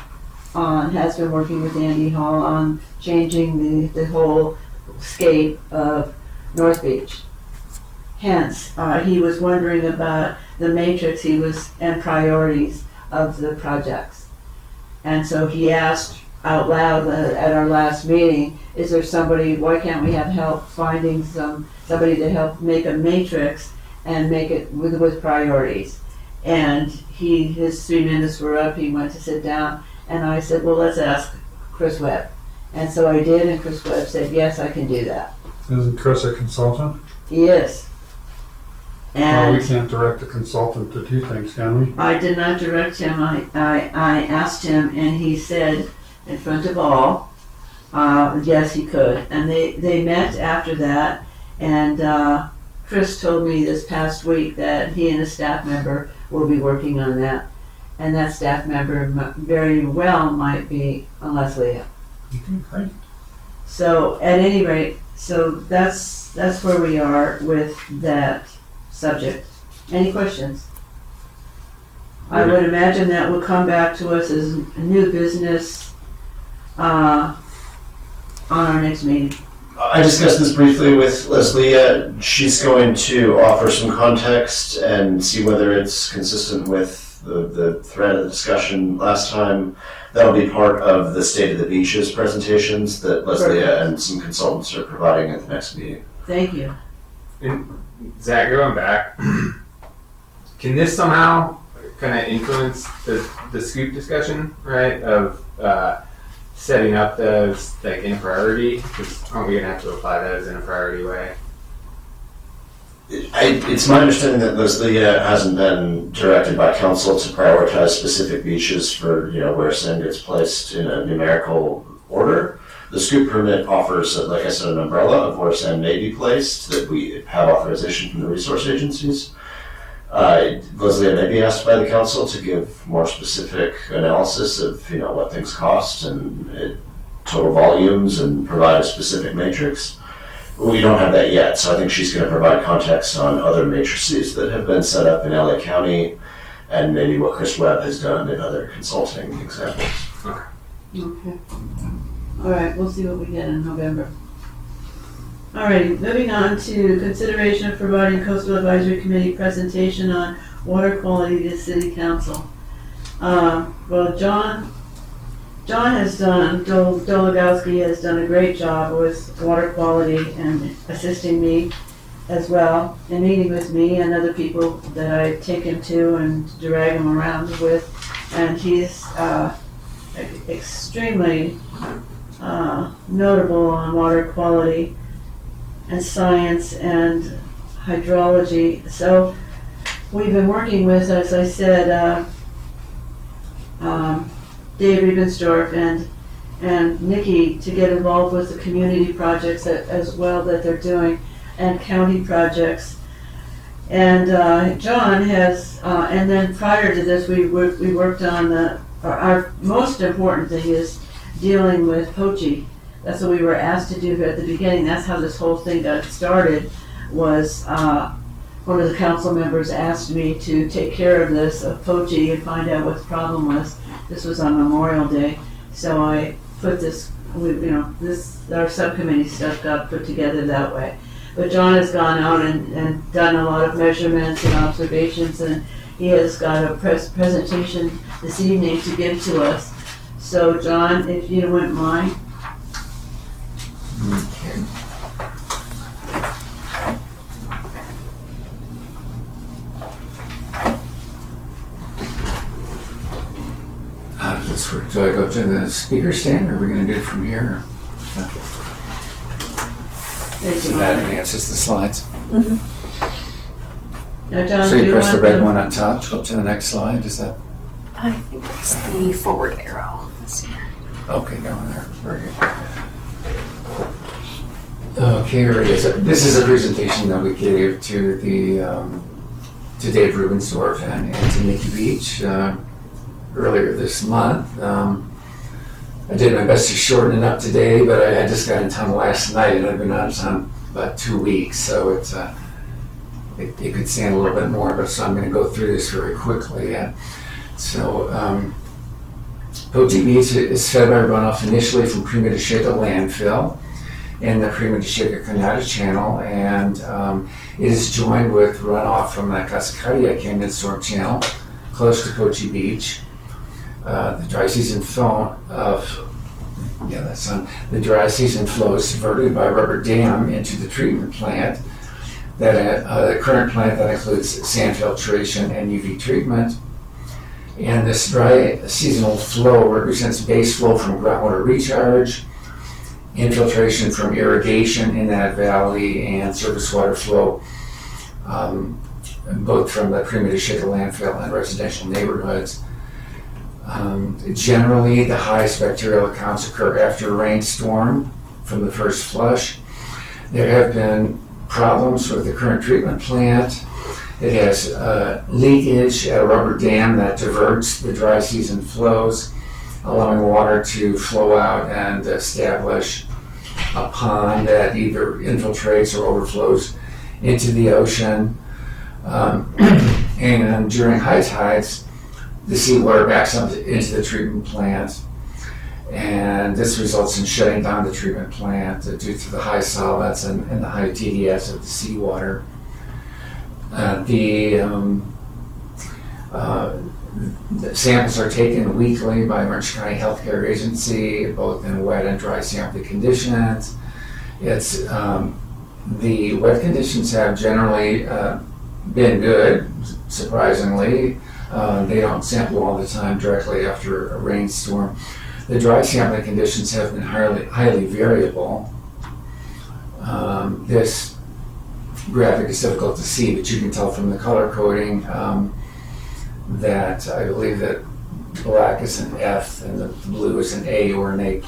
has been working with Andy Hall on changing the whole scape of North Beach. Hence, he was wondering about the matrix and priorities of the projects. And so he asked out loud at our last meeting, is there somebody, why can't we have help finding somebody to help make a matrix and make it with priorities? And his 3 minutes were up, he went to sit down, and I said, well, let's ask Chris Webb. And so I did, and Chris Webb said, yes, I can do that. Isn't Chris a consultant? He is. Well, And we can't direct a consultant to do things, can we? I did not direct him, I asked him, and he said, in front of all, yes, he could. And they met after that, and Chris told me this past week that he and a staff member will be working on that. And that staff member very well might be Leslie. Okay, great. So at any rate, so that's where we are with that subject. Any questions? I would imagine that will come back to us as new business on our next meeting. I discussed this briefly with Leslie. She's going to offer some context and see whether it's consistent with the thread of the discussion last time. That'll be part of the State of the Beaches presentations that Leslie and some consultants are providing at the next meeting. Thank you. And Zach, going back, can this somehow kind of influence the scoop discussion, right? Of setting up those like in a priority? Because aren't we gonna have to apply those in a priority way? It's my understanding that Leslie hasn't been directed by council to prioritize specific beaches for where sand gets placed in a numerical order. The scoop permit offers, like I said, an umbrella of where sand may be placed that we have authorization from the resource agencies. Leslie may be asked by the council to give more specific analysis of what things cost and total volumes and provide a specific matrix. We don't have that yet, so I think she's going to provide context on other matrices that have been set up in LA County and maybe what Chris Webb has done in other consulting examples. Okay. All right, we'll see what we get in November. All right, moving on to consideration of providing Coastal Advisory Committee presentation on water quality to City Council. Well, John has done, Dologowski has done a great job with water quality and assisting me as well, and meeting with me and other people that I take him to and drag him around with. And he's extremely notable on water quality and science and hydrology. So we've been working with, as I said, Dave Riebensdorf and Nikki to get involved with the community projects as well that they're doing, and county projects. And John has, and then prior to this, we worked on our most important thing is dealing with Poche, That's what we were asked to do at the beginning. That's how this whole thing got started, was one of the council members asked me to take care of this, of Pochi, and find out what the problem was. This was on Memorial Day. So I put this, our subcommittee stuff got put together that way. But John has gone out and done a lot of measurements and observations, and he has got a presentation this evening to give to us. So John, if you wouldn't mind. Okay. How does this work? Do I go to the speaker stand, or are we going to do it from here? So that advances the slides. Now, John, So do you press the want red one on top, go to the next slide, is that? I think it's the forward arrow. Let's see. Okay, going there, very good. Okay, here it is. This is a presentation that we gave to to Dave Rubensdorf and to Nikki Beach earlier this month. I did my best to shorten it up today, but I just got in town last night, and I've been out of town about 2 weeks, so it could stand a little bit more, but so I'm going to go through this very quickly. So, Pochi Beach is fed by runoff initially from Prima de Chica landfill in the Prima de Chica Canada Channel, and it is joined with runoff from the Cascadia Canyon Storm Channel, close to Pochi Beach. The dry season the dry season flows diverted by rubber dam into the treatment plant. The current plant that includes sand filtration and UV treatment. And this dry seasonal flow represents base flow from groundwater recharge, infiltration from irrigation in that valley, and surface water flow, both from the Prima de Chica landfill and residential neighborhoods. Generally, the highest bacterial counts occur after a rainstorm from the first flush. There have been problems with the current treatment plant. It has leakage at a rubber dam that diverts the dry season flows, allowing water to flow out and establish a pond that either infiltrates or overflows into the ocean. And during high tides, the seawater backs up into the treatment plant, and this results in shutting down the treatment plant due to the high solids and the high TDS of the seawater. The samples are taken weekly by Orange County Healthcare Agency, both in wet and dry sampling conditions. The wet conditions have generally been good, surprisingly. They don't sample all the time directly after a rainstorm. The dry sampling conditions have been highly variable. This graphic is difficult to see, but you can tell from the color coding that I believe that black is an F and the blue is an A or an A+.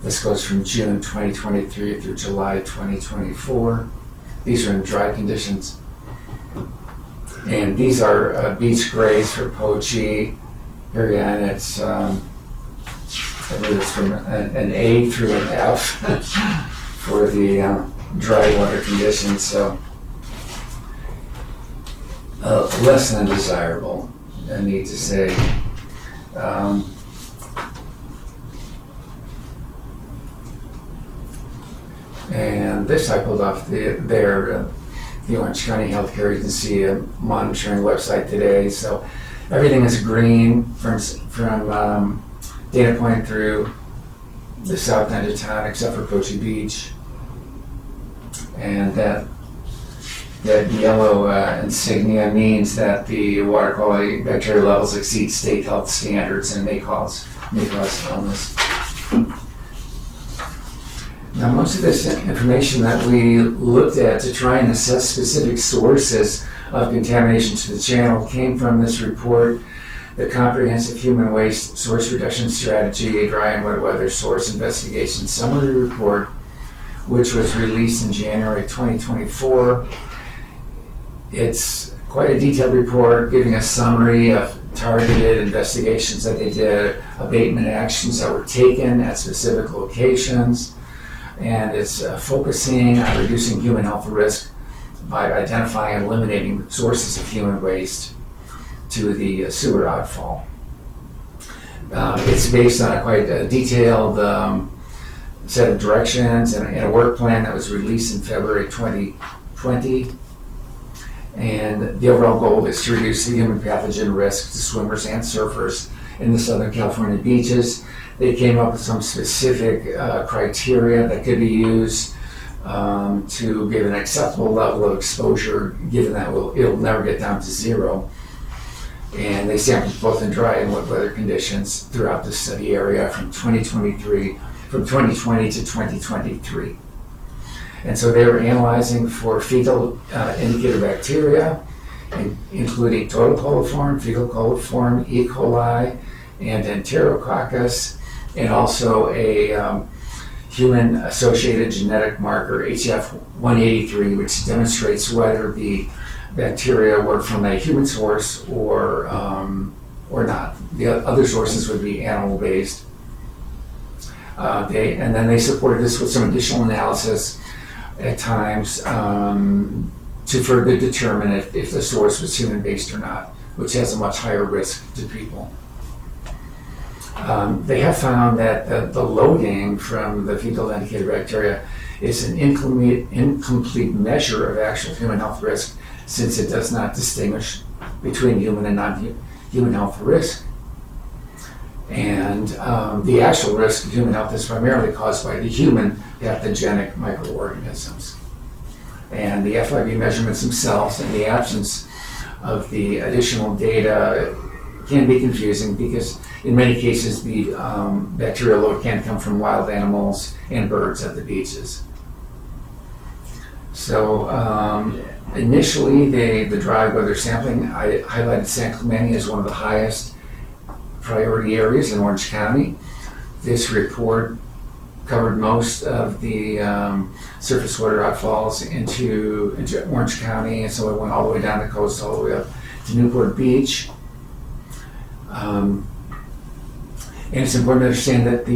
This goes from June 2023 through July 2024. These are in dry conditions. And these are beach grades for Pochi. Here again, it's I believe it's from an A through an F for the dry water conditions. So less than desirable, I need to say. And this I pulled off the Orange County Healthcare Agency monitoring website today. So everything is green from Dana Point through the south end of town, except for Pochi Beach. And that yellow insignia means that the water quality bacteria levels exceed state health standards and may cause illness. Now, most of this information that we looked at to try and assess specific sources of contamination to the channel came from this report, the Comprehensive Human Waste Source Reduction Strategy, a Dry and Wet Weather Source Investigation Summary Report, which was released in January 2024. It's quite a detailed report giving a summary of targeted investigations that they did, abatement actions that were taken at specific locations, and it's focusing on reducing human health risk by identifying and eliminating sources of human waste to the sewer outfall. It's based on a quite detailed set of directions and a work plan that was released in February 2020. And the overall goal is to reduce the human pathogen risk to swimmers and surfers in the Southern California beaches. They came up with some specific criteria that could be used to give an acceptable level of exposure, given that it'll never get down to zero. And they sampled both in dry and wet weather conditions throughout the study area from 2020 to 2023. And so they were analyzing for fecal indicator bacteria, including total coliform, fecal coliform, E. coli, and Enterococcus, and also a human-associated genetic marker, HF183, which demonstrates whether the bacteria were from a human source or not. The other sources would be animal-based. And then they supported this with some additional analysis at times to further determine if the source was human-based or not, which has a much higher risk to people. They have found that the loading from the fecal indicator bacteria is an incomplete measure of actual human health risk, since it does not distinguish between human and non-human health risk. And the actual risk of human health is primarily caused by the human pathogenic microorganisms. And the FIV measurements themselves, in the absence of the additional data, can be confusing because in many cases the bacterial load can come from wild animals and birds at the beaches. So initially the dry weather sampling, I highlighted San Clemente as one of the highest priority areas in Orange County. This report covered most of the surface water outfalls into Orange County, and so it went all the way down the coast, all the way up to Newport Beach. And it's important to understand that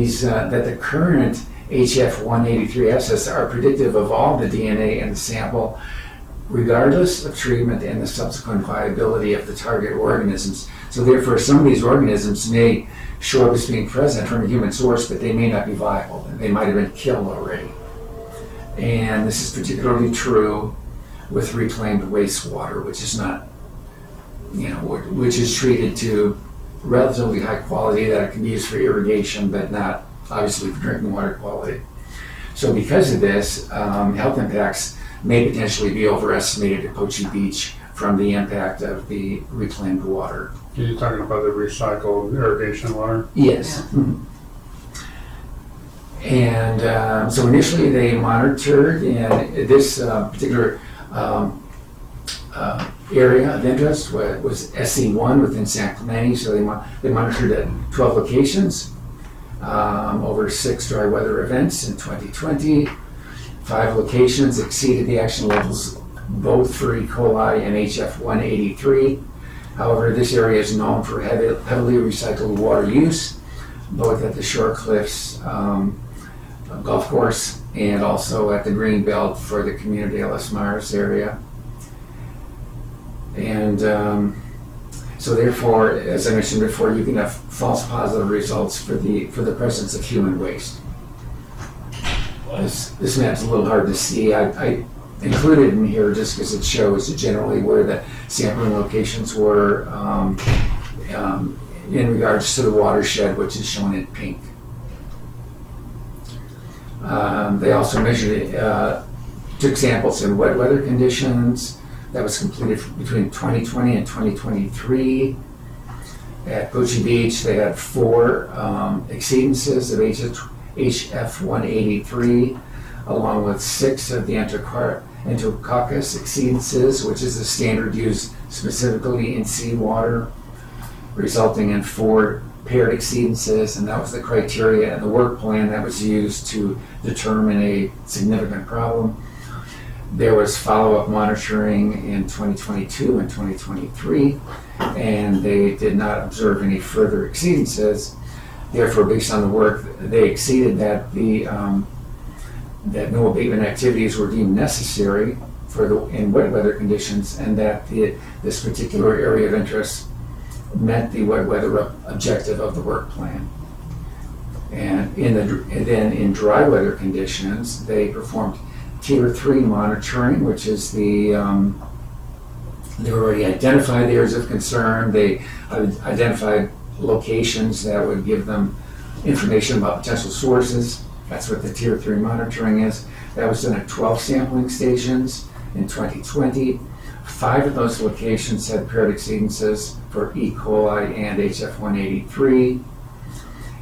that the current HF183 assays are predictive of all the DNA in the sample, regardless of treatment and the subsequent viability of the target organisms. So therefore, some of these organisms may show up as being present from a human source, but they may not be viable, and they might have been killed already. And this is particularly true with reclaimed wastewater, which is not, which is treated to relatively high quality that it can be used for irrigation, but not obviously for drinking water quality. So because of this, health impacts may potentially be overestimated at Poche Beach from the impact of the reclaimed water. Are you talking about the recycled irrigation water? Yes. Mm-hmm. And so initially they monitored in this particular area of interest was SC1 within San Clemente, so they monitored at 12 locations over 6 dry weather events in 2020. 5 locations exceeded the action levels both for E. coli and HF183. However, this area is known for heavily recycled water use, both at the Shore Cliffs golf course and also at the Green Belt for the Community de Los Mares area. And so therefore, as I mentioned before, you can have false positive results for the presence of human waste. This map's a little hard to see. I included in here just because it shows generally where the sampling locations were in regards to the watershed, which is shown in pink. They also measured, took samples in wet weather conditions. That was completed between 2020 and 2023. At Poche Beach, they had 4 exceedances of HF183, along with 6 of the Enterococcus exceedances, which is the standard used specifically in seawater, resulting in 4 paired exceedances, and that was the criteria and the work plan that was used to determine a significant problem. There was follow-up monitoring in 2022 and 2023, and they did not observe any further exceedances. Therefore, based on the work, they exceeded that that no abatement activities were deemed necessary in wet weather conditions, and that this particular area of interest met the wet weather objective of the work plan. And then in dry weather conditions, they performed Tier 3 monitoring, which is they already identified areas of concern. They identified locations that would give them information about potential sources. That's what the Tier 3 monitoring is. That was done at 12 sampling stations in 2020. 5 of those locations had paired exceedances for E. coli and HF183.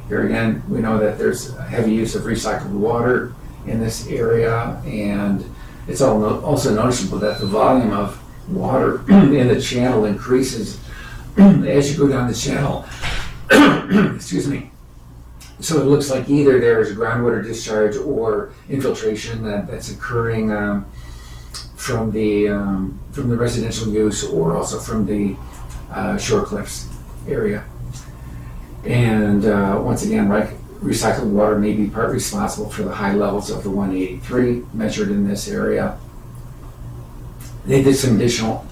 Here again, we know that there's a heavy use of recycled water in this area, and it's also noticeable that the volume of water in the channel increases as you go down the channel. Excuse me. So it looks like either there is groundwater discharge or infiltration that's occurring from the residential use, or also from the Shore Cliffs area. And once again, recycled water may be part responsible for the high levels of the 183 measured in this area. They did some additional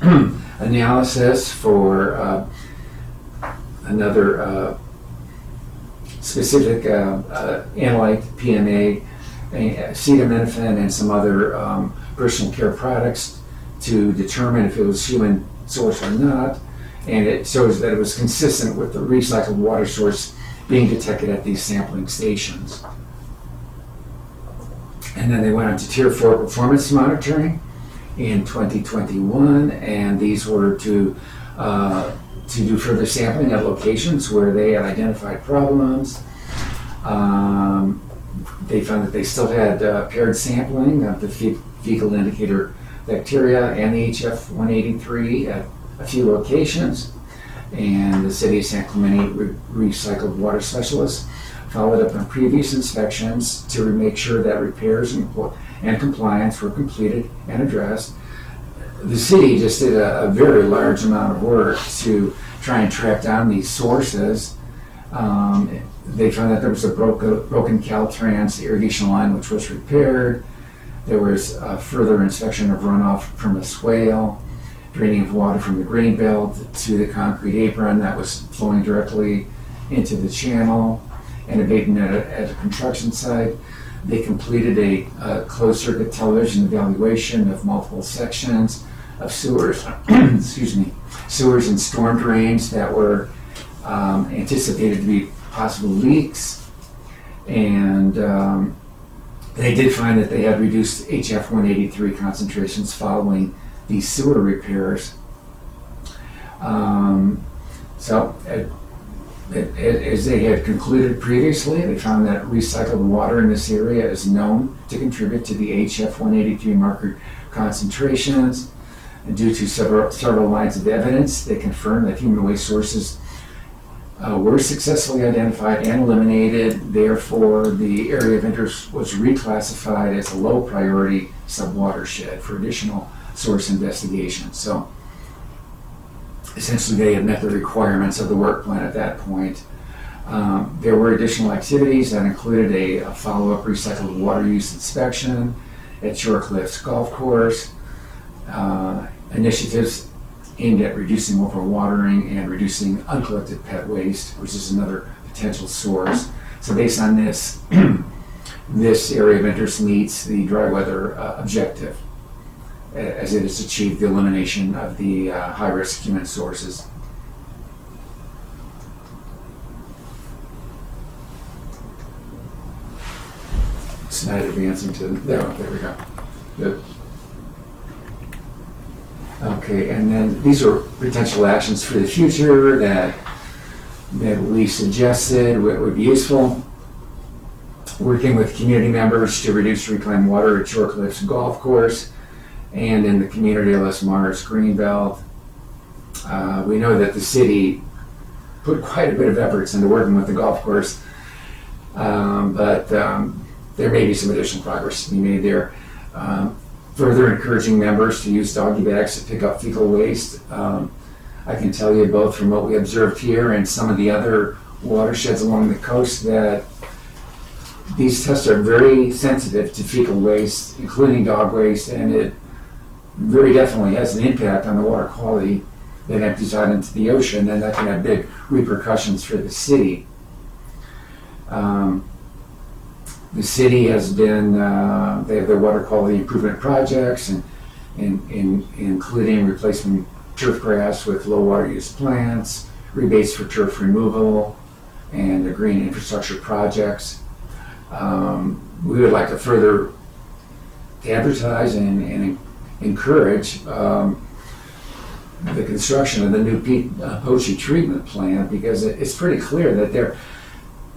analysis for another specific analyte, PMA, acetaminophen, and some other personal care products to determine if it was human source or not. And it shows that it was consistent with the recycled water source being detected at these sampling stations. And then they went on to Tier 4 performance monitoring in 2021, and these were to do further sampling at locations where they had identified problems. They found that they still had paired sampling of the fecal indicator bacteria and the HF183 at a few locations, and the City of San Clemente recycled water specialists followed up on previous inspections to make sure that repairs and compliance were completed and addressed. The city just did a very large amount of work to try and track down these sources. They found that there was a broken Caltrans irrigation line which was repaired. There was further inspection of runoff from a swale, draining of water from the grain belt to the concrete apron that was flowing directly into the channel, and abatement at a construction site. They completed a closed circuit television evaluation of multiple sections of sewers, excuse me, sewers and storm drains that were anticipated to be possible leaks. And they did find that they had reduced HF183 concentrations following these sewer repairs. As they had concluded previously, they found that recycled water in this area is known to contribute to the HF183 marker concentrations. And due to several lines of evidence, they confirmed that human waste sources were successfully identified and eliminated. Therefore, the area of interest was reclassified as a low priority subwatershed for additional source investigation. So essentially they had met the requirements of the work plan at that point. There were additional activities that included a follow-up recycled water use inspection at Shore Cliffs Golf Course, initiatives aimed at reducing overwatering and reducing uncollected pet waste, which is another potential source. So based on this, this area of interest meets the dry weather objective, as it has achieved the elimination of the high-risk human sources. It's not advancing to, there we go. Good. Okay, and then these are potential actions for the future that we suggested would be useful. Working with community members to reduce reclaimed water at Shore Cliffs Golf Course and in the community of Les Mars Greenbelt. We know that the city put quite a bit of efforts into working with the golf course, but there may be some additional progress to be made there. further encouraging members to use doggy bags to pick up fecal waste. I can tell you both from what we observed here and some of the other watersheds along the coast that these tests are very sensitive to fecal waste, including dog waste, and it very definitely has an impact on the water quality that empties out into the ocean, and that can have big repercussions for the city. The city has been, they have their water quality improvement projects, and including replacement turf grass with low water use plants, rebates for turf removal, and the green infrastructure projects. We would like to further advertise and encourage the construction of the new Poche treatment plant, because it's pretty clear that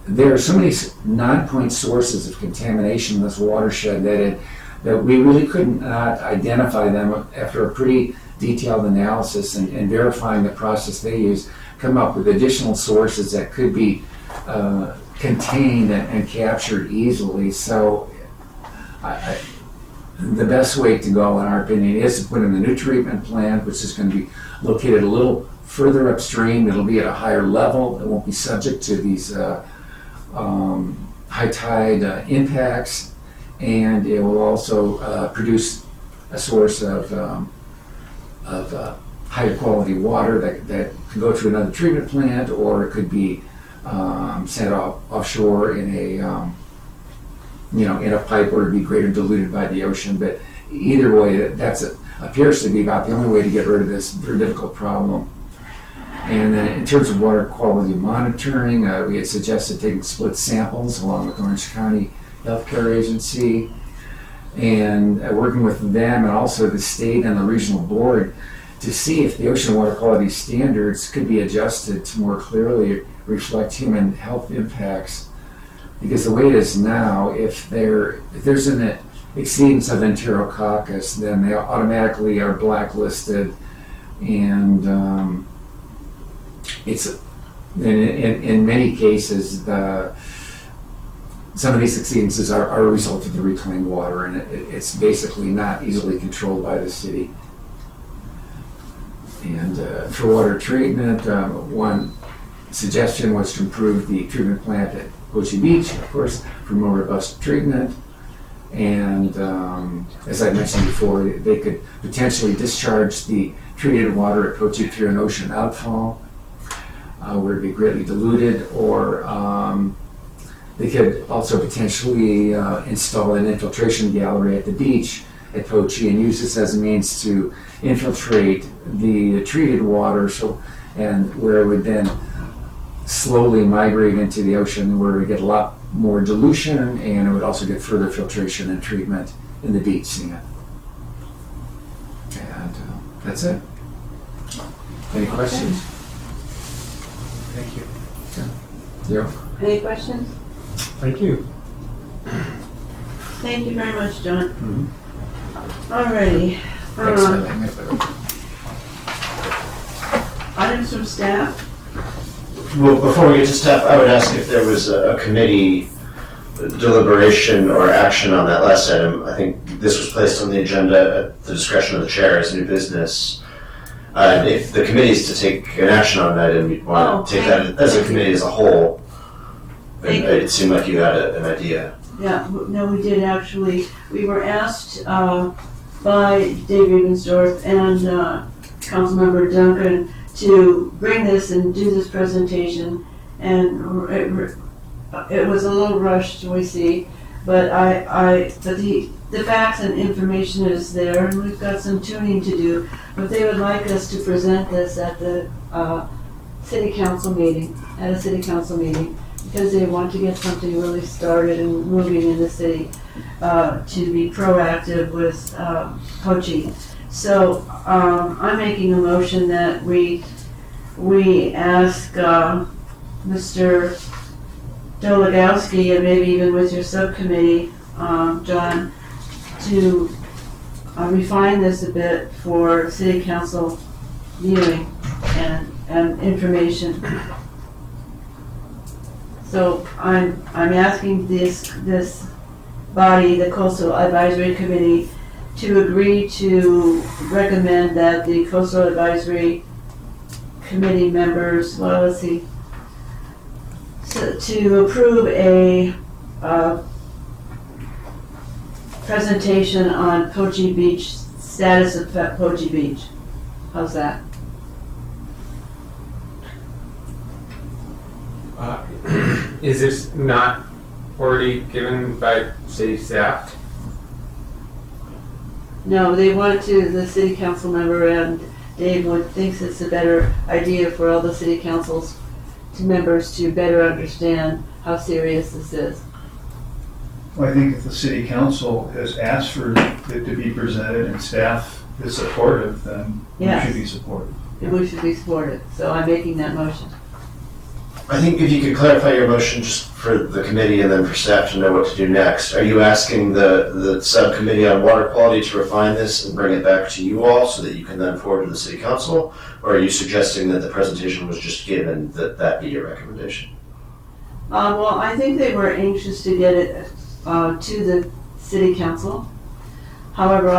there are so many non-point sources of contamination in this watershed that we really couldn't identify them after a pretty detailed analysis and verifying the process they use, come up with additional sources that could be contained and captured easily. So the best way to go, in our opinion, is to put in the new treatment plant, which is going to be located a little further upstream. It'll be at a higher level. It won't be subject to these high tide impacts, and it will also produce a source of higher quality water that can go to another treatment plant, or it could be sent offshore in a pipe where it'd be greater diluted by the ocean. But either way, appears to be about the only way to get rid of this very difficult problem. And then in terms of water quality monitoring, we had suggested taking split samples along with Orange County Healthcare Agency, and working with them and also the state and the regional board to see if the ocean water quality standards could be adjusted to more clearly reflect human health impacts. Because the way it is now, if there's an exceedance of Enterococcus, then they automatically are blacklisted, and it's in many cases some of these exceedances are a result of the reclaimed water, and it's basically not easily controlled by the city. And for water treatment, one suggestion was to improve the treatment plant at Poche Beach, of course, for more robust treatment. And as I mentioned before, they could potentially discharge the treated water at Poche through an ocean outfall, where it'd be greatly diluted, or they could also potentially install an infiltration gallery at the beach at Poche and use this as a means to infiltrate the treated water, and where it would then slowly migrate into the ocean, where we get a lot more dilution, and it would also get further filtration and treatment in the beach sand. And that's it. Any questions? Thank you. Yeah. Any questions? Thank you. Thank you very much, John. Mm-hmm. Alrighty. Thanks, Items from staff? Well, before we get to staff, I would ask if there was a committee deliberation or action on that last item. I think this was placed on the agenda at the discretion of the chair as new business. If the committee is to take an action on that, and we want to take that as a committee as a whole, it seemed like you had an idea. Yeah, no, we did actually. We were asked by Dave Ravensdorf and Councilmember Duncan to bring this and do this presentation, and it was a little rushed, we see, but but the facts and information is there, and we've got some tuning to do. But they would like us to present this at the city council meeting, because they want to get something really started and moving in the city to be proactive with Poche. So I'm making a motion that we ask Mr. Dolagowski, and maybe even with your subcommittee, John, to refine this a bit for city council viewing and information. So I'm asking this body, the Coastal Advisory Committee, to agree to recommend that the Coastal Advisory Committee members, well, let's see, so to approve a presentation on Pochi Beach, status of Pochi Beach. How's that? Is this not already given by city staff? No, they want to, the city council member, and Dave thinks it's a better idea for all the city councils members to better understand how serious this is. Well, I think if the city council has asked for it to be presented and staff is supportive, then we Yes. should be supportive. We should be supported, so I'm making that motion. I think if you could clarify your motion just for the committee and then for staff to know what to do next. Are you asking the subcommittee on water quality to refine this and bring it back to you all so that you can then forward to the city council? Or are you suggesting that the presentation was just given, that be your recommendation? Well, I think they were anxious to get it to the city council. However,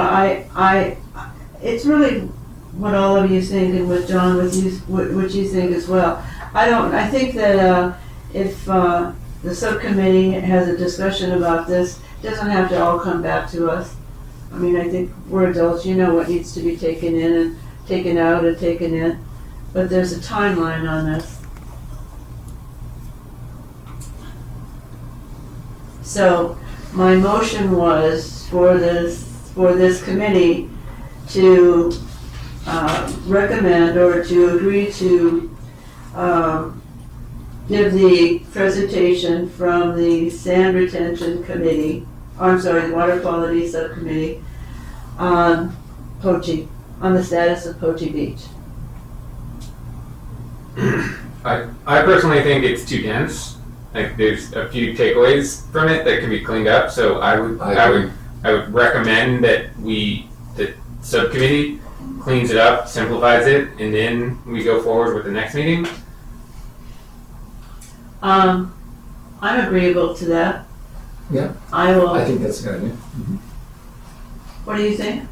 it's really what all of you think, and what John, what you think as well. I think that if the subcommittee has a discussion about this, it doesn't have to all come back to us. I mean, I think we're adults, you know what needs to be taken in and taken out and taken in, but there's a timeline on this. So my motion was for this committee to recommend or to agree to give the presentation from the Sand Retention Committee, the Water Quality Subcommittee on Pochi, on the status of Pochi Beach. I personally think it's too dense. Like, there's a few takeaways from it that can be cleaned up. So I would recommend that the subcommittee cleans it up, simplifies it, and then we go forward with the next meeting. I'm agreeable to that. Yeah. I will. I think that's a good idea. What do you think?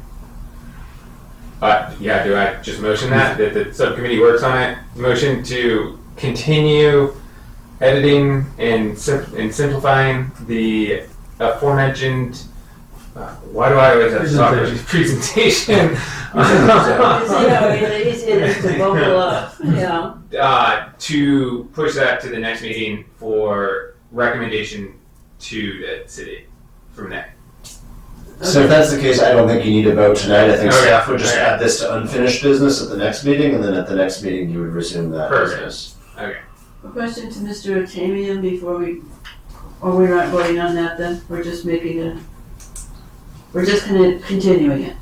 Yeah, do I just motion that the subcommittee works on it? Motion to continue editing and simplifying the aforementioned. Why do I always have to talk about presentation? It's to bubble up, yeah. To push that to the next meeting for recommendation to the city from there. So if that's the case, I don't think you need to vote tonight. I think Okay. staff would just add this to unfinished business at the next meeting, and then at the next meeting you would resume that Perfect. business. Okay. A question to Mr. Atamian before or we're not voting on that then? We're just continuing it.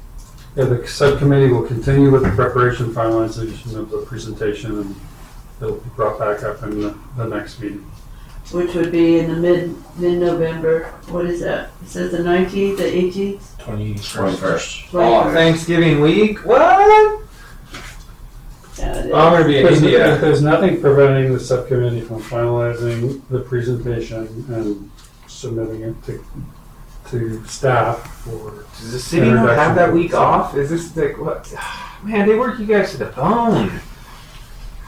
Yeah, the subcommittee will continue with the preparation, finalization of the presentation, and it'll be brought back up in the next meeting. Which would be in the mid-November. What is that? It says the 19th, the 18th? 21st. Oh, Thanksgiving week? What? Yeah, it is. I'm gonna be in India. There's nothing preventing the subcommittee from finalizing the presentation and submitting it to staff for. Does the city not have that week off? Is this like what? Man, they work you guys to the bone.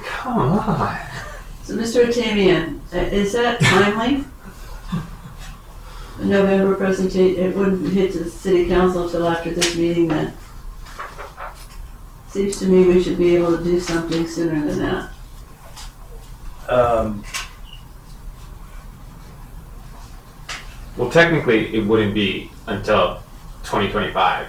Come on. So, Mr. Atamian, is that timely? The November presentation, it wouldn't hit to the city council until after this meeting then. Seems to me we should be able to do something sooner than that. Well, technically, it wouldn't be until 2025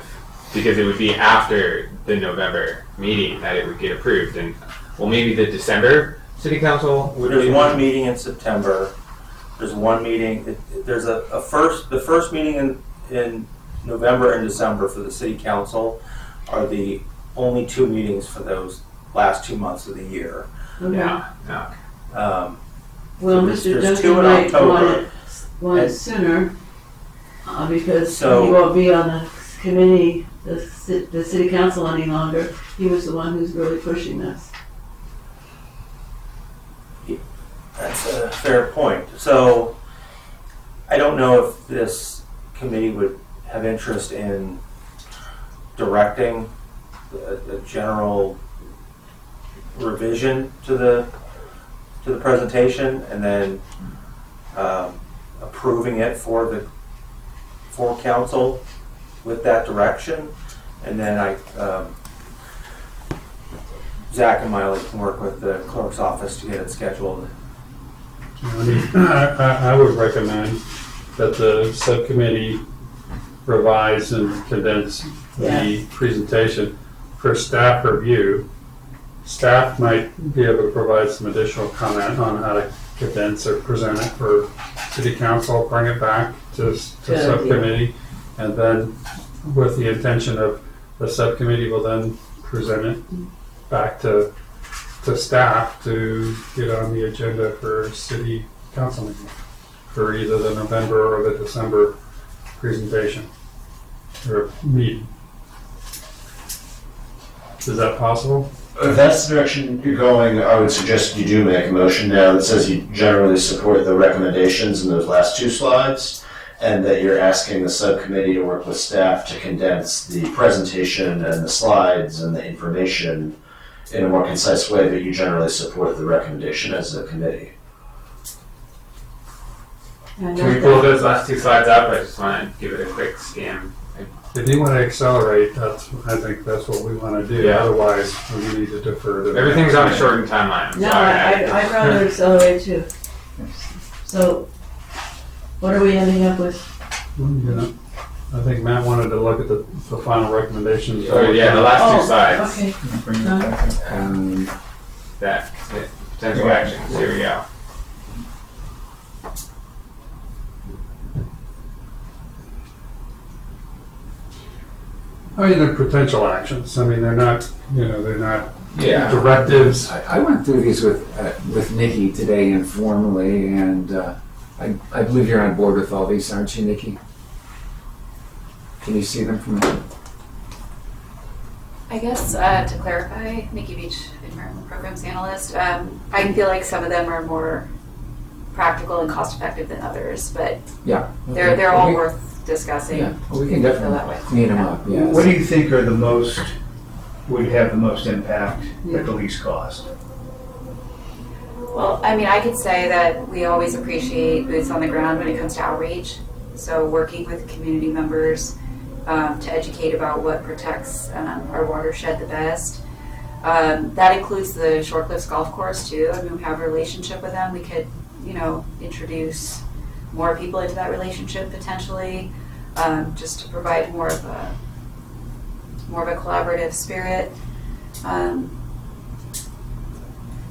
because it would be after the November meeting that it would get approved, and well, maybe the December city council would. There's one meeting in September. There's one meeting. There's the first meeting in November and December for the city council are the only two meetings for those last 2 months of the year. Okay. No. Well, So Mr. there's two Duncan in might October. want it sooner, because So- he won't be on the committee, the city council any longer. He was the one who's really pushing this. That's a fair point. So I don't know if this committee would have interest in directing a general revision to the presentation, and then approving it for council with that direction, and then Zach and Miley can work with the clerk's office to get it scheduled. I would recommend that the subcommittee revise and condense the presentation for staff review. Staff might be able to provide some additional comment on how to condense or present it for city council, bring it back to subcommittee, and then with the intention of the subcommittee will then present it back to staff to get on the agenda for city council meeting for either the November or the December presentation or meeting. Is that possible? If that's the direction you're going, I would suggest you do make a motion now that says you generally support the recommendations in those last two slides, and that you're asking the subcommittee to work with staff to condense the presentation and the slides and the information in a more concise way, but you generally support the recommendation as a committee. Can we pull those last two slides up? I just want to give it a quick scan. If you want to accelerate, I think that's what we want to do. Yeah. Otherwise, we need to defer to Everything's on a shortened timeline. I'm No, sorry. I'd rather accelerate too. So, what are we ending up with? I think Matt wanted to look at the final recommendations. Oh, yeah, the last two slides. Okay. Bring it back up. That potential actions. Here we go. I mean, they're potential actions. I mean, they're not Yeah. directives. I went through these with Nikki today informally, and I believe you're on board with all these, aren't you, Nikki? Can you see them from there? I guess to clarify, Nikki Beach, Environmental Programs Analyst, I feel like some of them are more practical and cost effective than others, but Yeah. they're all worth discussing. Yeah, well, we can Feel definitely that way. clean them up, yeah. What do you think are would have the most impact at the least cost? Well, I mean, I could say that we always appreciate boots on the ground when it comes to outreach. So working with community members to educate about what protects our watershed the best. That includes the Shore Cliffs Golf Course too. I mean, we have a relationship with them. We could, introduce more people into that relationship potentially, just to provide more of a collaborative spirit.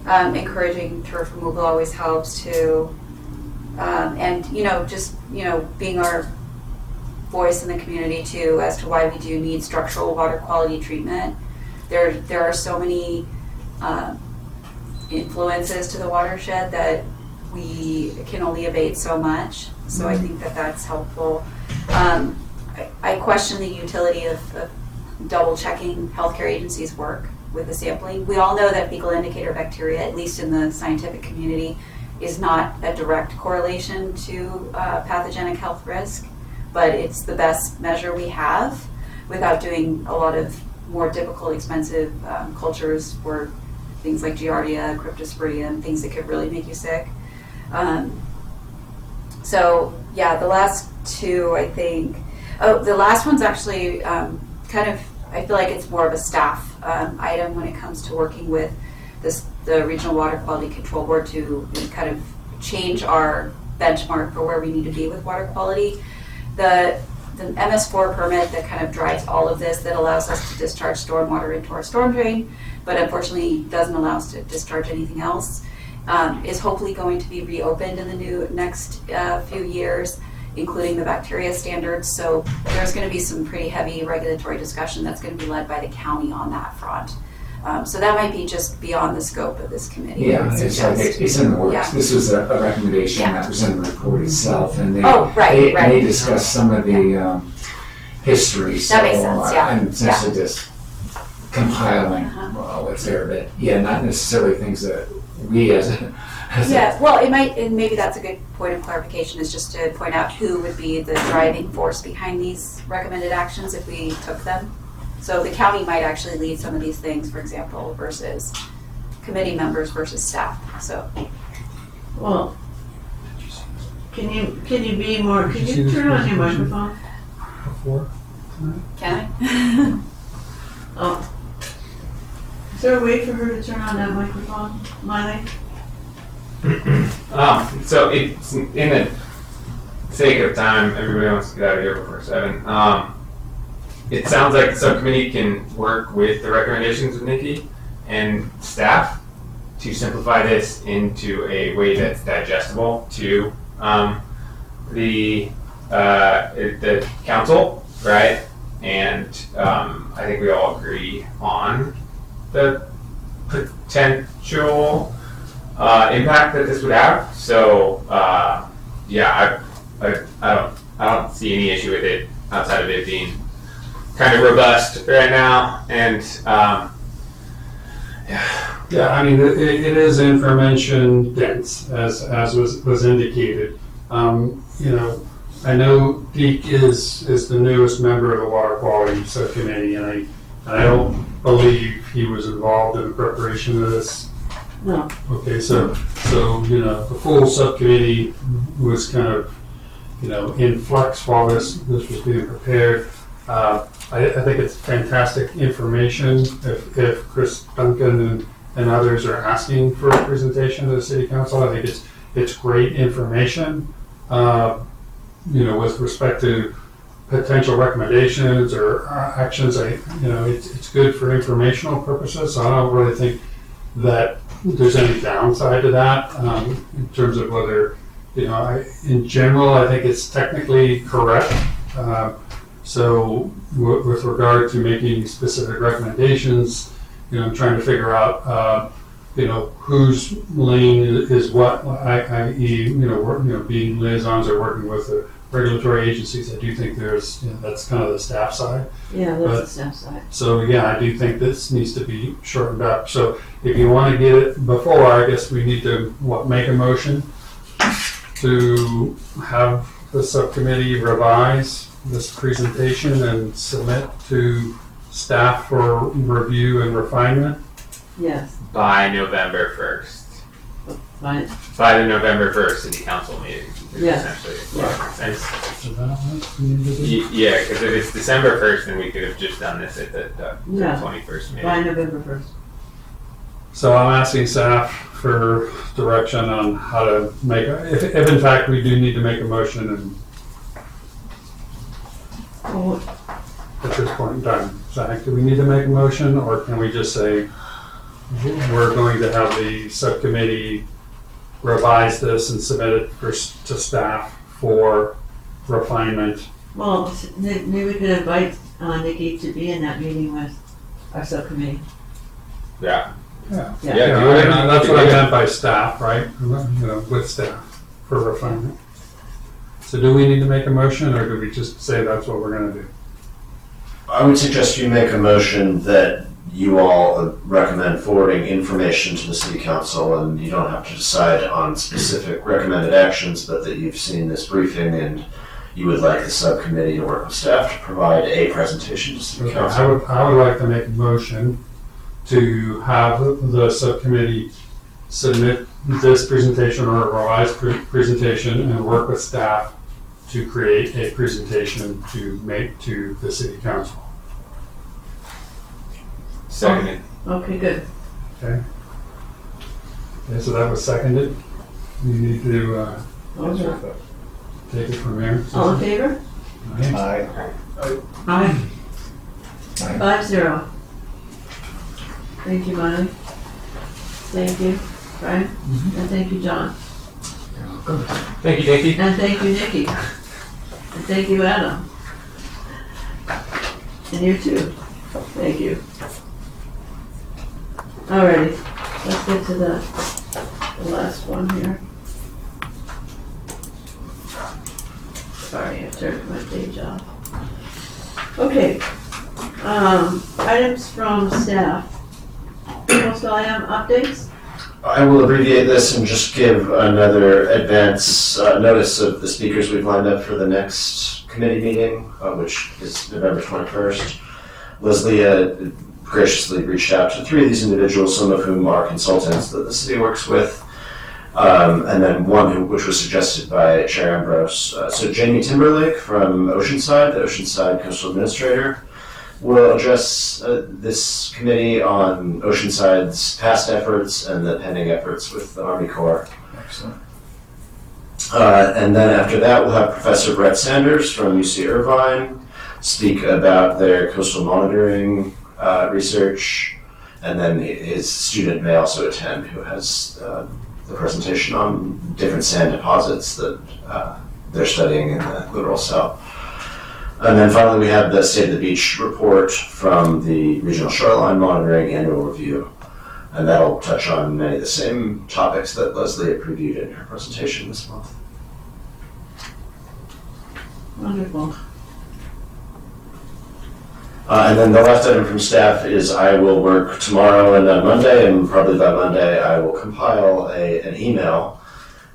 Encouraging turf removal always helps too. And being our voice in the community too as to why we do need structural water quality treatment. There are so many influences to the watershed that we can only abate so much. So I think that that's helpful. I question the utility of double checking healthcare agencies' work with the sampling. We all know that fecal indicator bacteria, at least in the scientific community, is not a direct correlation to pathogenic health risk, but it's the best measure we have without doing a lot of more difficult, expensive cultures for things like Giardia, Cryptosporidium, things that could really make you sick. The last two, I think. Oh, the last one's actually I feel like it's more of a staff item when it comes to working with the Regional Water Quality Control Board to kind of change our benchmark for where we need to be with water quality. The MS4 permit that kind of drives all of this, that allows us to discharge stormwater into our storm drain, but unfortunately doesn't allow us to discharge anything else, is hopefully going to be reopened in the next few years, including the bacteria standards. So there's going to be some pretty heavy regulatory discussion that's going to be led by the county on that front. So that might be just beyond the scope of this committee. Yeah, it's in the works. Yeah. This was a recommendation that was in the report itself, and they discussed some of the history. That makes sense, yeah. I'm essentially just compiling what's there, but not necessarily things that we as a it might, and maybe that's a good point of clarification, is just to point out who would be the driving force behind these recommended actions if we took them. So the county might actually lead some of these things, for example, versus committee members versus staff. So Well, can you be more, can you turn on your microphone? Before? can I? Oh. Is there a way for her to turn on that microphone, Miley? So it's in the sake of time, everybody wants to get out of here before 7. It sounds like the subcommittee can work with the recommendations of Nikki and staff to simplify this into a way that's digestible to the council, right? And I think we all agree on the potential impact that this would have. So yeah, I don't see any issue with it outside of it being kind of robust right now. And Yeah, I mean, it is information dense, as was indicated. You know, I know Deke is the newest member of the Water Quality Subcommittee, and I don't believe he was involved in the preparation of this. No. Okay, so you know, the full subcommittee was kind of, you know, in flux while this was being prepared. I think it's fantastic information. If Chris Duncan and others are asking for a presentation to the city council, I think it's great information. You know, with respect to potential recommendations or actions, it's good for informational purposes. So I don't really think that there's any downside to that in terms of whether, you know, in general, I think it's technically correct. So with regard to making specific recommendations, you know, I'm trying to figure out, you know, whose lane is what, i.e., you know, being liaisons or working with the regulatory agencies. I do think there's, you know, that's kind of the staff side. Yeah, that's the staff side. So yeah, I do think this needs to be shortened up. So if you want to get it before, I guess we need to, make a motion to have the subcommittee revise this presentation and submit to staff for review and refinement. Yes, by November 1st. right. By the November 1st city council meeting. is Yeah. Essentially. Yeah. And Is that what we need to do? yeah, because if it's December 1st, then we could have just done this at the Yeah. 21st meeting. By November 1st. So I'm asking staff for direction on how to make, if in fact we do need to make a motion and Well, at this point in time. Zach, do we need to make a motion, or can we just say we're going to have the subcommittee revise this and submit it to staff for refinement? well, maybe we could invite Nikki to be in that meeting with our subcommittee. Yeah. Yeah. Yeah. Yeah, That's what I meant by staff, right? You know, with staff for refinement. So do we need to make a motion, or do we just say that's what we're gonna do? I would suggest you make a motion that you all recommend forwarding information to the city council, and you don't have to decide on specific recommended actions, but that you've seen this briefing and you would like the subcommittee to work with staff to provide a presentation to city Okay, council. I would like to make a motion to have the subcommittee submit this presentation or a revised presentation and work with staff to create a presentation to make to the city council. Seconded. Okay, good. Okay, so that was seconded. You need to Okay. take it from there. All in favor? Aye. Aye. 5-0. Thank you, Miley. Thank you, Brian. And thank you, John. Thank you, Nikki. And thank you, Nikki. And thank you, Adam. And you too. Thank you. Alrighty, let's get to the last one here. Sorry, I turned my page off. Okay, items from staff. Postal item updates? I will abbreviate this and just give another advance notice of the speakers we've lined up for the next committee meeting, which is November 21st. Leslie graciously reached out to 3 of these individuals, some of whom are consultants that the city works with, and then one which was suggested by Chair Ambrose. So Jamie Timberlake from Oceanside, the Oceanside Coastal Administrator, will address this committee on Oceanside's past efforts and the pending efforts with the Army Corps. Excellent. And then after that, we'll have Professor Brett Sanders from UC Irvine speak about their coastal monitoring research, and then his student may also attend, who has the presentation on different sand deposits that they're studying in the littoral south. And then finally, we have the State of the Beach report from the Regional Shoreline Monitoring Annual Review, and that'll touch on many of the same topics that Leslie had previewed in her presentation this month. Wonderful. And then the last item from staff is I will work tomorrow and on Monday, and probably by Monday I will compile an email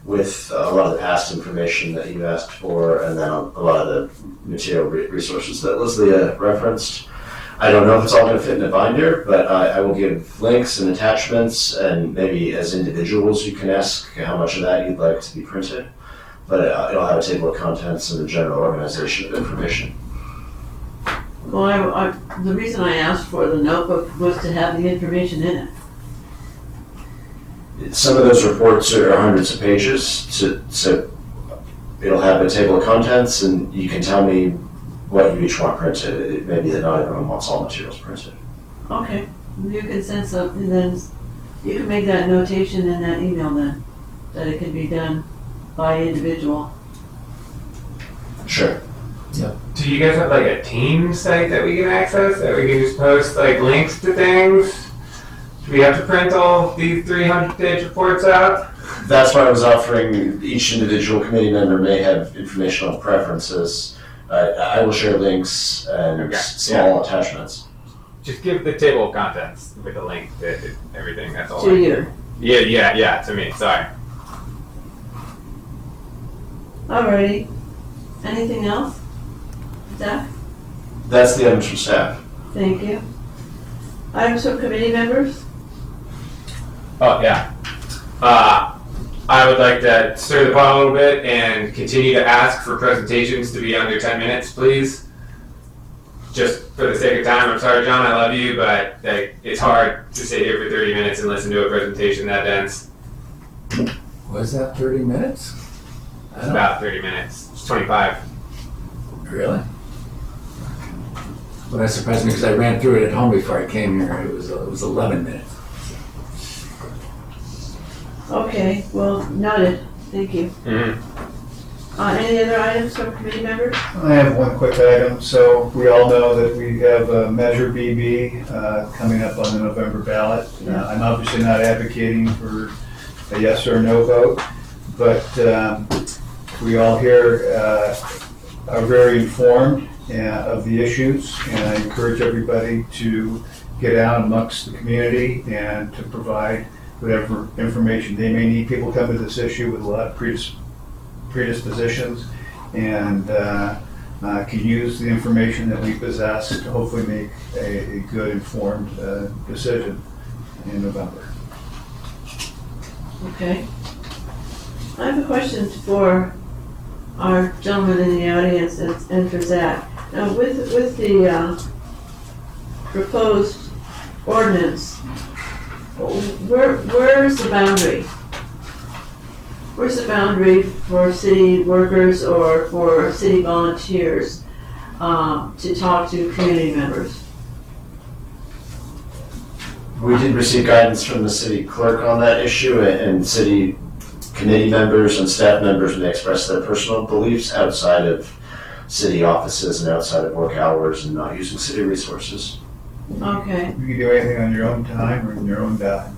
with a lot of the past information that you asked for, and then a lot of the material resources that Leslie referenced. I don't know if it's all going to fit in a binder, but I will give links and attachments, and maybe as individuals you can ask how much of that you'd like to be printed. But it'll have a table of contents and a general organization of information. Well, the reason I asked for the notebook was to have the information in it. Some of those reports are hundreds of pages, so it'll have a table of contents, and you can tell me what you each want printed. It may be that not everyone wants all materials printed. Okay, you can send something, then you can make that notation in that email then, that it can be done by individual. Sure. Do you guys have like a team site that we can access, that we can just post like links to things? Do we have to print all these 300-page reports out? That's why I was offering each individual committee member may have informational preferences. I will share links and small attachments. Just give the table of contents with a link to everything, that's all. To you. Yeah, to me, sorry. Alrighty. Anything else? Zach? That's the items from staff. Thank you. Items from committee members? Oh, yeah. I would like to stir the pot a little bit and continue to ask for presentations to be under 10 minutes, please. Just for the sake of time, I'm sorry, John, I love you, but it's hard to sit here for 30 minutes and listen to a presentation that dense. Was that 30 minutes? It's about 30 minutes. It's 25. Really? Well, that surprised me because I ran through it at home before I came here. It was 11 minutes. Okay, well, noted. Thank you. Mm-hmm. Any other items from committee members? I have one quick item. So we all know that we have Measure BB coming up on the November ballot. I'm obviously not advocating for a yes or no vote, but we all here are very informed of the issues, and I encourage everybody to get out amongst the community and to provide whatever information they may need. People come to this issue with a lot of predispositions, and can use the information that we possess to hopefully make a good informed decision in November. Okay. I have a question for our gentleman in the audience and for Zach. Now, with the proposed ordinance, where's the boundary? Where's the boundary for city workers or for city volunteers to talk to community members? We did receive guidance from the city clerk on that issue, and city committee members and staff members may express their personal beliefs outside of city offices and outside of work hours and not using city resources. Okay. You can do anything on your own time or in your own dime.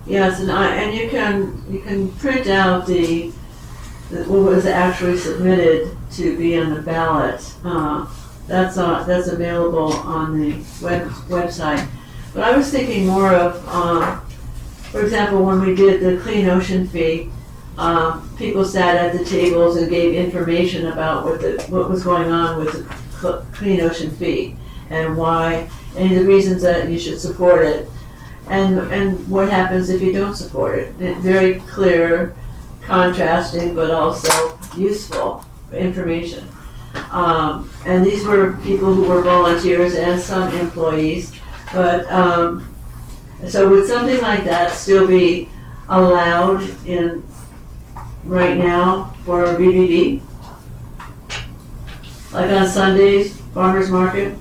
Yes, and you can print out the what was actually submitted to be on the ballot. That's available on the website. But I was thinking more of, for example, when we did the Clean Ocean Fee, people sat at the tables and gave information about what was going on with the Clean Ocean Fee. and why, and the reasons that you should support it, and what happens if you don't support it. Very clear, contrasting, but also useful information. And these were people who were volunteers and some employees, but so would something like that still be allowed in right now for BBB? Like on Sundays, farmers market?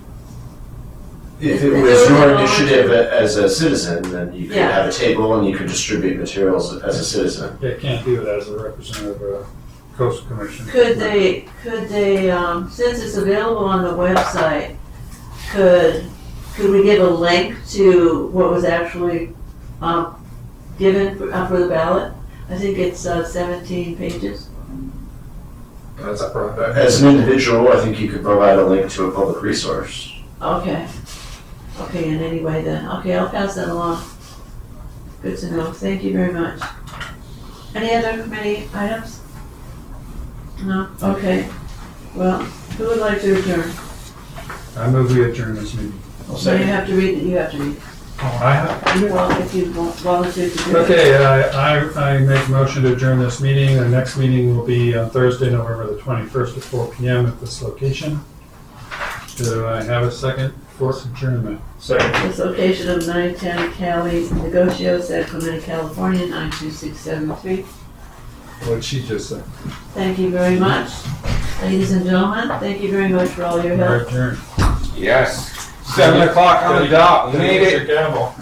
If it was your initiative as a citizen, then you could Yeah. have a table and you could distribute materials as a citizen. They can't do it as a representative of a coastal commission. Could they, since it's available on the website, could we give a link to what was actually given for the ballot? I think it's 17 pages. That's a product. As an individual, I think you could provide a link to a public resource. Okay. Okay, in any way then. Okay, I'll pass that along. Good to know. Thank you very much. Any other committee items? No? Okay. Well, who would like to adjourn? I move we adjourn this meeting. So you have to read it, you have to read it. Oh, I have? Well, if you volunteer to do it. Okay, I make a motion to adjourn this meeting. Our next meeting will be on Thursday, November the 21st at 4 p.m. at this location. Do I have a second for adjournment? Second. This location of 910 Cali Negocios, San Clemente, California, 92673. What she just said. Thank you very much. Ladies and gentlemen, thank you very much for all your We're help. adjourned. Yes. 7 o'clock on the dot. We made it. Gavel.